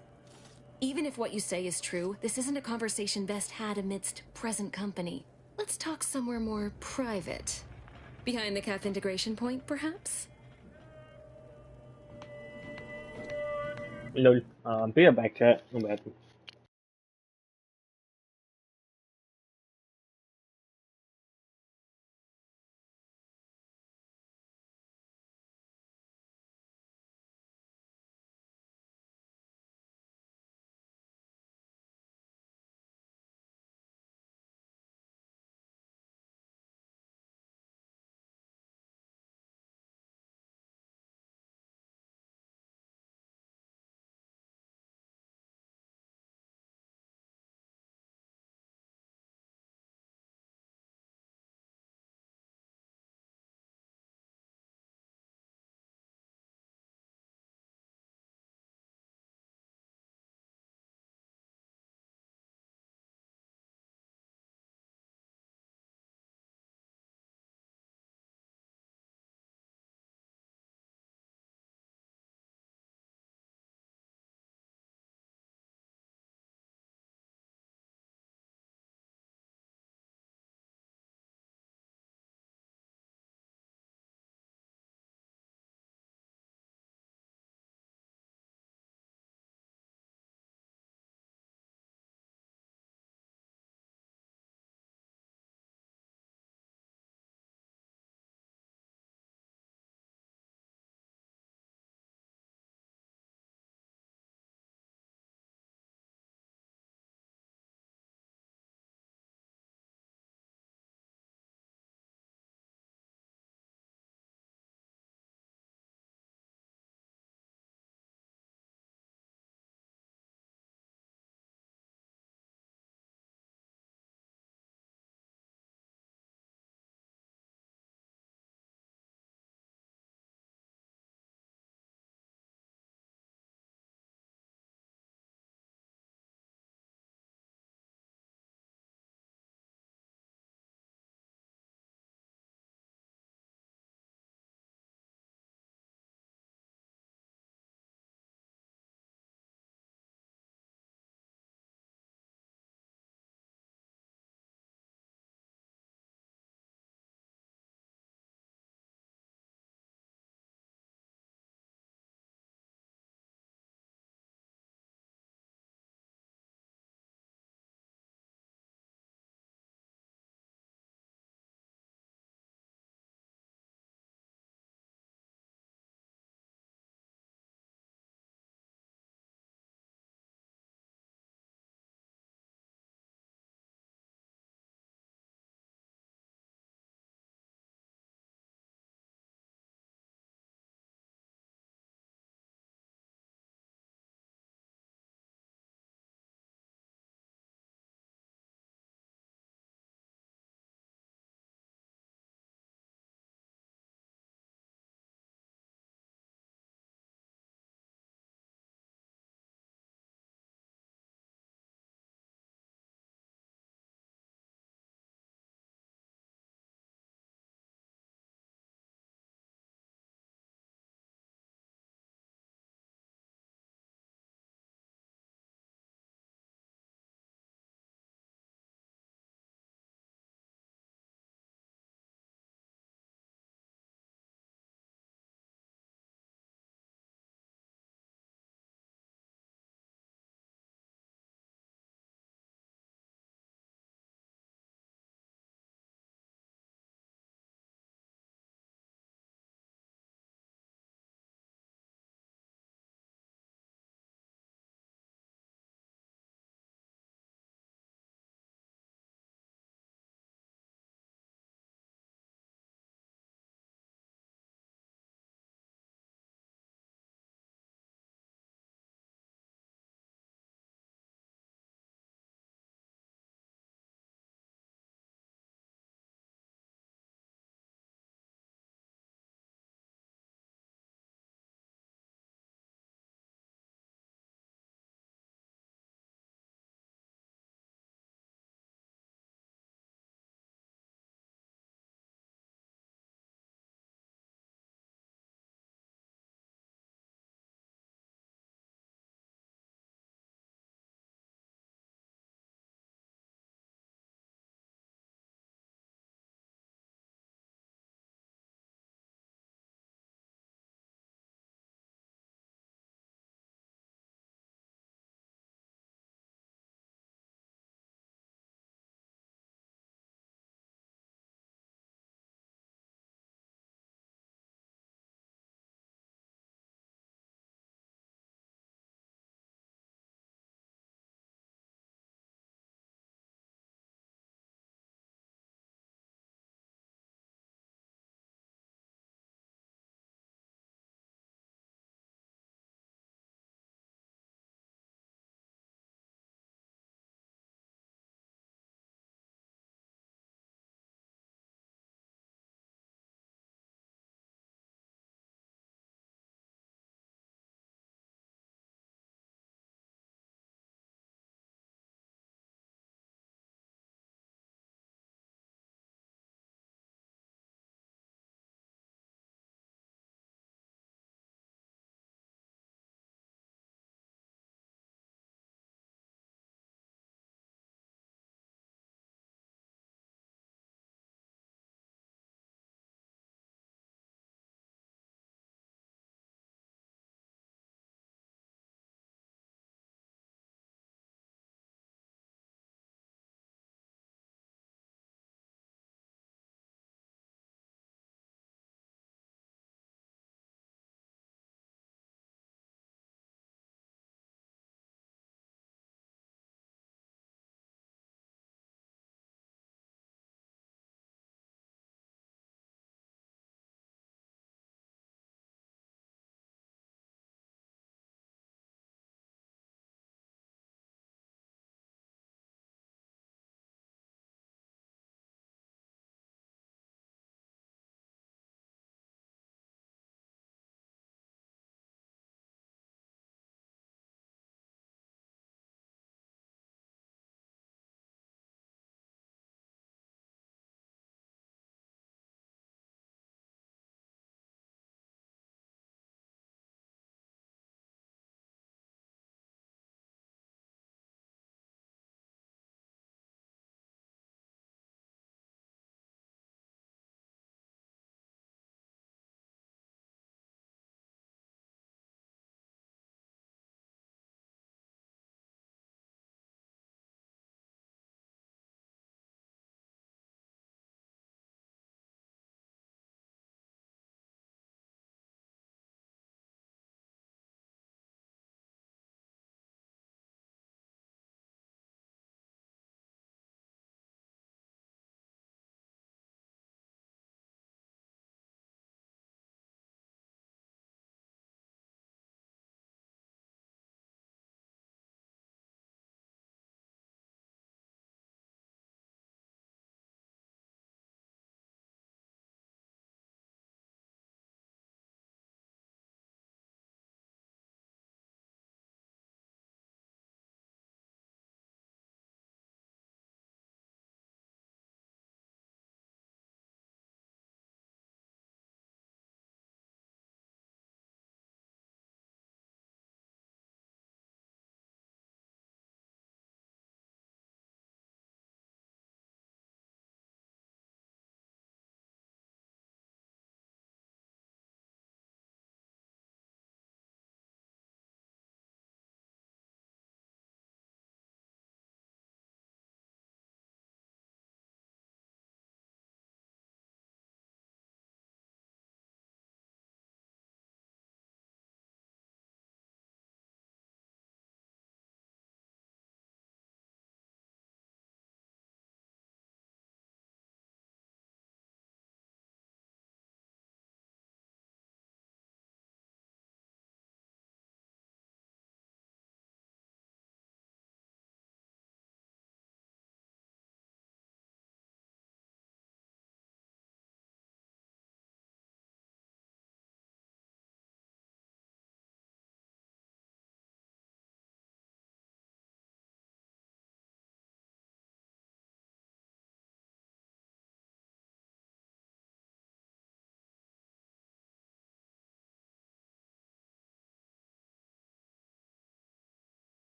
Even if what you say is true, this isn't a conversation best had amidst present company. Let's talk somewhere more private. Behind the CAF integration point, perhaps? Lol. Be a back chat. I'm bad.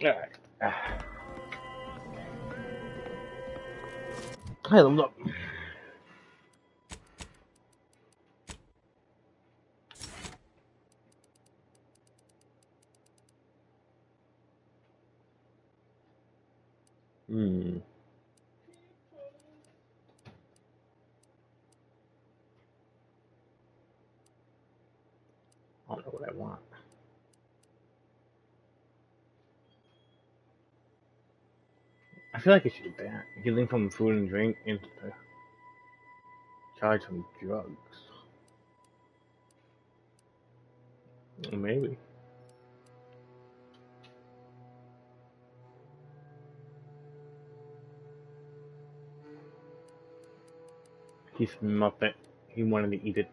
Alright. Hey, look. I don't know what I want. I feel like it should be banned. Getting from food and drink into the charge from drugs. Maybe. He's Muppet. He wanted to eat it.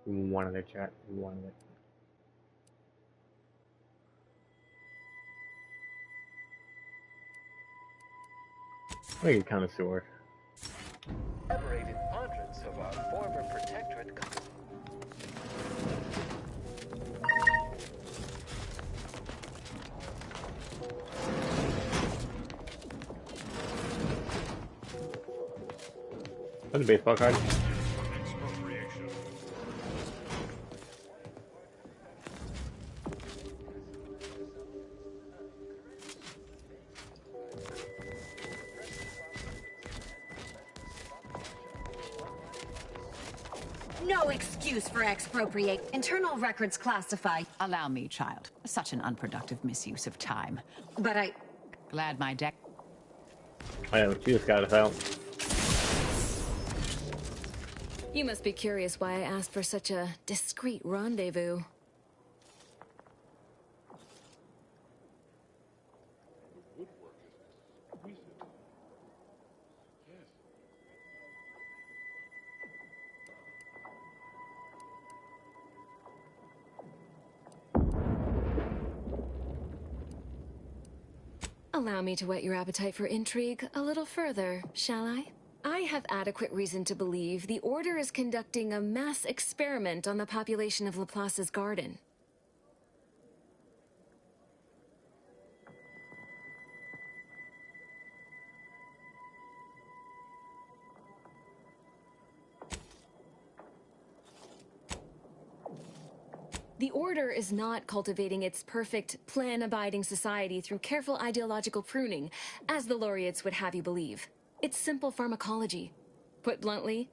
He wanted it, chat. He wanted it. Look at connoisseur. Elaborated ponderance of our former protectorate. That's a baseball card. No excuse for expropriate. Internal records classified. Allow me, child. Such an unproductive misuse of time. But I... Glad my deck... I know, she just got us out. You must be curious why I asked for such a discreet rendezvous. Allow me to whet your appetite for intrigue a little further, shall I? I have adequate reason to believe the Order is conducting a mass experiment on the population of Laplace's garden. The Order is not cultivating its perfect, plan-abiding society through careful ideological pruning, as the laureates would have you believe. It's simple pharmacology. Put bluntly,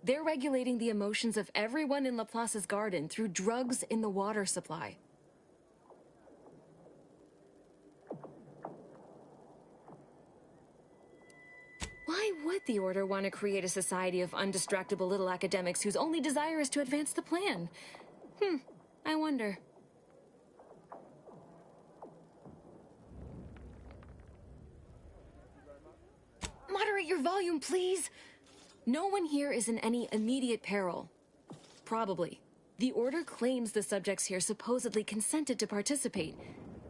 they're regulating the emotions of everyone in Laplace's garden through drugs in the water supply. Why would the Order want to create a society of undistractable little academics whose only desire is to advance the plan? I wonder. Moderate your volume, please. No one here is in any immediate peril. Probably. The Order claims the subjects here supposedly consented to participate,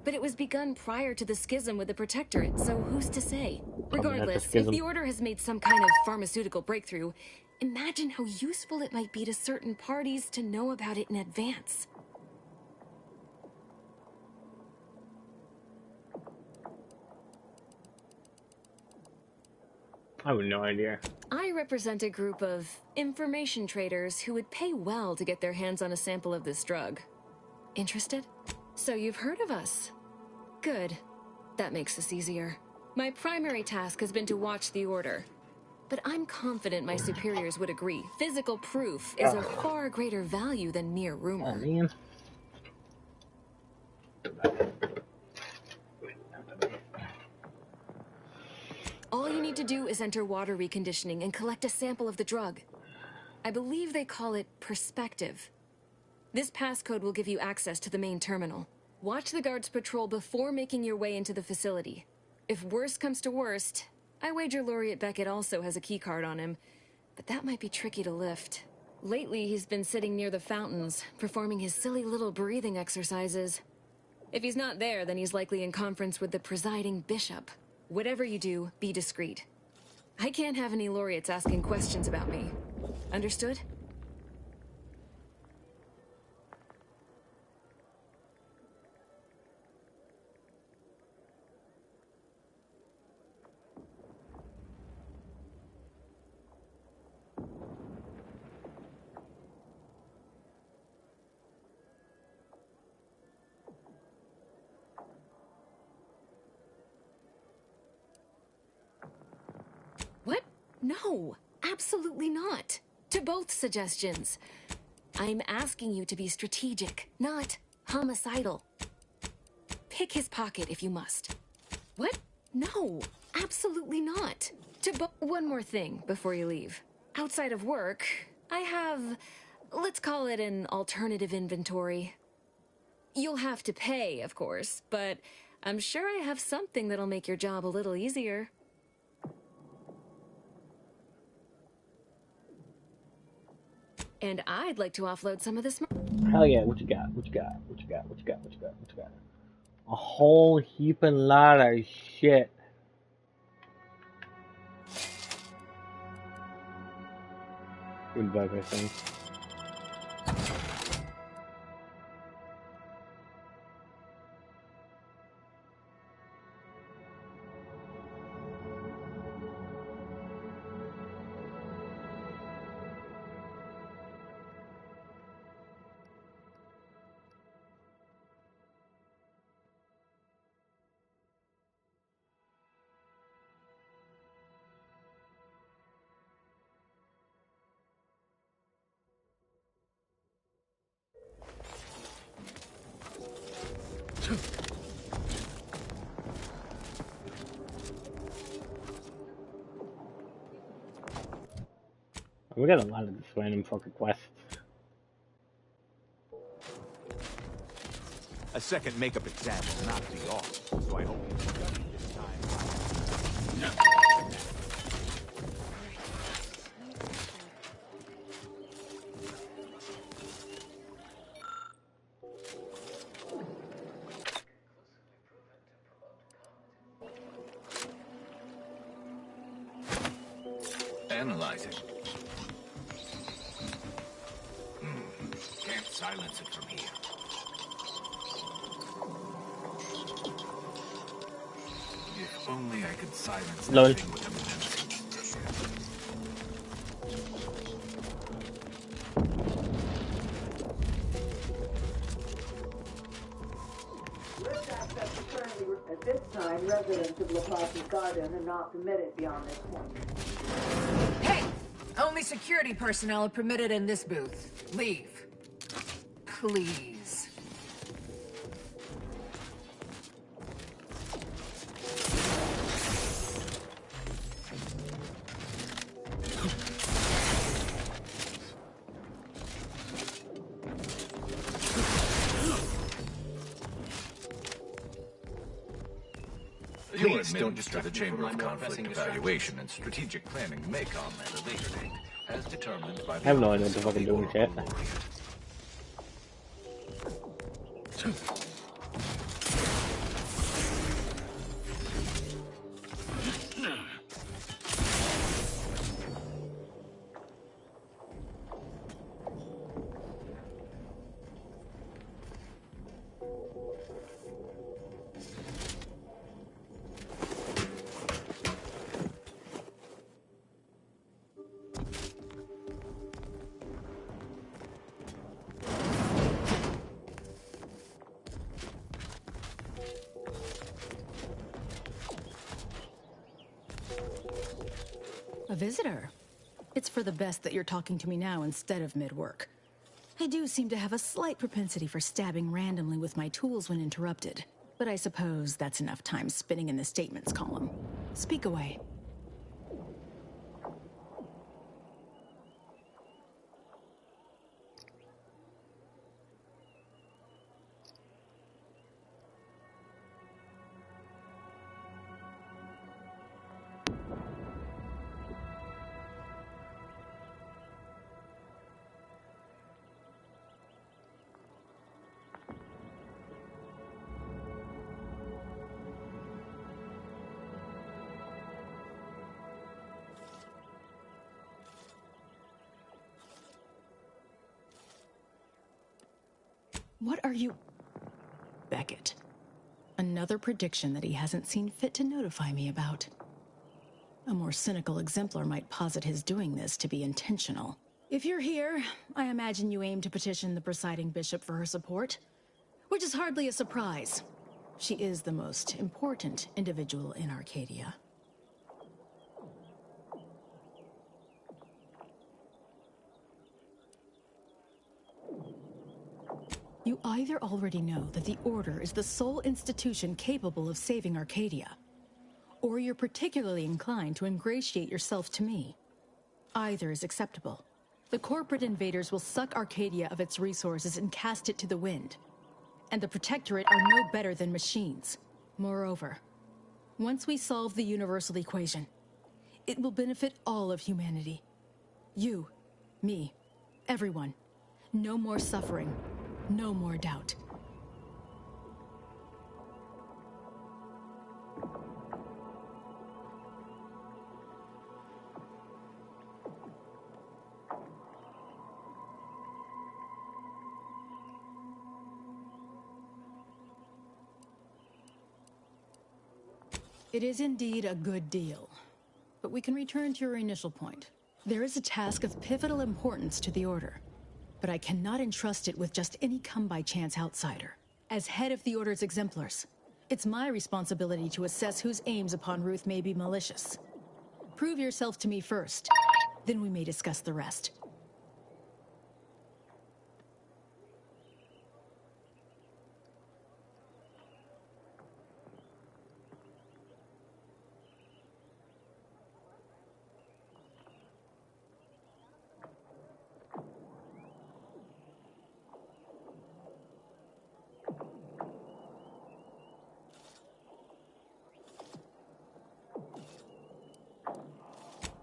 but it was begun prior to the schism with the Protectorate, so who's to say? Regardless, if the Order has made some kind of pharmaceutical breakthrough, imagine how useful it might be to certain parties to know about it in advance. I have no idea. I represent a group of information traders who would pay well to get their hands on a sample of this drug. Interested? So you've heard of us. Good. That makes this easier. My primary task has been to watch the Order. But I'm confident my superiors would agree. Physical proof is of far greater value than mere rumor. Oh, man. All you need to do is enter water reconditioning and collect a sample of the drug. I believe they call it Perspective. This passcode will give you access to the main terminal. Watch the guards patrol before making your way into the facility. If worst comes to worst, I wager Laureate Beckett also has a keycard on him, but that might be tricky to lift. Lately, he's been sitting near the fountains, performing his silly little breathing exercises. If he's not there, then he's likely in conference with the presiding bishop. Whatever you do, be discreet. I can't have any laureates asking questions about me. Understood? No, absolutely not. To both suggestions. I'm asking you to be strategic, not homicidal. Pick his pocket if you must. What? No, absolutely not. One more thing before you leave. Outside of work, I have, let's call it an alternative inventory. You'll have to pay, of course, but I'm sure I have something that'll make your job a little easier. And I'd like to offload some of this. Hell yeah, what you got? What you got? What you got? What you got? What you got? What you got? A whole heaping lot of shit. Good bug, I think. We got a lot of this random fucking quests. A second makeup exam will knock me off, so I hope you study this time. Analyzing. Can't silence it from here. If only I could silence that thing with a menacing Lift access is currently, at this time, residents of La Plaza's Garden are not permitted beyond this point. Hey! Only security personnel are permitted in this booth. Leave. Please. Please don't distract the Chamber of Conflict Evaluation and Strategic Planning MACOM at a later date, as determined by the I have no idea what the fuck I'm doing, chat. A visitor? It's for the best that you're talking to me now instead of mid-work. I do seem to have a slight propensity for stabbing randomly with my tools when interrupted, but I suppose that's enough time spinning in the statements column. Speak away. What are you... Beckett. Another prediction that he hasn't seen fit to notify me about. A more cynical exemplar might posit his doing this to be intentional. If you're here, I imagine you aim to petition the presiding bishop for her support, which is hardly a surprise. She is the most important individual in Arcadia. You either already know that the Order is the sole institution capable of saving Arcadia, or you're particularly inclined to ingratiate yourself to me. Either is acceptable. The corporate invaders will suck Arcadia of its resources and cast it to the wind. And the Protectorate are no better than machines. Moreover, once we solve the universal equation, it will benefit all of humanity. You, me, everyone. No more suffering, no more doubt. It is indeed a good deal. But we can return to your initial point. There is a task of pivotal importance to the Order, but I cannot entrust it with just any come-by-chance outsider. As head of the Order's exemplars, it's my responsibility to assess whose aims upon Ruth may be malicious. Prove yourself to me first, then we may discuss the rest.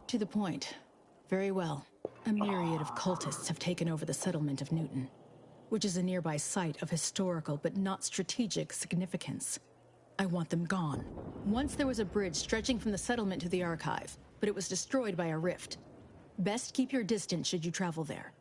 To the point. Very well. A myriad of cultists have taken over the settlement of Newton, which is a nearby site of historical but not strategic significance. I want them gone. Once there was a bridge stretching from the settlement to the archive, but it was destroyed by a rift. Best keep your distance should you travel there.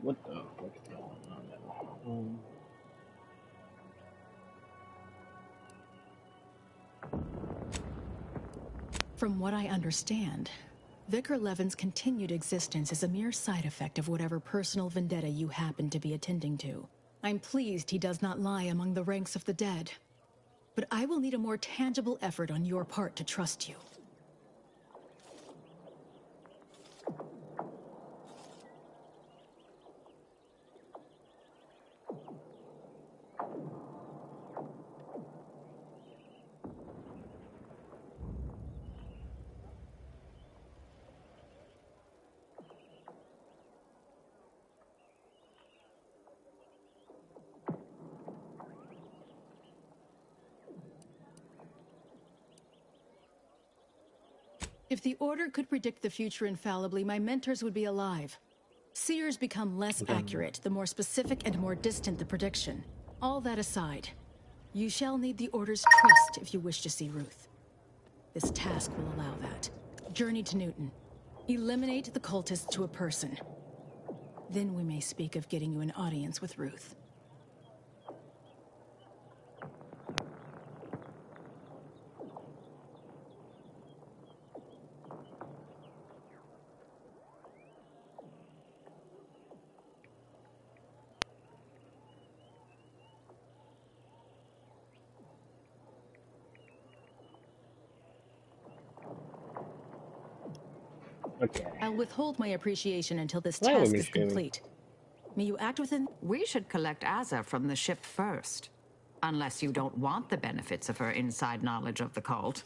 What the fuck's going on now? From what I understand, Vicar Levin's continued existence is a mere side effect of whatever personal vendetta you happen to be attending to. I'm pleased he does not lie among the ranks of the dead. But I will need a more tangible effort on your part to trust you. If the Order could predict the future infallibly, my mentors would be alive. Seers become less accurate the more specific and more distant the prediction. All that aside, you shall need the Order's trust if you wish to see Ruth. This task will allow that. Journey to Newton. Eliminate the cultists to a person. Then we may speak of getting you an audience with Ruth. Okay. I'll withhold my appreciation until this Why would task we is stream? complete. May you act within... We should collect Azza from the ship first. Unless you don't want the benefits of her inside knowledge of the cult.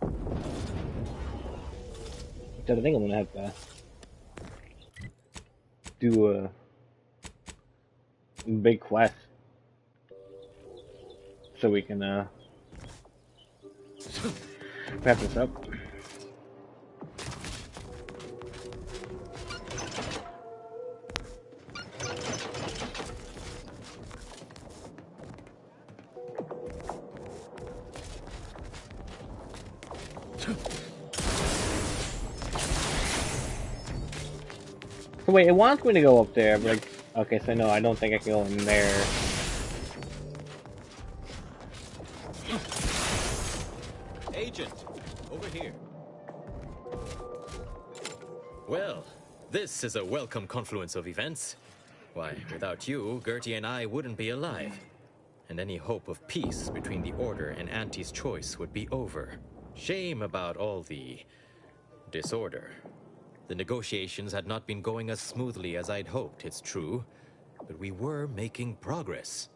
So I think I'm gonna have to do a big quest so we can wrap this up. So wait, it wants me to go up there, but like, okay, so no, I don't think I can go in there. Agent, over here. Well, this is a welcome confluence of events. Why, without you, Gertie and I wouldn't be alive. And any hope of peace between the Order and Auntie's choice would be over. Shame about all the disorder. The negotiations had not been going as smoothly as I'd hoped, it's true, but we were making progress.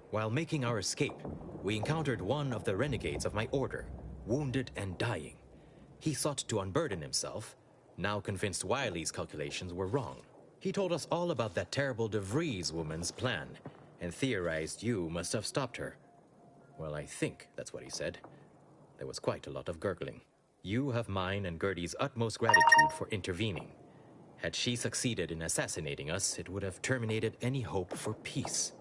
While making our escape, we encountered one of the renegades of my order, wounded and dying. He sought to unburden himself, now convinced Wiley's calculations were wrong. He told us all about that terrible DeVries woman's plan, and theorized you must have stopped her. Well, I think that's what he said. There was quite a lot of gurgling. You have mine and Gertie's utmost gratitude for intervening. Had she succeeded in assassinating us, it would have terminated any hope for peace.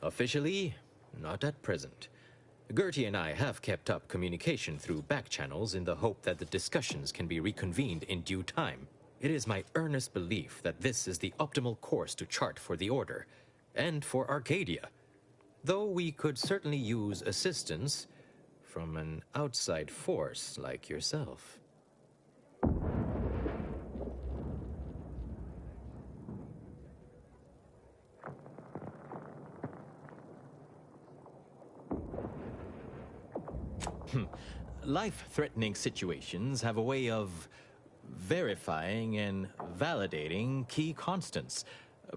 Officially, not at present. Gertie and I have kept up communication through back channels in the hope that the discussions can be reconvened in due time. It is my earnest belief that this is the optimal course to chart for the Order, and for Arcadia. Though we could certainly use assistance from an outside force like yourself. Life-threatening situations have a way of verifying and validating key constants.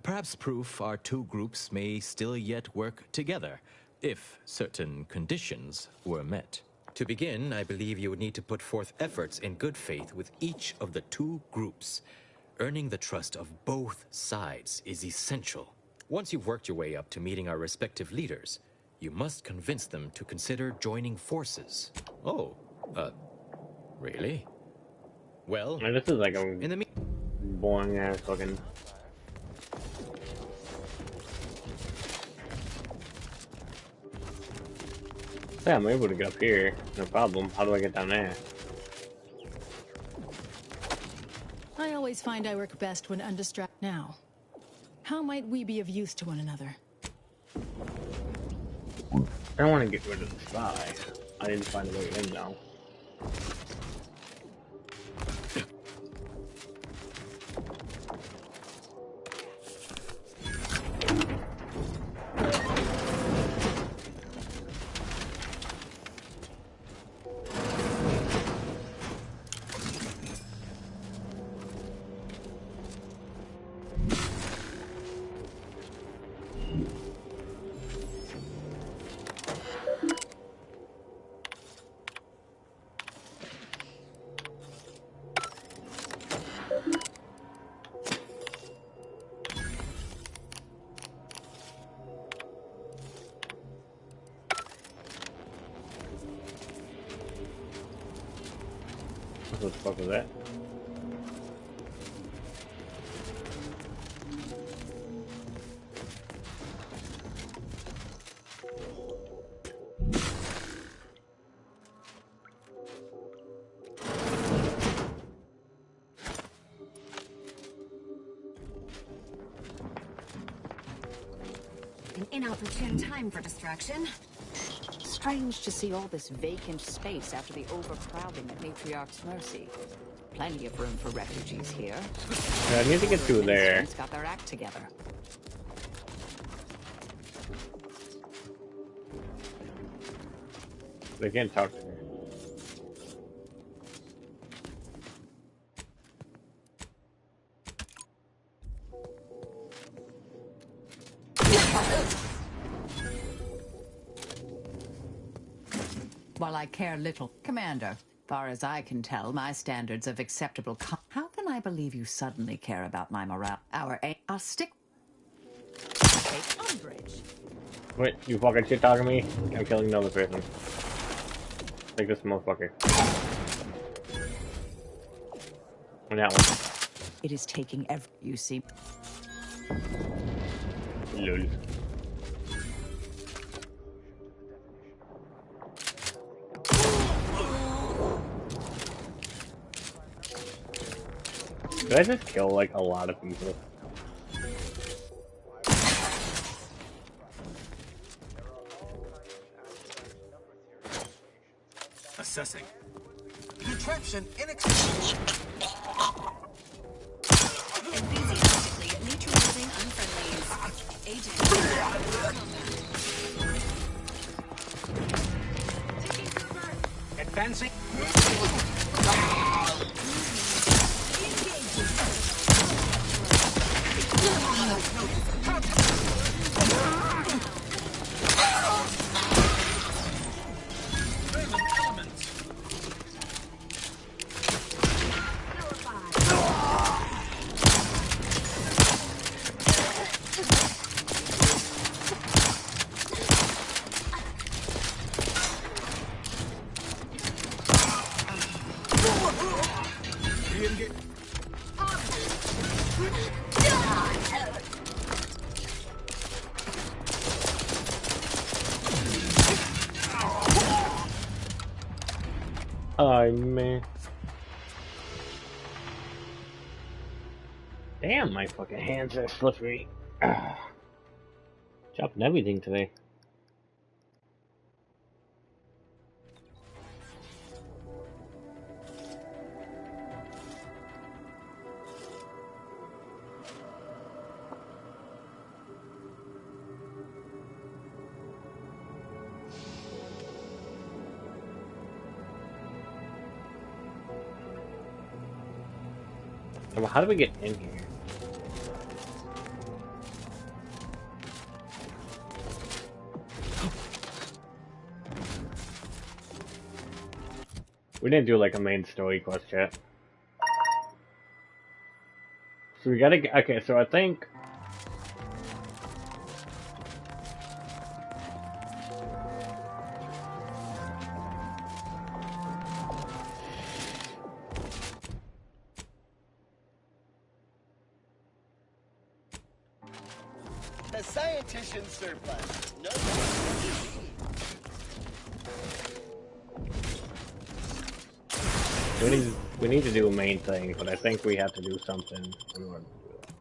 Perhaps proof our two groups may still yet work together, if certain conditions were met. To begin, I believe you would need to put forth efforts in good faith with each of the two groups. Earning the trust of both sides is essential. Once you've worked your way up to meeting our respective leaders, you must convince them to consider joining forces. Oh, really? Well, man, this is like a boring ass fucking. Yeah, I'm able to get up here, no problem. How do I get down there? I always find I work best when undistracted. Now, how might we be of use to one another? I don't want to get rid of the spy. I didn't find a way in though. What the fuck was that? An inopportune time for distraction. Strange to see all this vacant space after the overcrowding at Matriarch's Mercy. Plenty of room for refugees here. Yeah, I need to get through there. Got their act together. They can't talk to me. while I care little. Commander, far as I can tell, my standards of acceptable how can I believe you suddenly care about my morale? I'll stick... Take umbrage. Wait, you fucking shit talking me? I'm killing another person. Take this motherfucker. And that one. It is taking you see. Lol. Did I just kill like a lot of people? Assessing. Contraption inexpensive. Enthusiastically neutralizing unfriendlies. Agent combat. Advancing. Oh man. Damn, my fucking hands are slippery. Chopping everything today. Well, how do we get in here? We didn't do like a main story quest yet. So we gotta get, okay, so I think The scientician surplus. No. we need to do a main thing, but I think we have to do something in order to do that.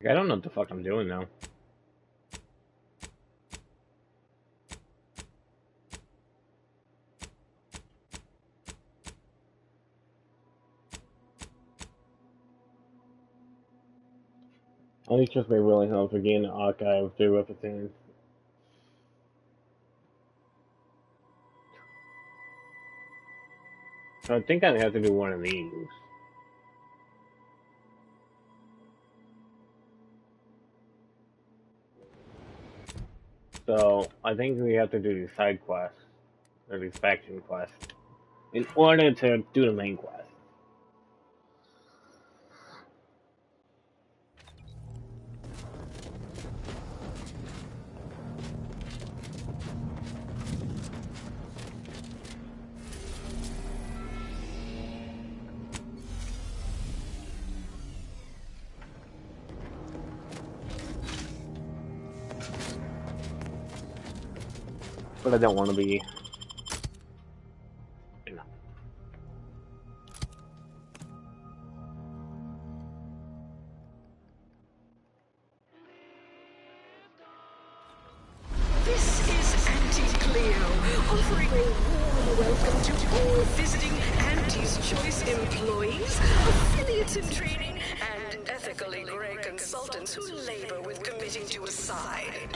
I don't know what the fuck I'm doing now. Only just may really help again the archive through everything. So I think I have to do one of these. So I think we have to do these side quests, or these faction quests, in order to do the main quest. But I don't want to be. You know. This is Auntie Cleo, offering a warm welcome to all visiting Auntie's Choice employees, affiliates in training, and ethically grey consultants who labor with committing to a side.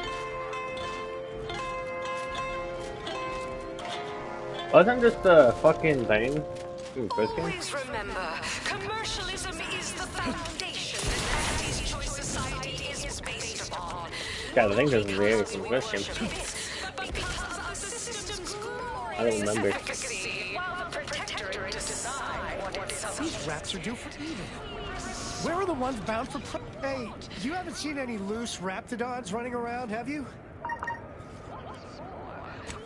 Wasn't just the fucking thing? Always remember, commercialism is the foundation that Auntie's Choice Society is based upon. God, I think this is very from Christian. I don't remember. These rats are due for eating. Where are the ones bound for prey? Hey, you haven't seen any loose raptidons running around, have you?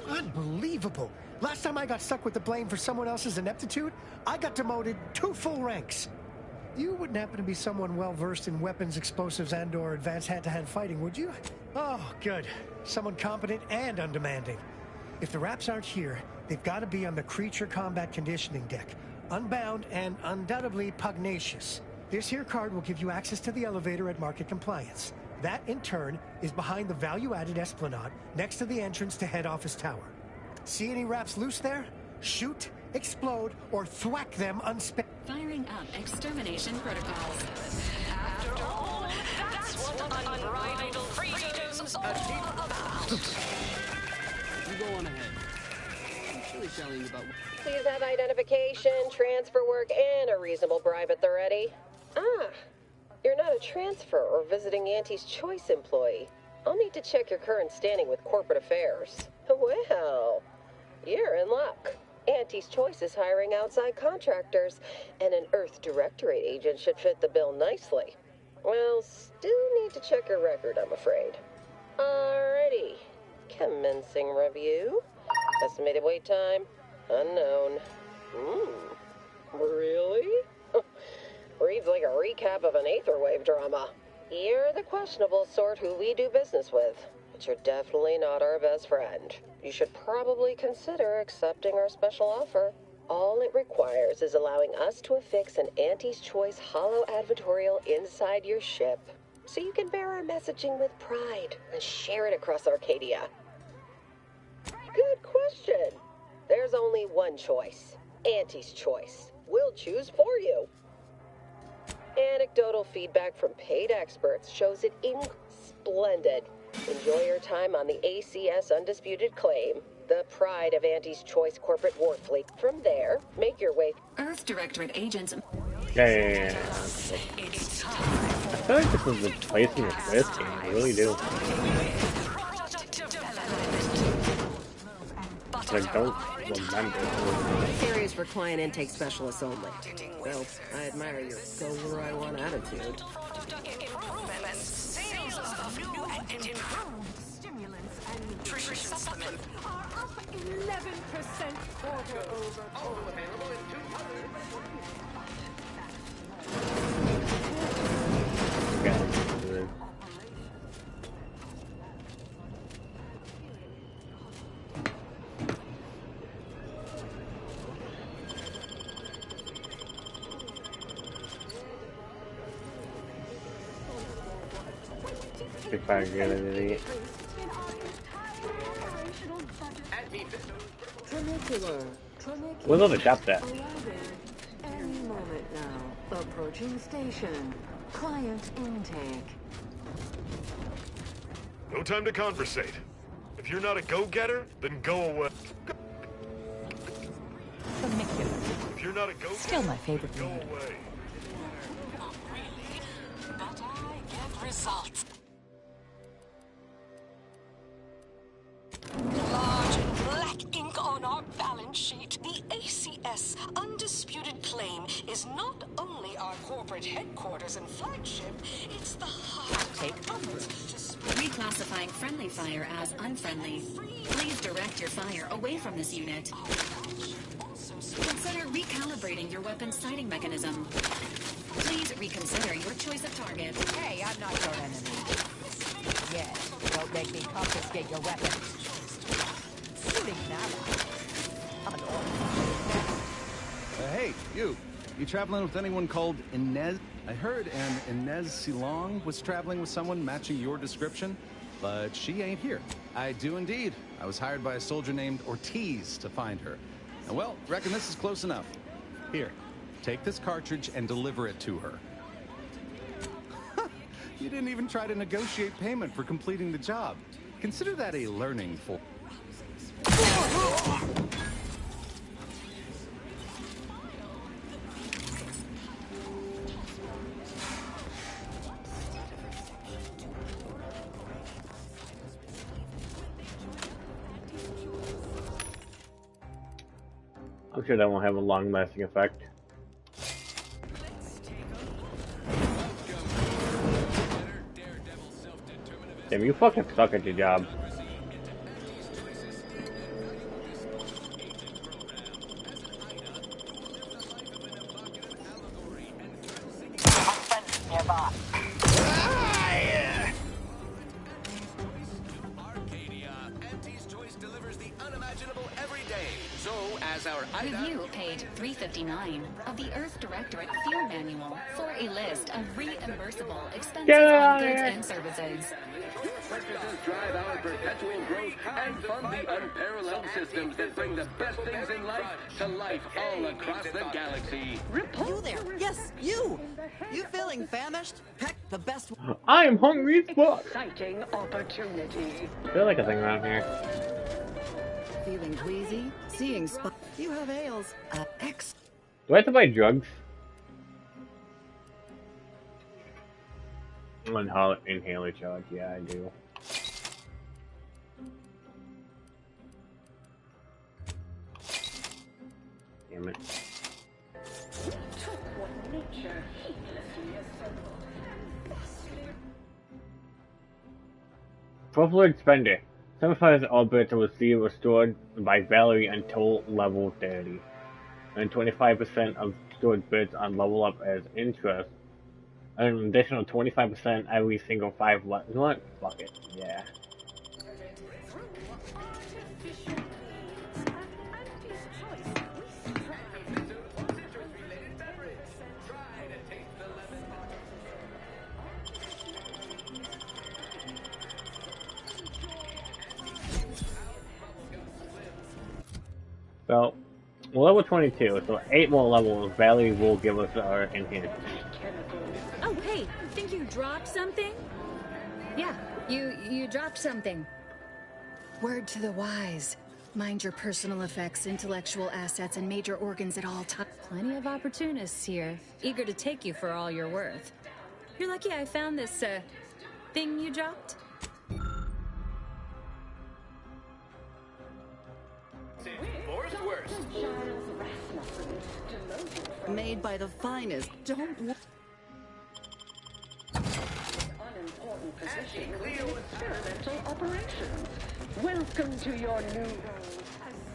Unbelievable. Last time I got stuck with the blame for someone else's ineptitude, I got demoted 2 full ranks. You wouldn't happen to be someone well-versed in weapons, explosives, and/or advanced hand-to-hand fighting, would you? Oh, good. Someone competent and undemanding. If the Raps aren't here, they've got to be on the creature combat conditioning deck, unbound and undoubtedly pugnacious. This here card will give you access to the elevator at Market Compliance. That, in turn, is behind the value-added esplanade next to the entrance to Head Office Tower. See any Raps loose there? Shoot, explode, or thwack them Firing up extermination protocols. After all, that's what unbridled freedom's all about. You go on ahead. I'm truly telling about. Please have identification, transfer work, and a reasonable bribe at the ready. Ah, you're not a transfer or visiting Auntie's Choice employee. I'll need to check your current standing with corporate affairs. Well, you're in luck. Auntie's Choice is hiring outside contractors, and an Earth Directorate agent should fit the bill nicely. Well, still need to check your record, I'm afraid. Alrighty. Commencing review. Estimated wait time? Unknown. Really? Reads like a recap of an Aetherwave drama. You're the questionable sort who we do business with, but you're definitely not our best friend. You should probably consider accepting our special offer. All it requires is allowing us to affix an Auntie's Choice holo advertorial inside your ship, so you can bear our messaging with pride and share it across Arcadia. Good question. There's only one choice. Auntie's Choice. We'll choose for you. Anecdotal feedback from paid experts shows it splendid. Enjoy your time on the ACS Undisputed Claim, the pride of Auntie's Choice corporate war fleet. From there, make your way. Earth Directorate agents. Yeah. I feel like this is the place in the first game. I really do. But I don't remember. Areas for client intake specialists only. Well, I admire your go where I want attitude. Sales of new and improved stimulants and nutrition supplements are up 11% quarter-over-quarter. Available in 2 colors. If I get it. Where's all the shops at? Any moment now. Approaching station. Client intake. No time to conversate. If you're not a go-getter, then go away. If you're not a go-getter, Still my favorite go word. away. Not really, but I get results. Large black ink on our balance sheet. The ACS Undisputed Claim is not only our corporate headquarters and flagship, it's the heart of Reclassifying friendly fire as unfriendly. Please direct your fire away from this unit. Consider recalibrating your weapon sighting mechanism. Please reconsider your choice of target. Hey, I'm not your enemy. Yes, don't make me confiscate your weapon. You traveling with anyone called Inez? I heard an Inez Silong was traveling with someone matching your description, but she ain't here. I do indeed. I was hired by a soldier named Ortiz to find her. And well, reckon this is close enough. Here, take this cartridge and deliver it to her. You didn't even try to negotiate payment for completing the job. Consider that a learning for... I'm sure that won't have a long-lasting effect. Damn, you fucking suck at your job. Review page 359 of the Earth Directorate Fuel Manual for a list of reimbursable expenses on goods and services. Purchases drive our perpetual growth and fund the unparalleled systems that bring the best things in life to life all across the galaxy. You there? Yes, you! You feeling famished? Heck, the best... I'm hungry as fuck! Exciting opportunity. I feel like a thing around here. Feeling queasy? Seeing spot. You have ales. X. Do I have to buy drugs? Inhaler charge, yeah, I do. Damn it. Profit Spender. 75 all bits will see restored by Valerie until level 30. And 25% of stored bits on level up as interest. And an additional 25% every single 5 levels. You know what? Fuck it. Yeah. So, level 22, so 8 more levels, Valerie will give us our enhancement. Oh, hey, think you dropped something? Yeah, you dropped something. Word to the wise. Mind your personal effects, intellectual assets, and major organs at all times. Plenty of opportunists here, eager to take you for all you're worth. You're lucky I found this, thing you dropped. Made by the finest. Don't want unimportant position in experimental operations. Welcome to your new role.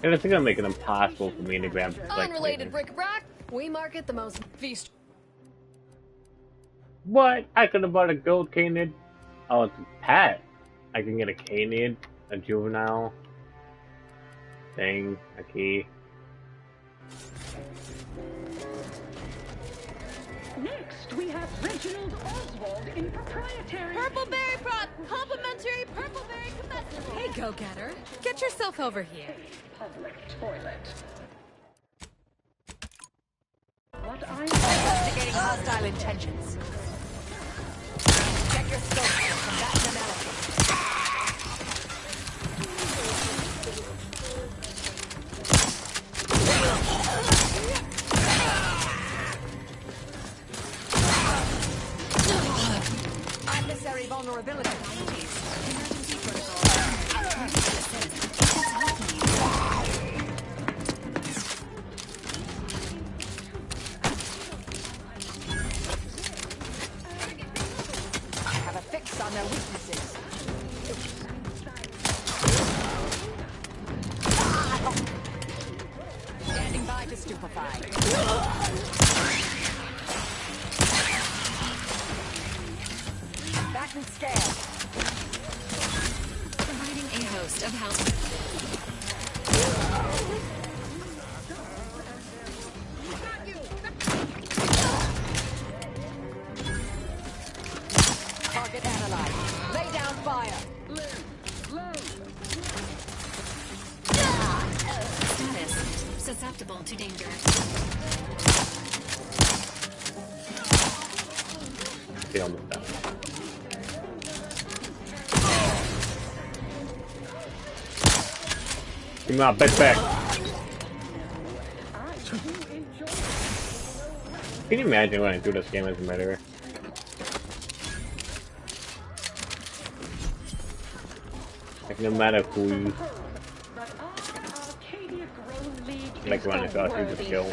And it's gonna make it impossible for me to grab like Unrelated bric-a-brac. We market the most feast. What? I could have bought a gold canid. Oh, it's a pet. I can get a canid, a juvenile thing, a key. Next, we have Reginald Oswald in proprietary... Purpleberry prop! Complimentary Purpleberry comestible! Hey, go-getter. Get yourself over here. Public toilet. What I'm... Investigating hostile intentions. Check your scope for combatant analysis. Unnecessary vulnerability. Emergency protocol. Have a fix on their weaknesses. Standing by to stupefy. Back and scale. Providing a host of help. susceptible to danger. They almost died. Give me my backpack. Can you imagine running through this game as a murderer? Like, no matter who you like running across, you just kill.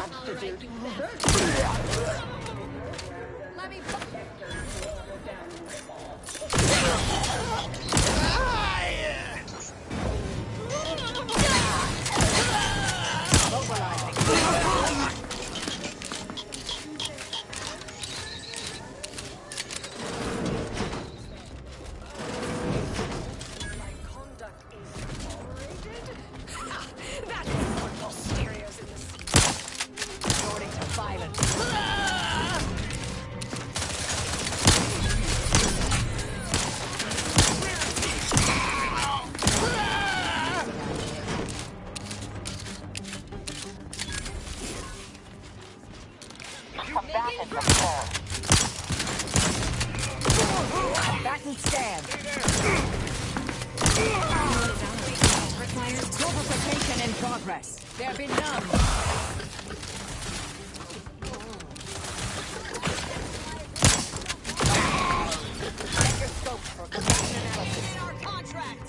Combatant stand. Requires purification in progress. There be none. Check your scope for connection analysis. In our contract.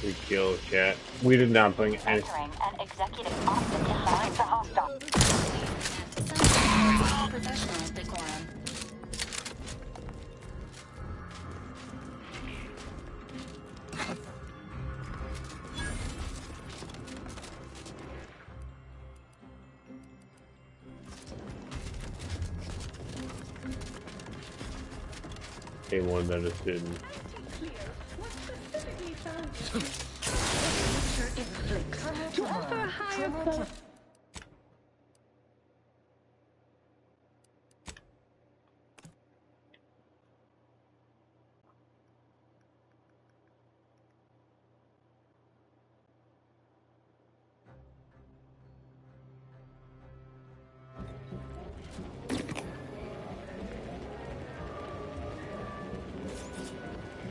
We killed chat. We did not bring any. Entering an executive office behind the hostile. Professional decorum. They one that just didn't. To offer a higher quality.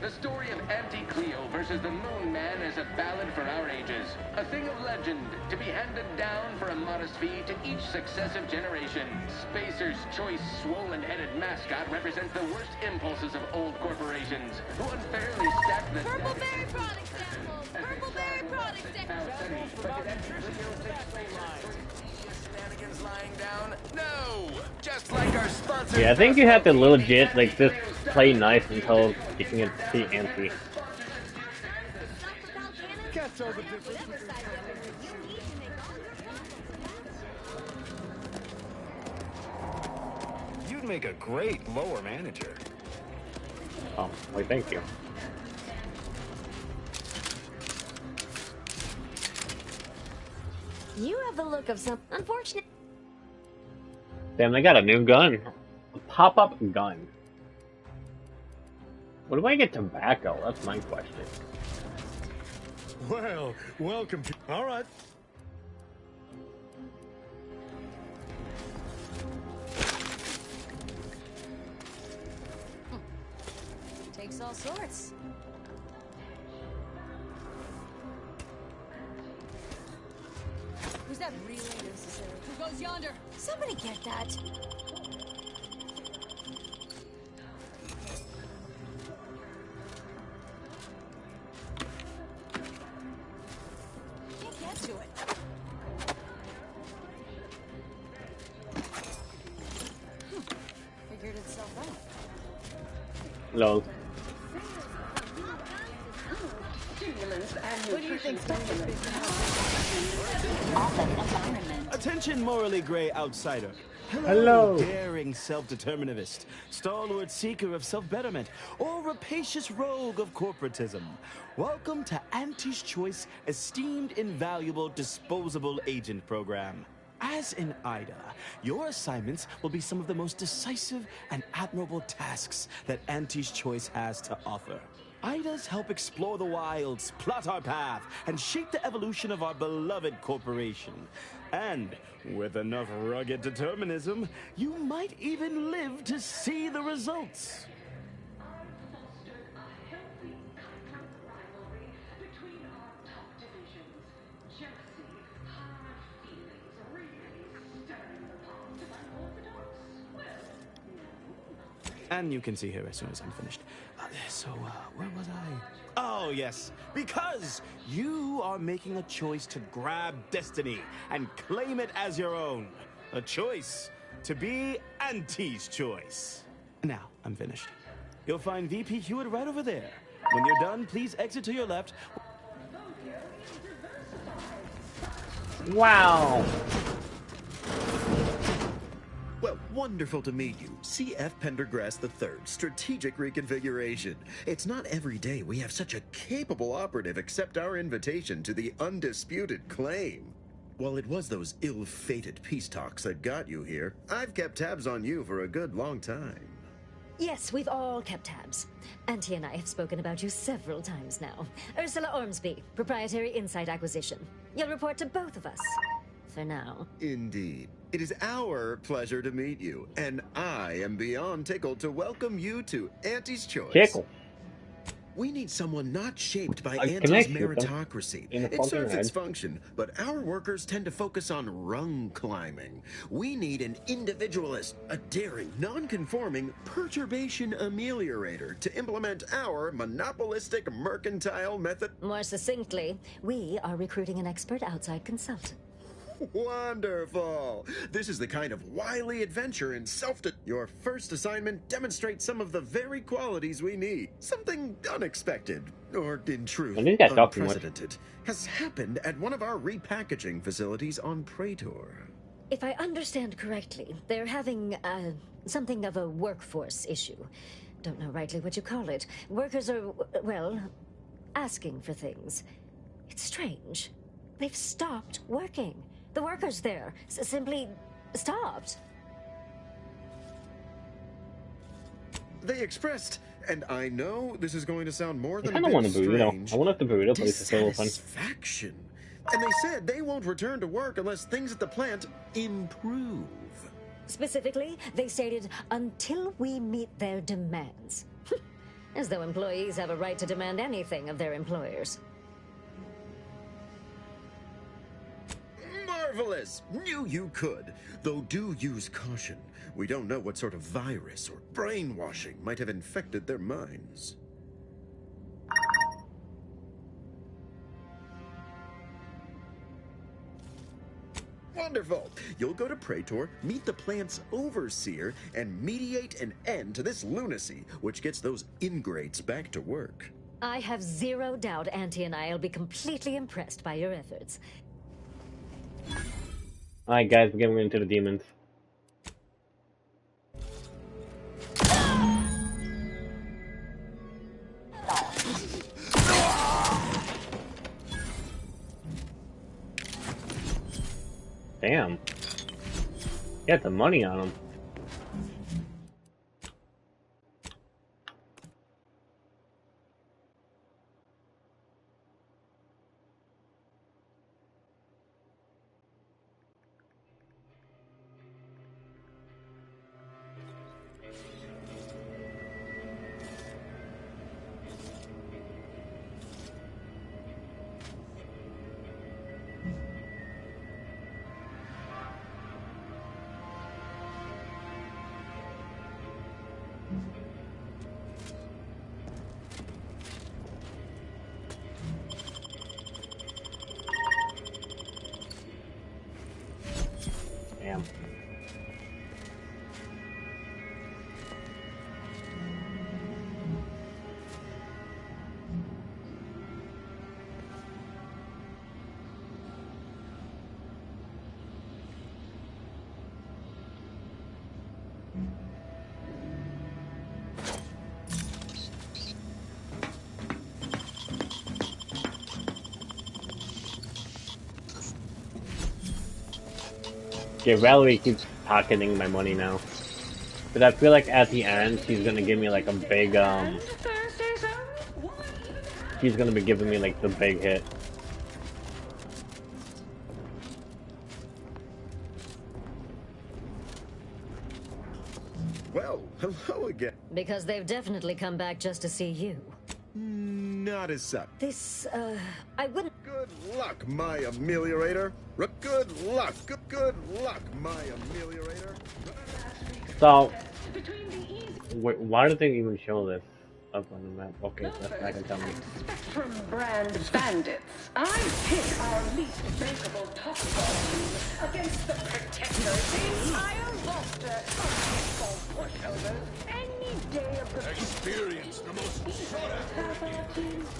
The story of Auntie Cleo versus the Moon Man is a ballad for our ages. A thing of legend, to be handed down for a modest fee to each successive generation. Spacer's choice swollen-headed mascot represents the worst impulses of old corporations, who unfairly stack the Purple berry product samples! Purple berry product shenanigans lying down? No! Just like our sponsor. Yeah, I think you have to legit like just play nice until you can get the Auntie. You'd make a great lower manager. Oh, wait, thank you. You have the look of some unfortunate. Damn, they got a new gun. A pop-up gun. What do I get tobacco? That's my question. Well, welcome to... All right. Takes all sorts. Was that really necessary? Who goes yonder? Somebody get that. Can't get to it. Figured itself out. Lol. What do you think? Attention, morally gray outsider. Hello. Daring self-determinativist, stalwart seeker of self-betterment, or rapacious rogue of corporatism. Welcome to Auntie's Choice Esteemed Invaluable Disposable Agent Program. As in Ida, your assignments will be some of the most decisive and admirable tasks that Auntie's Choice has to offer. Ida's help explore the wilds, plot our path, and shape the evolution of our beloved corporation. And with enough rugged determinism, you might even live to see the results. And you can see her as soon as I'm finished. Where was I? Oh, yes. Because you are making a choice to grab destiny and claim it as your own. A choice to be Auntie's Choice. Now, I'm finished. You'll find VP Hewitt right over there. When you're done, please exit to your left. Wow. Well, wonderful to meet you. C.F. Pendergrass III, Strategic Reconfiguration. It's not every day we have such a capable operative accept our invitation to the undisputed claim. While it was those ill-fated peace talks that got you here, I've kept tabs on you for a good long time. Yes, we've all kept tabs. Auntie and I have spoken about you several times now. Ursula Ormsby, Proprietary Insight Acquisition. You'll report to both of us. For now. Indeed. It is our pleasure to meet you, and I am beyond tickled to welcome you to Auntie's Choice. Tickle. We need someone not shaped by I Auntie's connect you, meritocracy. in the It serves fucking its head. function, but our workers tend to focus on rung climbing. We need an individualist, a daring, non-conforming perturbation ameliorator to implement our monopolistic mercantile method. More succinctly, we are recruiting an expert outside consultant. Wonderful! This is the kind of wily adventure in Your first assignment demonstrates some of the very qualities we need. Something unexpected, or in truth, I think I talked too much. unprecedented, has happened at one of our repackaging facilities on Praetor. If I understand correctly, they're having, something of a workforce issue. Don't know rightly what you call it. Workers are, well, asking for things. It's strange. They've stopped working. The workers there simply stopped. They expressed, and I know this is going to sound more than I a kind of bit want a burrito. strange, I wonder if the burrito place is still open. dissatisfaction. And they said they won't return to work unless things at the plant improve. Specifically, they stated, until we meet their demands. As though employees have a right to demand anything of their employers. Marvelous! Knew you could. Though do use caution. We don't know what sort of virus or brainwashing might have infected their minds. Wonderful! You'll go to Praetor, meet the plant's overseer, and mediate an end to this lunacy, which gets those ingrates back to work. I have zero doubt Auntie and I will be completely impressed by your efforts. Alright guys, we're getting into the demons. Damn. Get the money on him. Yeah, Valerie keeps pocketing my money now. But I feel like at the end, she's gonna give me like a big, she's gonna be giving me like the big hit. Well, hello again. Because they've definitely come back just to see you. Not as such. This, I wouldn't... Good luck, my ameliorator. Good luck. Good luck, my ameliorator. So, wait, why did they even show this up on the map? Okay, that's not gonna tell me. Spectrum brand bandits. I pick our least bankable top team against the Protectors, the entire roster of football pushovers any day of the Experience the most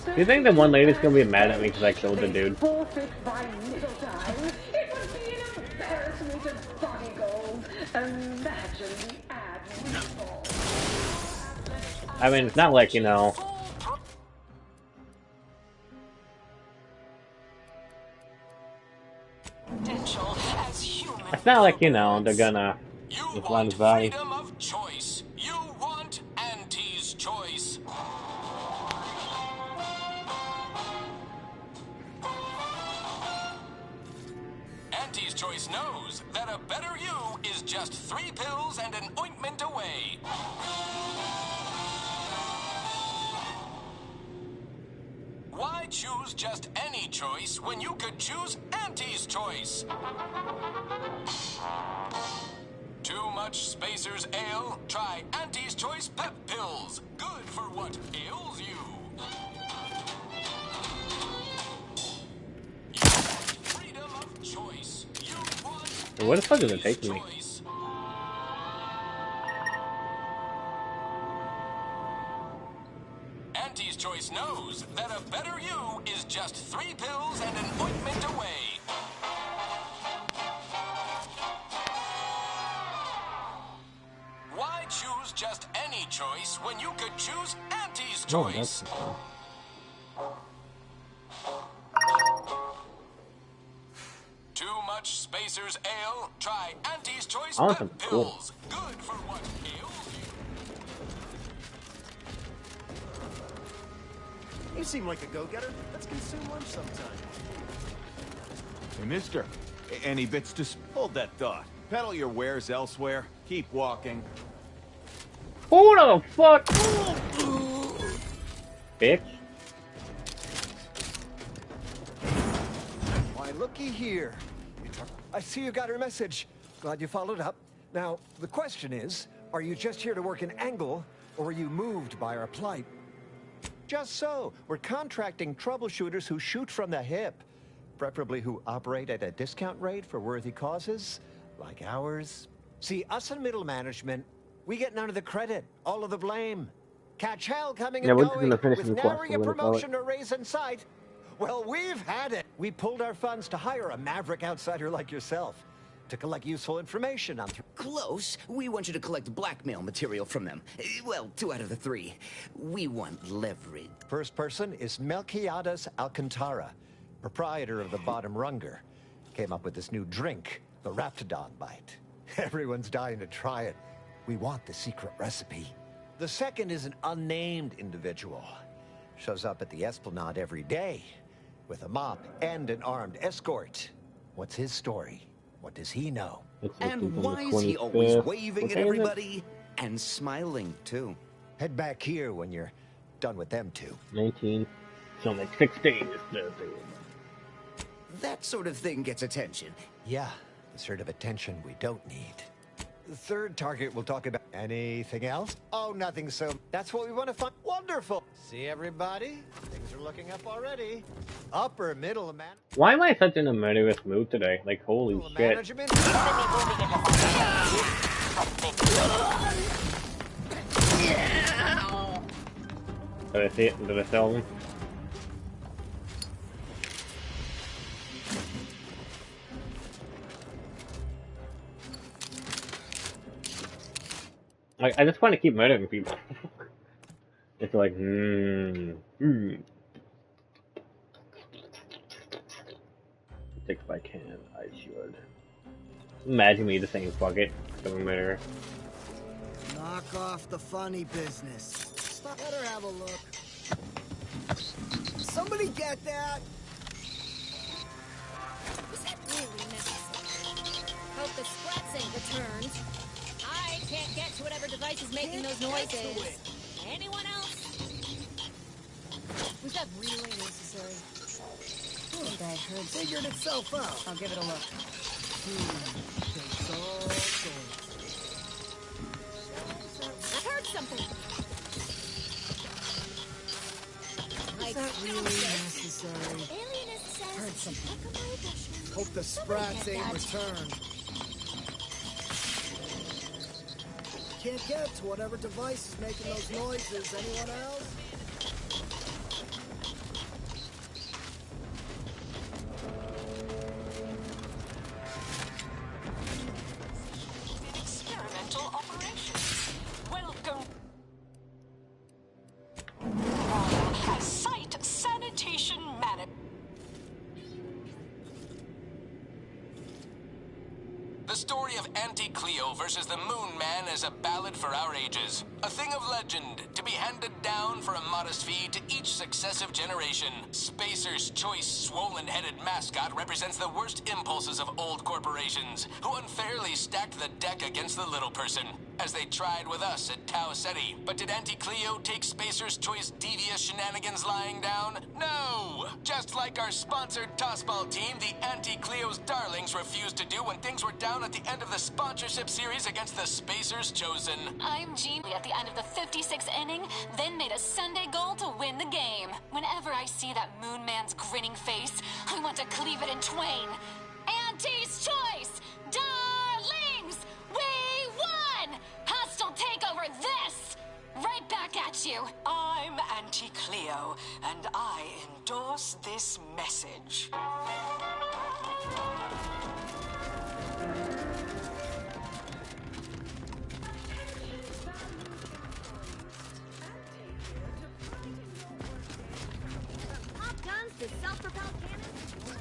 Do you think the one lady's gonna be mad at me because I killed the dude? forfeit by middle time. It would be an embarrassment of body gold. Imagine the ad we saw. I mean, it's not like, you know... It's not like, you know, they're gonna... If one's by... Freedom of choice. You want Auntie's choice. Auntie's choice knows that a better you is just 3 pills and an ointment away. Why choose just any choice when you could choose Auntie's choice? Too much Spacer's Ale? Try Auntie's Choice Pep Pills. Good for what ails you. Freedom of choice. You want Where the fuck does it take me? Auntie's Choice knows that a better you is just 3 pills and an ointment away. Why choose just any choice when you could choose Auntie's Choice? Too much Spacer's Ale? Try Auntie's Choice I want Pep some cool. Pills. Good for what ails you. You seem like a go-getter. Let's consume lunch sometime. Hey, mister. Any bits to... Hold that thought. Peddle your wares elsewhere. Keep walking. Who the fuck? Bitch. Why, looky here. I see you got her message. Glad you followed up. Now, the question is, are you just here to work an angle, or are you moved by our plight? Just so. We're contracting troubleshooters who shoot from the hip. Preferably who operate at a discount rate for worthy causes, like ours. See, us in middle management, we get none of the credit, all of the blame. Catch hell coming Yeah, and we're just going, gonna finish with this nary quest, a we're gonna call promotion or raise in sight. Well, we've had it. We pulled our funds to hire a maverick outsider like yourself to collect useful information on... Close. We want you to collect blackmail material from them. Well, 2 out of the 3. We want leverage. First person is Melquiades Alcantara, proprietor of the Bottom Runger. Came up with this new drink, the Raptidon Bite. Everyone's dying to try it. We want the secret recipe. The second is an unnamed individual. Shows up at the Esplanade every day with a mop and an armed escort. What's his story? What does he know? And why is he always waving at everybody and smiling, too? Head back here when you're done with them two. 19. So like 16 is the thing. That sort of thing gets attention. Yeah, the sort of attention we don't need. The third target we'll talk about. Anything else? Oh, nothing, so that's what we want to find. Wonderful. See everybody? Things are looking up already. Upper middle man. Why am I such in a murderous mood today? Like, holy shit. Management. Did I see it? Did I sell them? I just want to keep murdering people. It's like, If I can, I should. Imagine me the same. Fuck it. Doesn't matter. Knock off the funny business. Better have a look. Somebody get that? Was that really necessary? Hope the Sprats ain't returned. I can't get to whatever device is making those noises. Anyone else? Was that really necessary? I think I heard. Figured itself out. I'll give it a look. Takes all sorts. I heard something. Is that really necessary? Alienist says. Heard something. Hope the Sprats ain't returned. Can't get to whatever device is making those noises. Anyone else? Experimental operation. Welcome. As site sanitation manager. The story of Auntie Cleo versus the Moon Man is a ballad for our ages. A thing of legend, to be handed down for a modest fee to each successive generation. Spacer's Choice swollen-headed mascot represents the worst impulses of old corporations, who unfairly stacked the deck against the little person, as they tried with us at Tau Ceti. But did Auntie Cleo take Spacer's Choice devious shenanigans lying down? No! Just like our sponsored Tossball team, the Auntie Cleo's darlings refused to do when things were down at the end of the sponsorship series against the Spacers Chosen. I'm Jean at the end of the 56th inning, then made a Sunday goal to win the game. Whenever I see that Moon Man's grinning face, I want to cleave it in twain. Auntie's Choice! Darlings! We won! Hostile takeover this! Right back at you. I'm Auntie Cleo, and I endorse this message.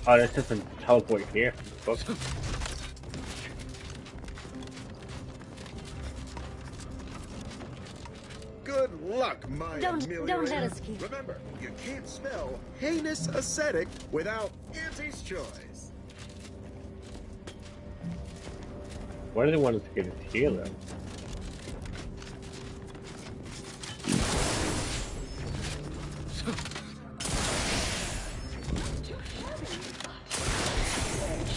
Oh, that's just a teleport here. Fuck. Good luck, my Don't let us keep. Remember, you can't spell heinous ascetic without Auntie's Choice. Why do they want us to get his healer?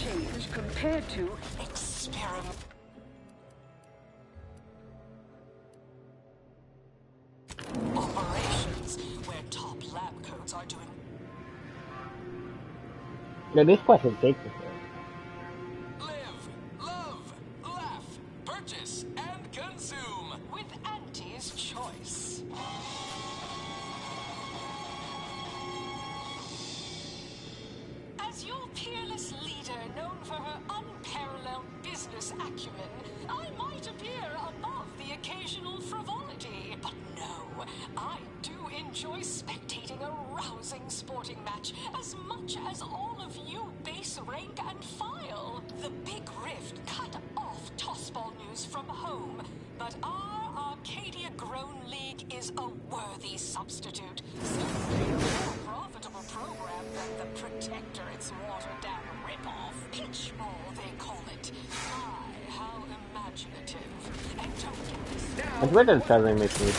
Change compared to experiment. Operations where top lab coats are doing. Now this question takes us there. Purchase and consume with Auntie's Choice. As your peerless leader, known for her unparalleled business acumen, I might appear above the occasional frivolity. But no, I do enjoy spectating a rousing sporting match as much as all of you base rank and file. The Big Rift cut off Tossball news from home, but our Arcadia-grown league is a worthy substitute. Certainly a more profitable program than the Protector its watered-down ripoff. Pitch ball, they call it. My, how imaginative. And don't get this down. I swear that doesn't make me.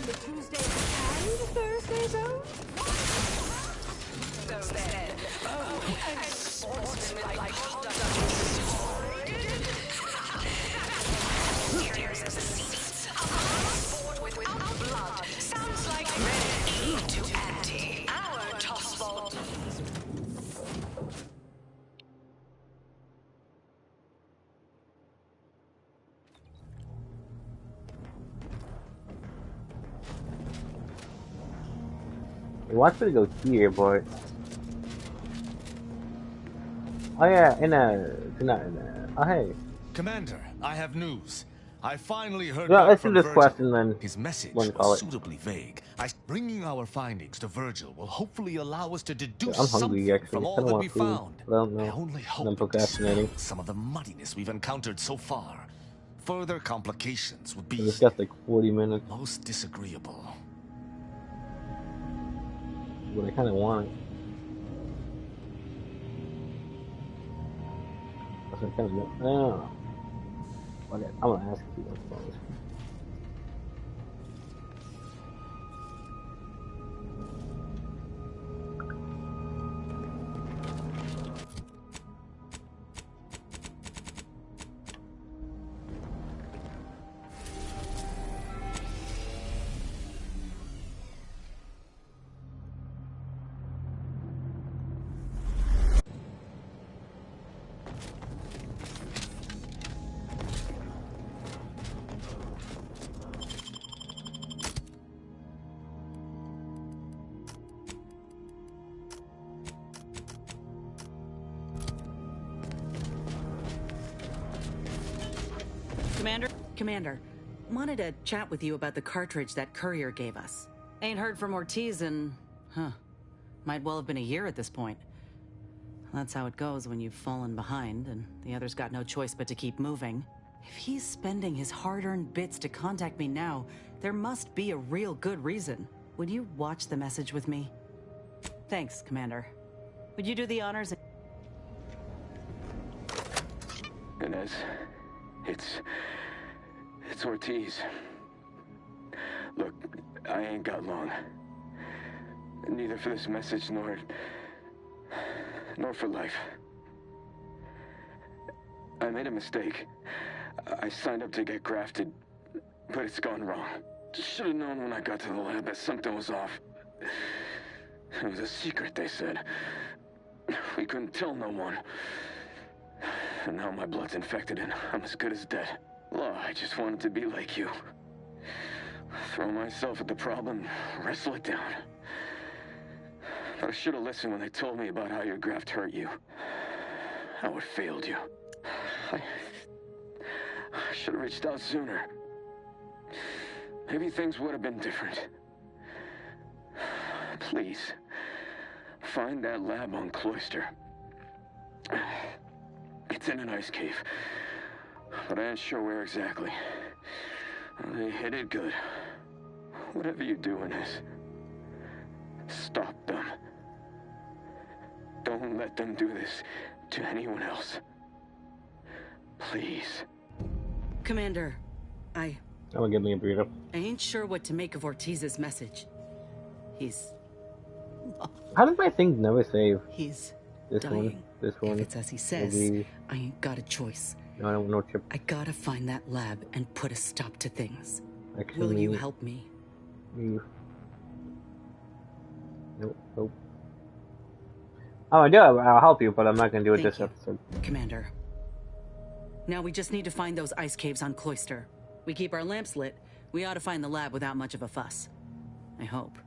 The Tuesday and Thursday zone? So then, and sportsmanlike conduct Here's the seats. A sport without blood. Sounds like E to Auntie. Our Tossball. He wants me to go here, but oh yeah, oh hey. Commander, I have news. I finally heard Yeah, back let's do from this Virgil. quest and then His message we'll call was it. suitably vague. Bringing our findings to Virgil will hopefully allow us to deduce I'm hungry, something actually. from I all don't that want we food. found. I don't know. I only hope I'm it procrastinating. dispels some of the muddiness we've encountered so far. Further complications would be This got like 40 minutes. most disagreeable. But I kind of want it. That's what I kind of want. I don't know. Okay, I'm gonna ask you about this. Commander, wanted to chat with you about the cartridge that courier gave us. Ain't heard from Ortiz in, might well have been a year at this point. That's how it goes when you've fallen behind and the others got no choice but to keep moving. If he's spending his hard-earned bits to contact me now, there must be a real good reason. Would you watch the message with me? Thanks, Commander. Would you do the honors? Inez, it's Ortiz. Look, I ain't got long. Neither for this message nor for life. I made a mistake. I signed up to get grafted, but it's gone wrong. Should have known when I got to the lab that something was off. It was a secret, they said. We couldn't tell no one. And now my blood's infected and I'm as good as dead. Law, I just wanted to be like you. Throw myself at the problem, wrestle it down. But I should have listened when they told me about how your graft hurt you. How it failed you. I should have reached out sooner. Maybe things would have been different. Please, find that lab on Cloister. It's in an ice cave, but I ain't sure where exactly. They hid it good. Whatever you're doing is, stop them. Don't let them do this to anyone else. Please. Commander, I'm gonna give me a burrito. I ain't sure what to make of Ortiz's message. He's... How does my thing never save? He's this dying. one, this one. If it's as he says, maybe. I ain't got a choice. No, I don't know chip. I gotta find that lab and put a stop to things. Actually, will you help me? Nope. Nope. Oh, I do. I'll help you, but I'm not gonna do it this episode. Commander. Now we just need to find those ice caves on Cloister. We keep our lamps lit. We ought to find the lab without much of a fuss. I hope.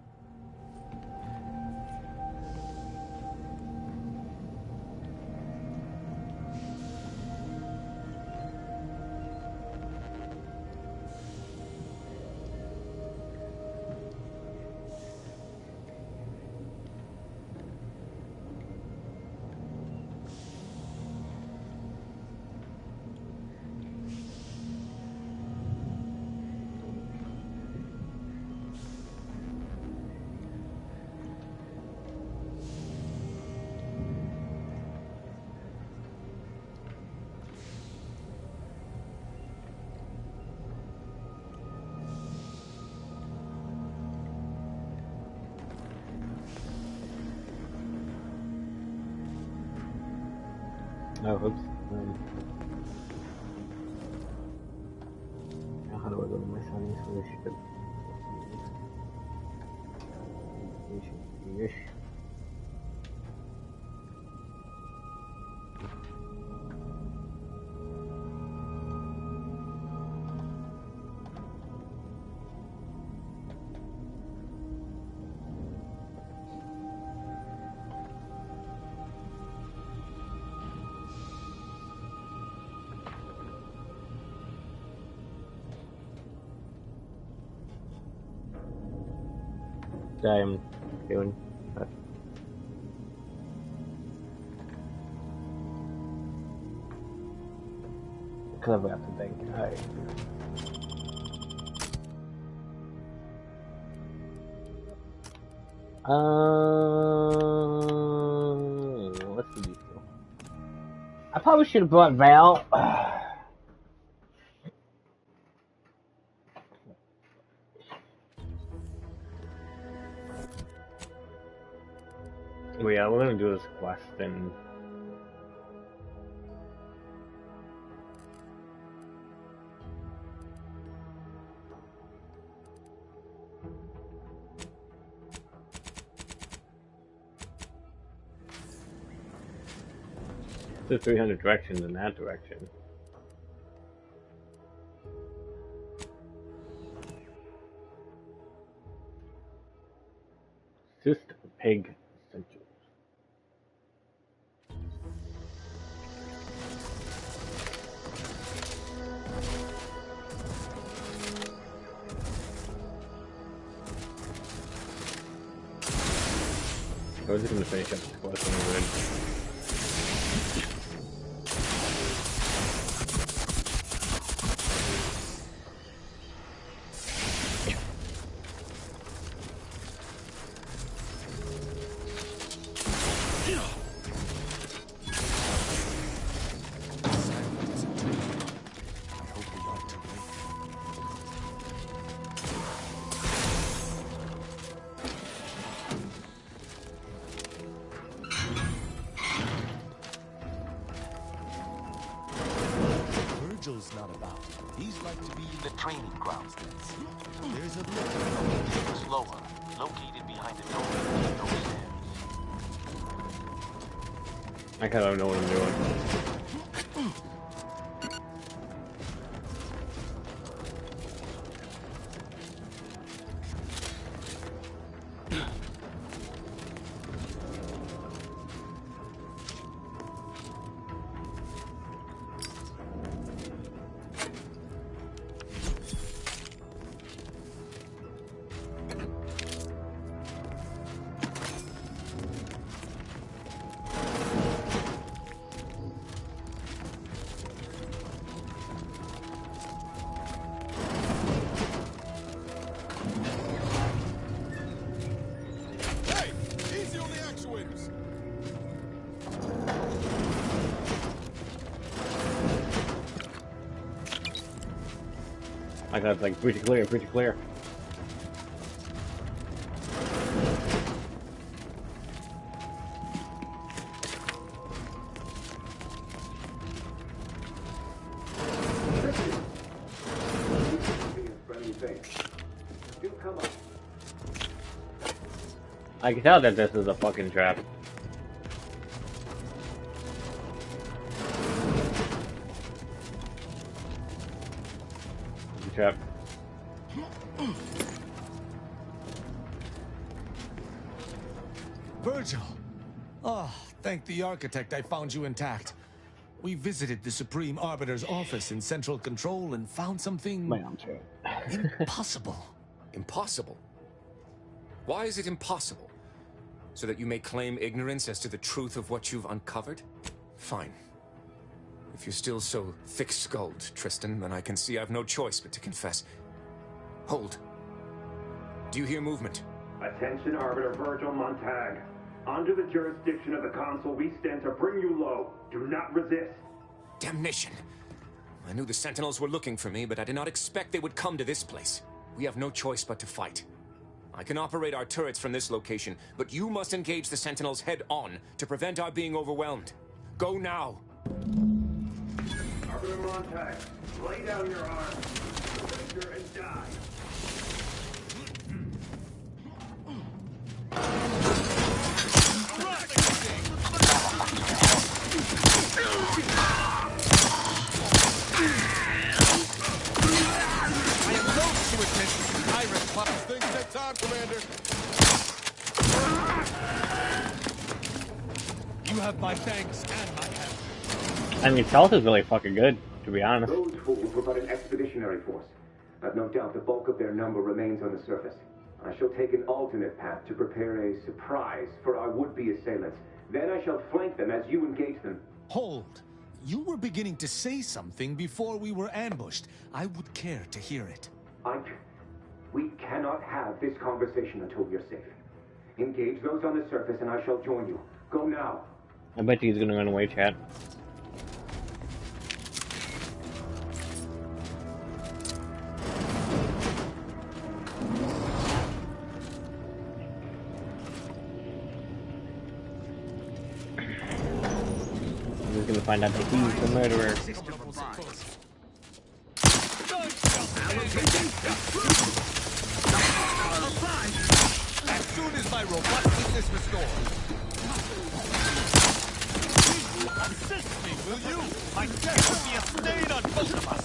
Oh, oops. Now how do I go to my settings for this shit? Yes. I'm doing. Because I have to think. Alright. Let's do these two. I probably should have brought Val. Well, yeah, we're gonna do this quest and. There's 300 directions in that direction. Just pig essentials. I was just gonna finish up this quest when we're good. Virgil's not about. He's like to be in the training grounds. There's a lift lower, located behind the door and those stairs. I kind of know what I'm doing. I got like pretty clear, pretty clear. I can tell that this is a fucking trap. Trap. Virgil! Oh, thank the architect I found you intact. We visited the Supreme Arbiter's office in Central Control and found something... impossible. Impossible? Why is it impossible? So that you may claim ignorance as to the truth of what you've uncovered? Fine. If you're still so thick-skulled, Tristan, then I can see I've no choice but to confess. Hold. Do you hear movement? Attention, Arbiter Virgil Montag. Under the jurisdiction of the Council, we stand to bring you low. Do not resist. Damnation! I knew the Sentinels were looking for me, but I did not expect they would come to this place. We have no choice but to fight. I can operate our turrets from this location, but you must engage the Sentinels head-on to prevent our being overwhelmed. Go now! Arbiter Montag, lay down your arms, surrender and die. I am loath to admit, Iris Club things take time, Commander. You have my thanks and my help. I mean, stealth is really fucking good, to be honest. Those fools were but an expeditionary force, but no doubt the bulk of their number remains on the surface. I shall take an alternate path to prepare a surprise for our would-be assailants. Then I shall flank them as you engage them. Hold. You were beginning to say something before we were ambushed. I would care to hear it. We cannot have this conversation until we are safe. Engage those on the surface and I shall join you. Go now. I bet he's gonna run away, chat. He's gonna find out that he's the murderer. As soon as my robustness is restored. Assist me, will you? My death will be a stain on both of us.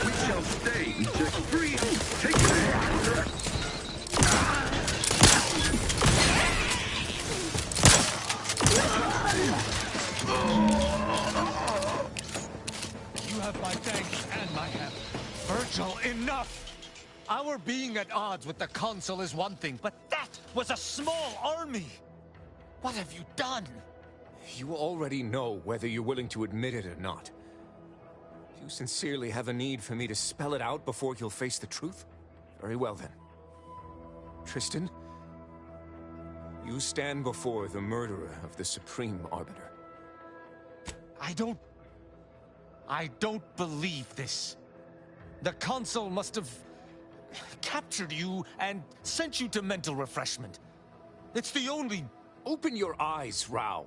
We shall stay eject free. Take it. You have my thanks and my help. Virgil, enough! Our being at odds with the Consul is one thing, but that was a small army! What have you done? You already know whether you're willing to admit it or not. Do you sincerely have a need for me to spell it out before you'll face the truth? Very well then. Tristan, you stand before the murderer of the Supreme Arbiter. I don't believe this. The Consul must have captured you and sent you to mental refreshment. It's the only... Open your eyes, Rao.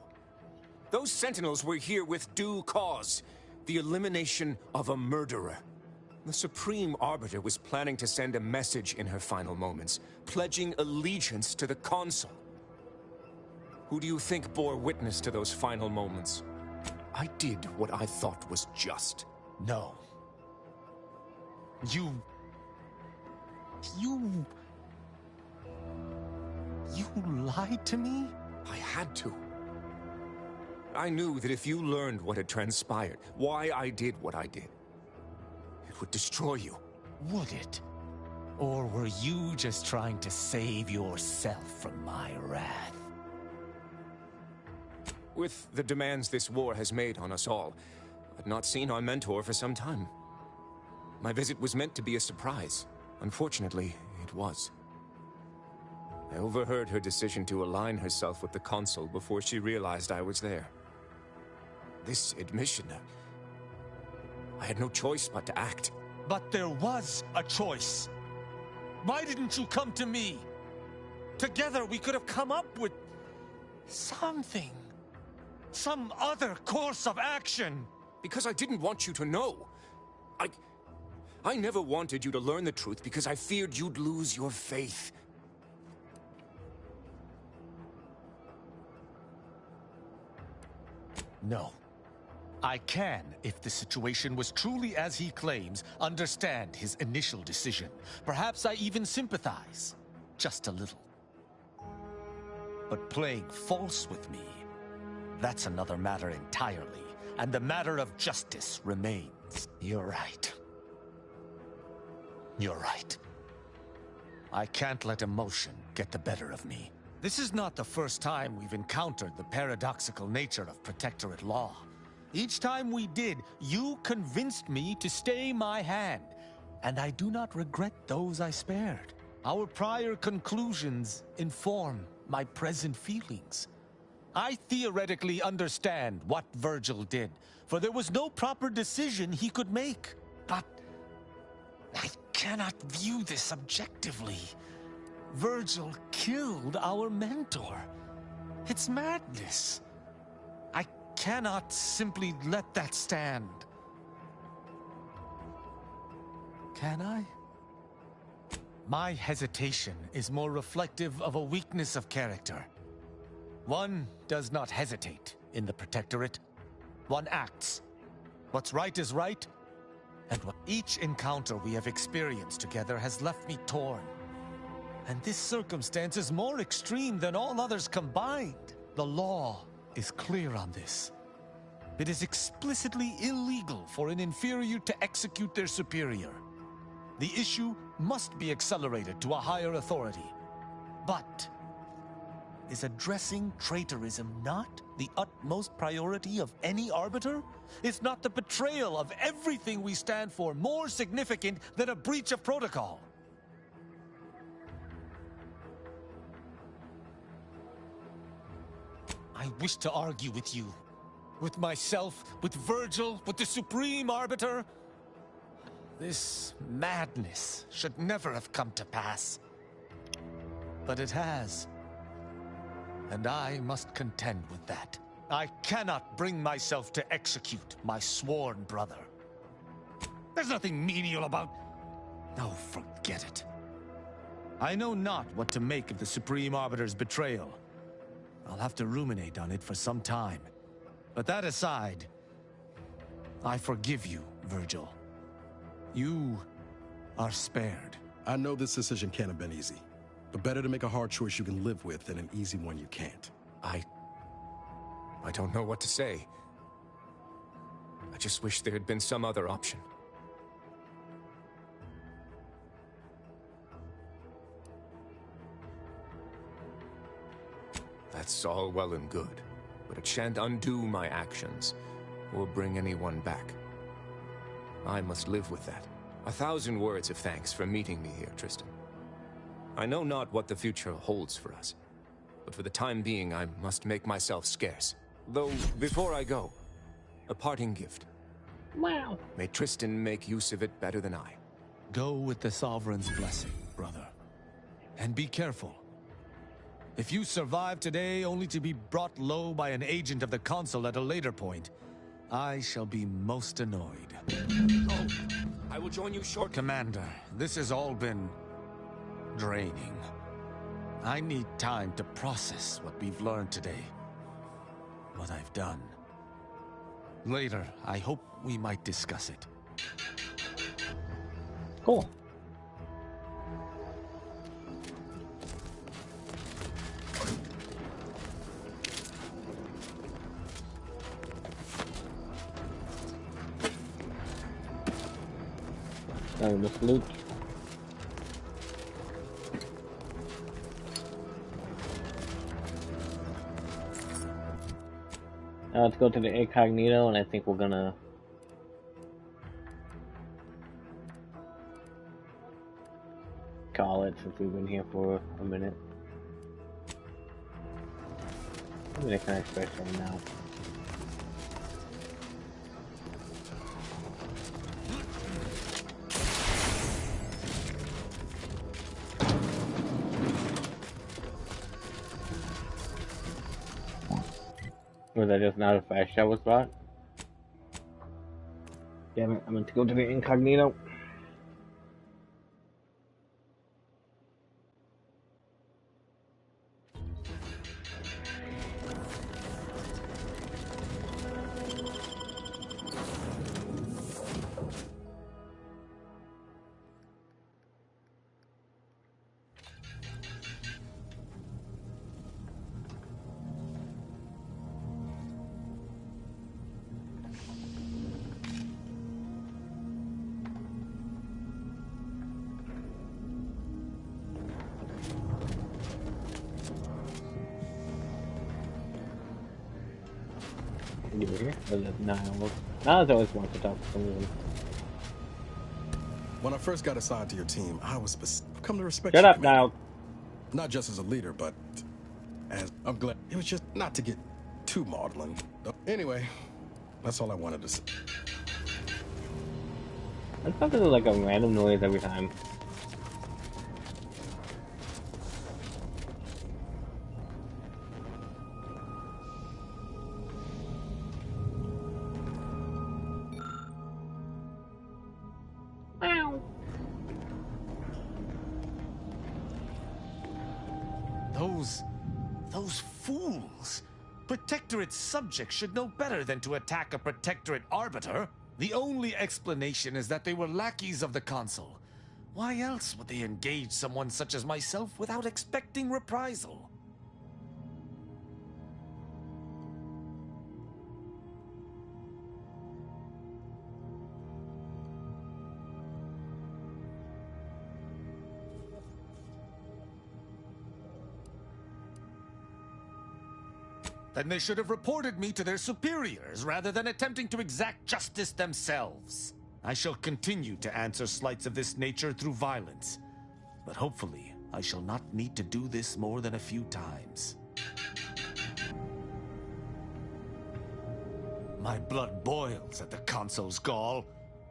Those Sentinels were here with due cause. The elimination of a murderer. The Supreme Arbiter was planning to send a message in her final moments, pledging allegiance to the Consul. Who do you think bore witness to those final moments? I did what I thought was just. No. You lied to me? I had to. I knew that if you learned what had transpired, why I did what I did, it would destroy you. Would it? Or were you just trying to save yourself from my wrath? With the demands this war has made on us all, I'd not seen our mentor for some time. My visit was meant to be a surprise. Unfortunately, it was. I overheard her decision to align herself with the Consul before she realized I was there. This admission, I had no choice but to act. But there was a choice. Why didn't you come to me? Together we could have come up with something. Some other course of action. Because I didn't want you to know. I never wanted you to learn the truth because I feared you'd lose your faith. No. I can, if the situation was truly as he claims, understand his initial decision. Perhaps I even sympathize. Just a little. But playing false with me, that's another matter entirely. And the matter of justice remains. You're right. You're right. I can't let emotion get the better of me. This is not the first time we've encountered the paradoxical nature of Protectorate law. Each time we did, you convinced me to stay my hand, and I do not regret those I spared. Our prior conclusions inform my present feelings. I theoretically understand what Virgil did, for there was no proper decision he could make. But I cannot view this objectively. Virgil killed our mentor. It's madness. I cannot simply let that stand. Can I? My hesitation is more reflective of a weakness of character. One does not hesitate in the Protectorate. One acts. What's right is right, and each encounter we have experienced together has left me torn. And this circumstance is more extreme than all others combined. The law is clear on this. It is explicitly illegal for an inferior to execute their superior. The issue must be accelerated to a higher authority. But is addressing traitorism not the utmost priority of any arbiter? Is not the betrayal of everything we stand for more significant than a breach of protocol? I wish to argue with you. With myself, with Virgil, with the Supreme Arbiter. This madness should never have come to pass. But it has. And I must contend with that. I cannot bring myself to execute my sworn brother. There's nothing menial about... Oh, forget it. I know not what to make of the Supreme Arbiter's betrayal. I'll have to ruminate on it for some time. But that aside, I forgive you, Virgil. You are spared. I know this decision can't have been easy. But better to make a hard choice you can live with than an easy one you can't. I don't know what to say. I just wish there had been some other option. That's all well and good, but it shan't undo my actions, or bring anyone back. I must live with that. 1,000 words of thanks for meeting me here, Tristan. I know not what the future holds for us, but for the time being I must make myself scarce. Though, before I go, a parting gift. Wow. May Tristan make use of it better than I. Go with the Sovereign's blessing, brother. And be careful. If you survive today only to be brought low by an agent of the Consul at a later point, I shall be most annoyed. Oh, I will join you shortly. Commander, this has all been draining. I need time to process what we've learned today. What I've done. Later, I hope we might discuss it. Cool. Time to salute. Now let's go to the incognito, and I think we're gonna call it since we've been here for a minute. What can I expect right now? Was that just not a fast shower spot? Damn it, I'm going to go to the incognito. You were here? Niles always wants to talk to someone. When I first got assigned to your team, I was I've come to respect Shut you, up, Commander. Niles. Not just as a leader, but as I'm glad. It was just not to get too maudlin. Anyway, that's all I wanted to say. I thought there was like a random noise every time. Those fools! Protectorate subjects should know better than to attack a Protectorate arbiter. The only explanation is that they were lackeys of the Consul. Why else would they engage someone such as myself without expecting reprisal? Then they should have reported me to their superiors rather than attempting to exact justice themselves. I shall continue to answer slights of this nature through violence, but hopefully I shall not need to do this more than a few times. My blood boils at the Consul's gall.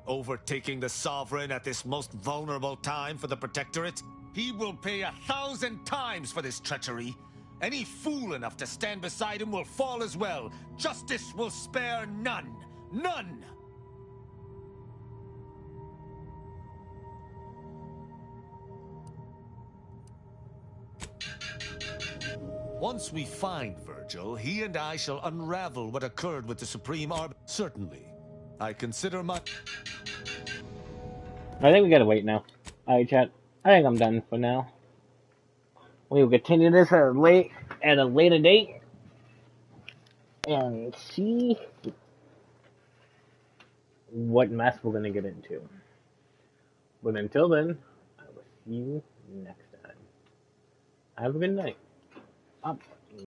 Overtaking the Sovereign at this most vulnerable time for the Protectorate. He will pay 1,000 times for this treachery. Any fool enough to stand beside him will fall as well. Justice will spare none. None! Once we find Virgil, he and I shall unravel what occurred with the Supreme Arbiter. Certainly. I consider my... I think we gotta wait now. Alright, chat. I think I'm done for now. We will continue this at a later date. And see what mess we're gonna get into. But until then, I will see you next time. Have a good night. Up.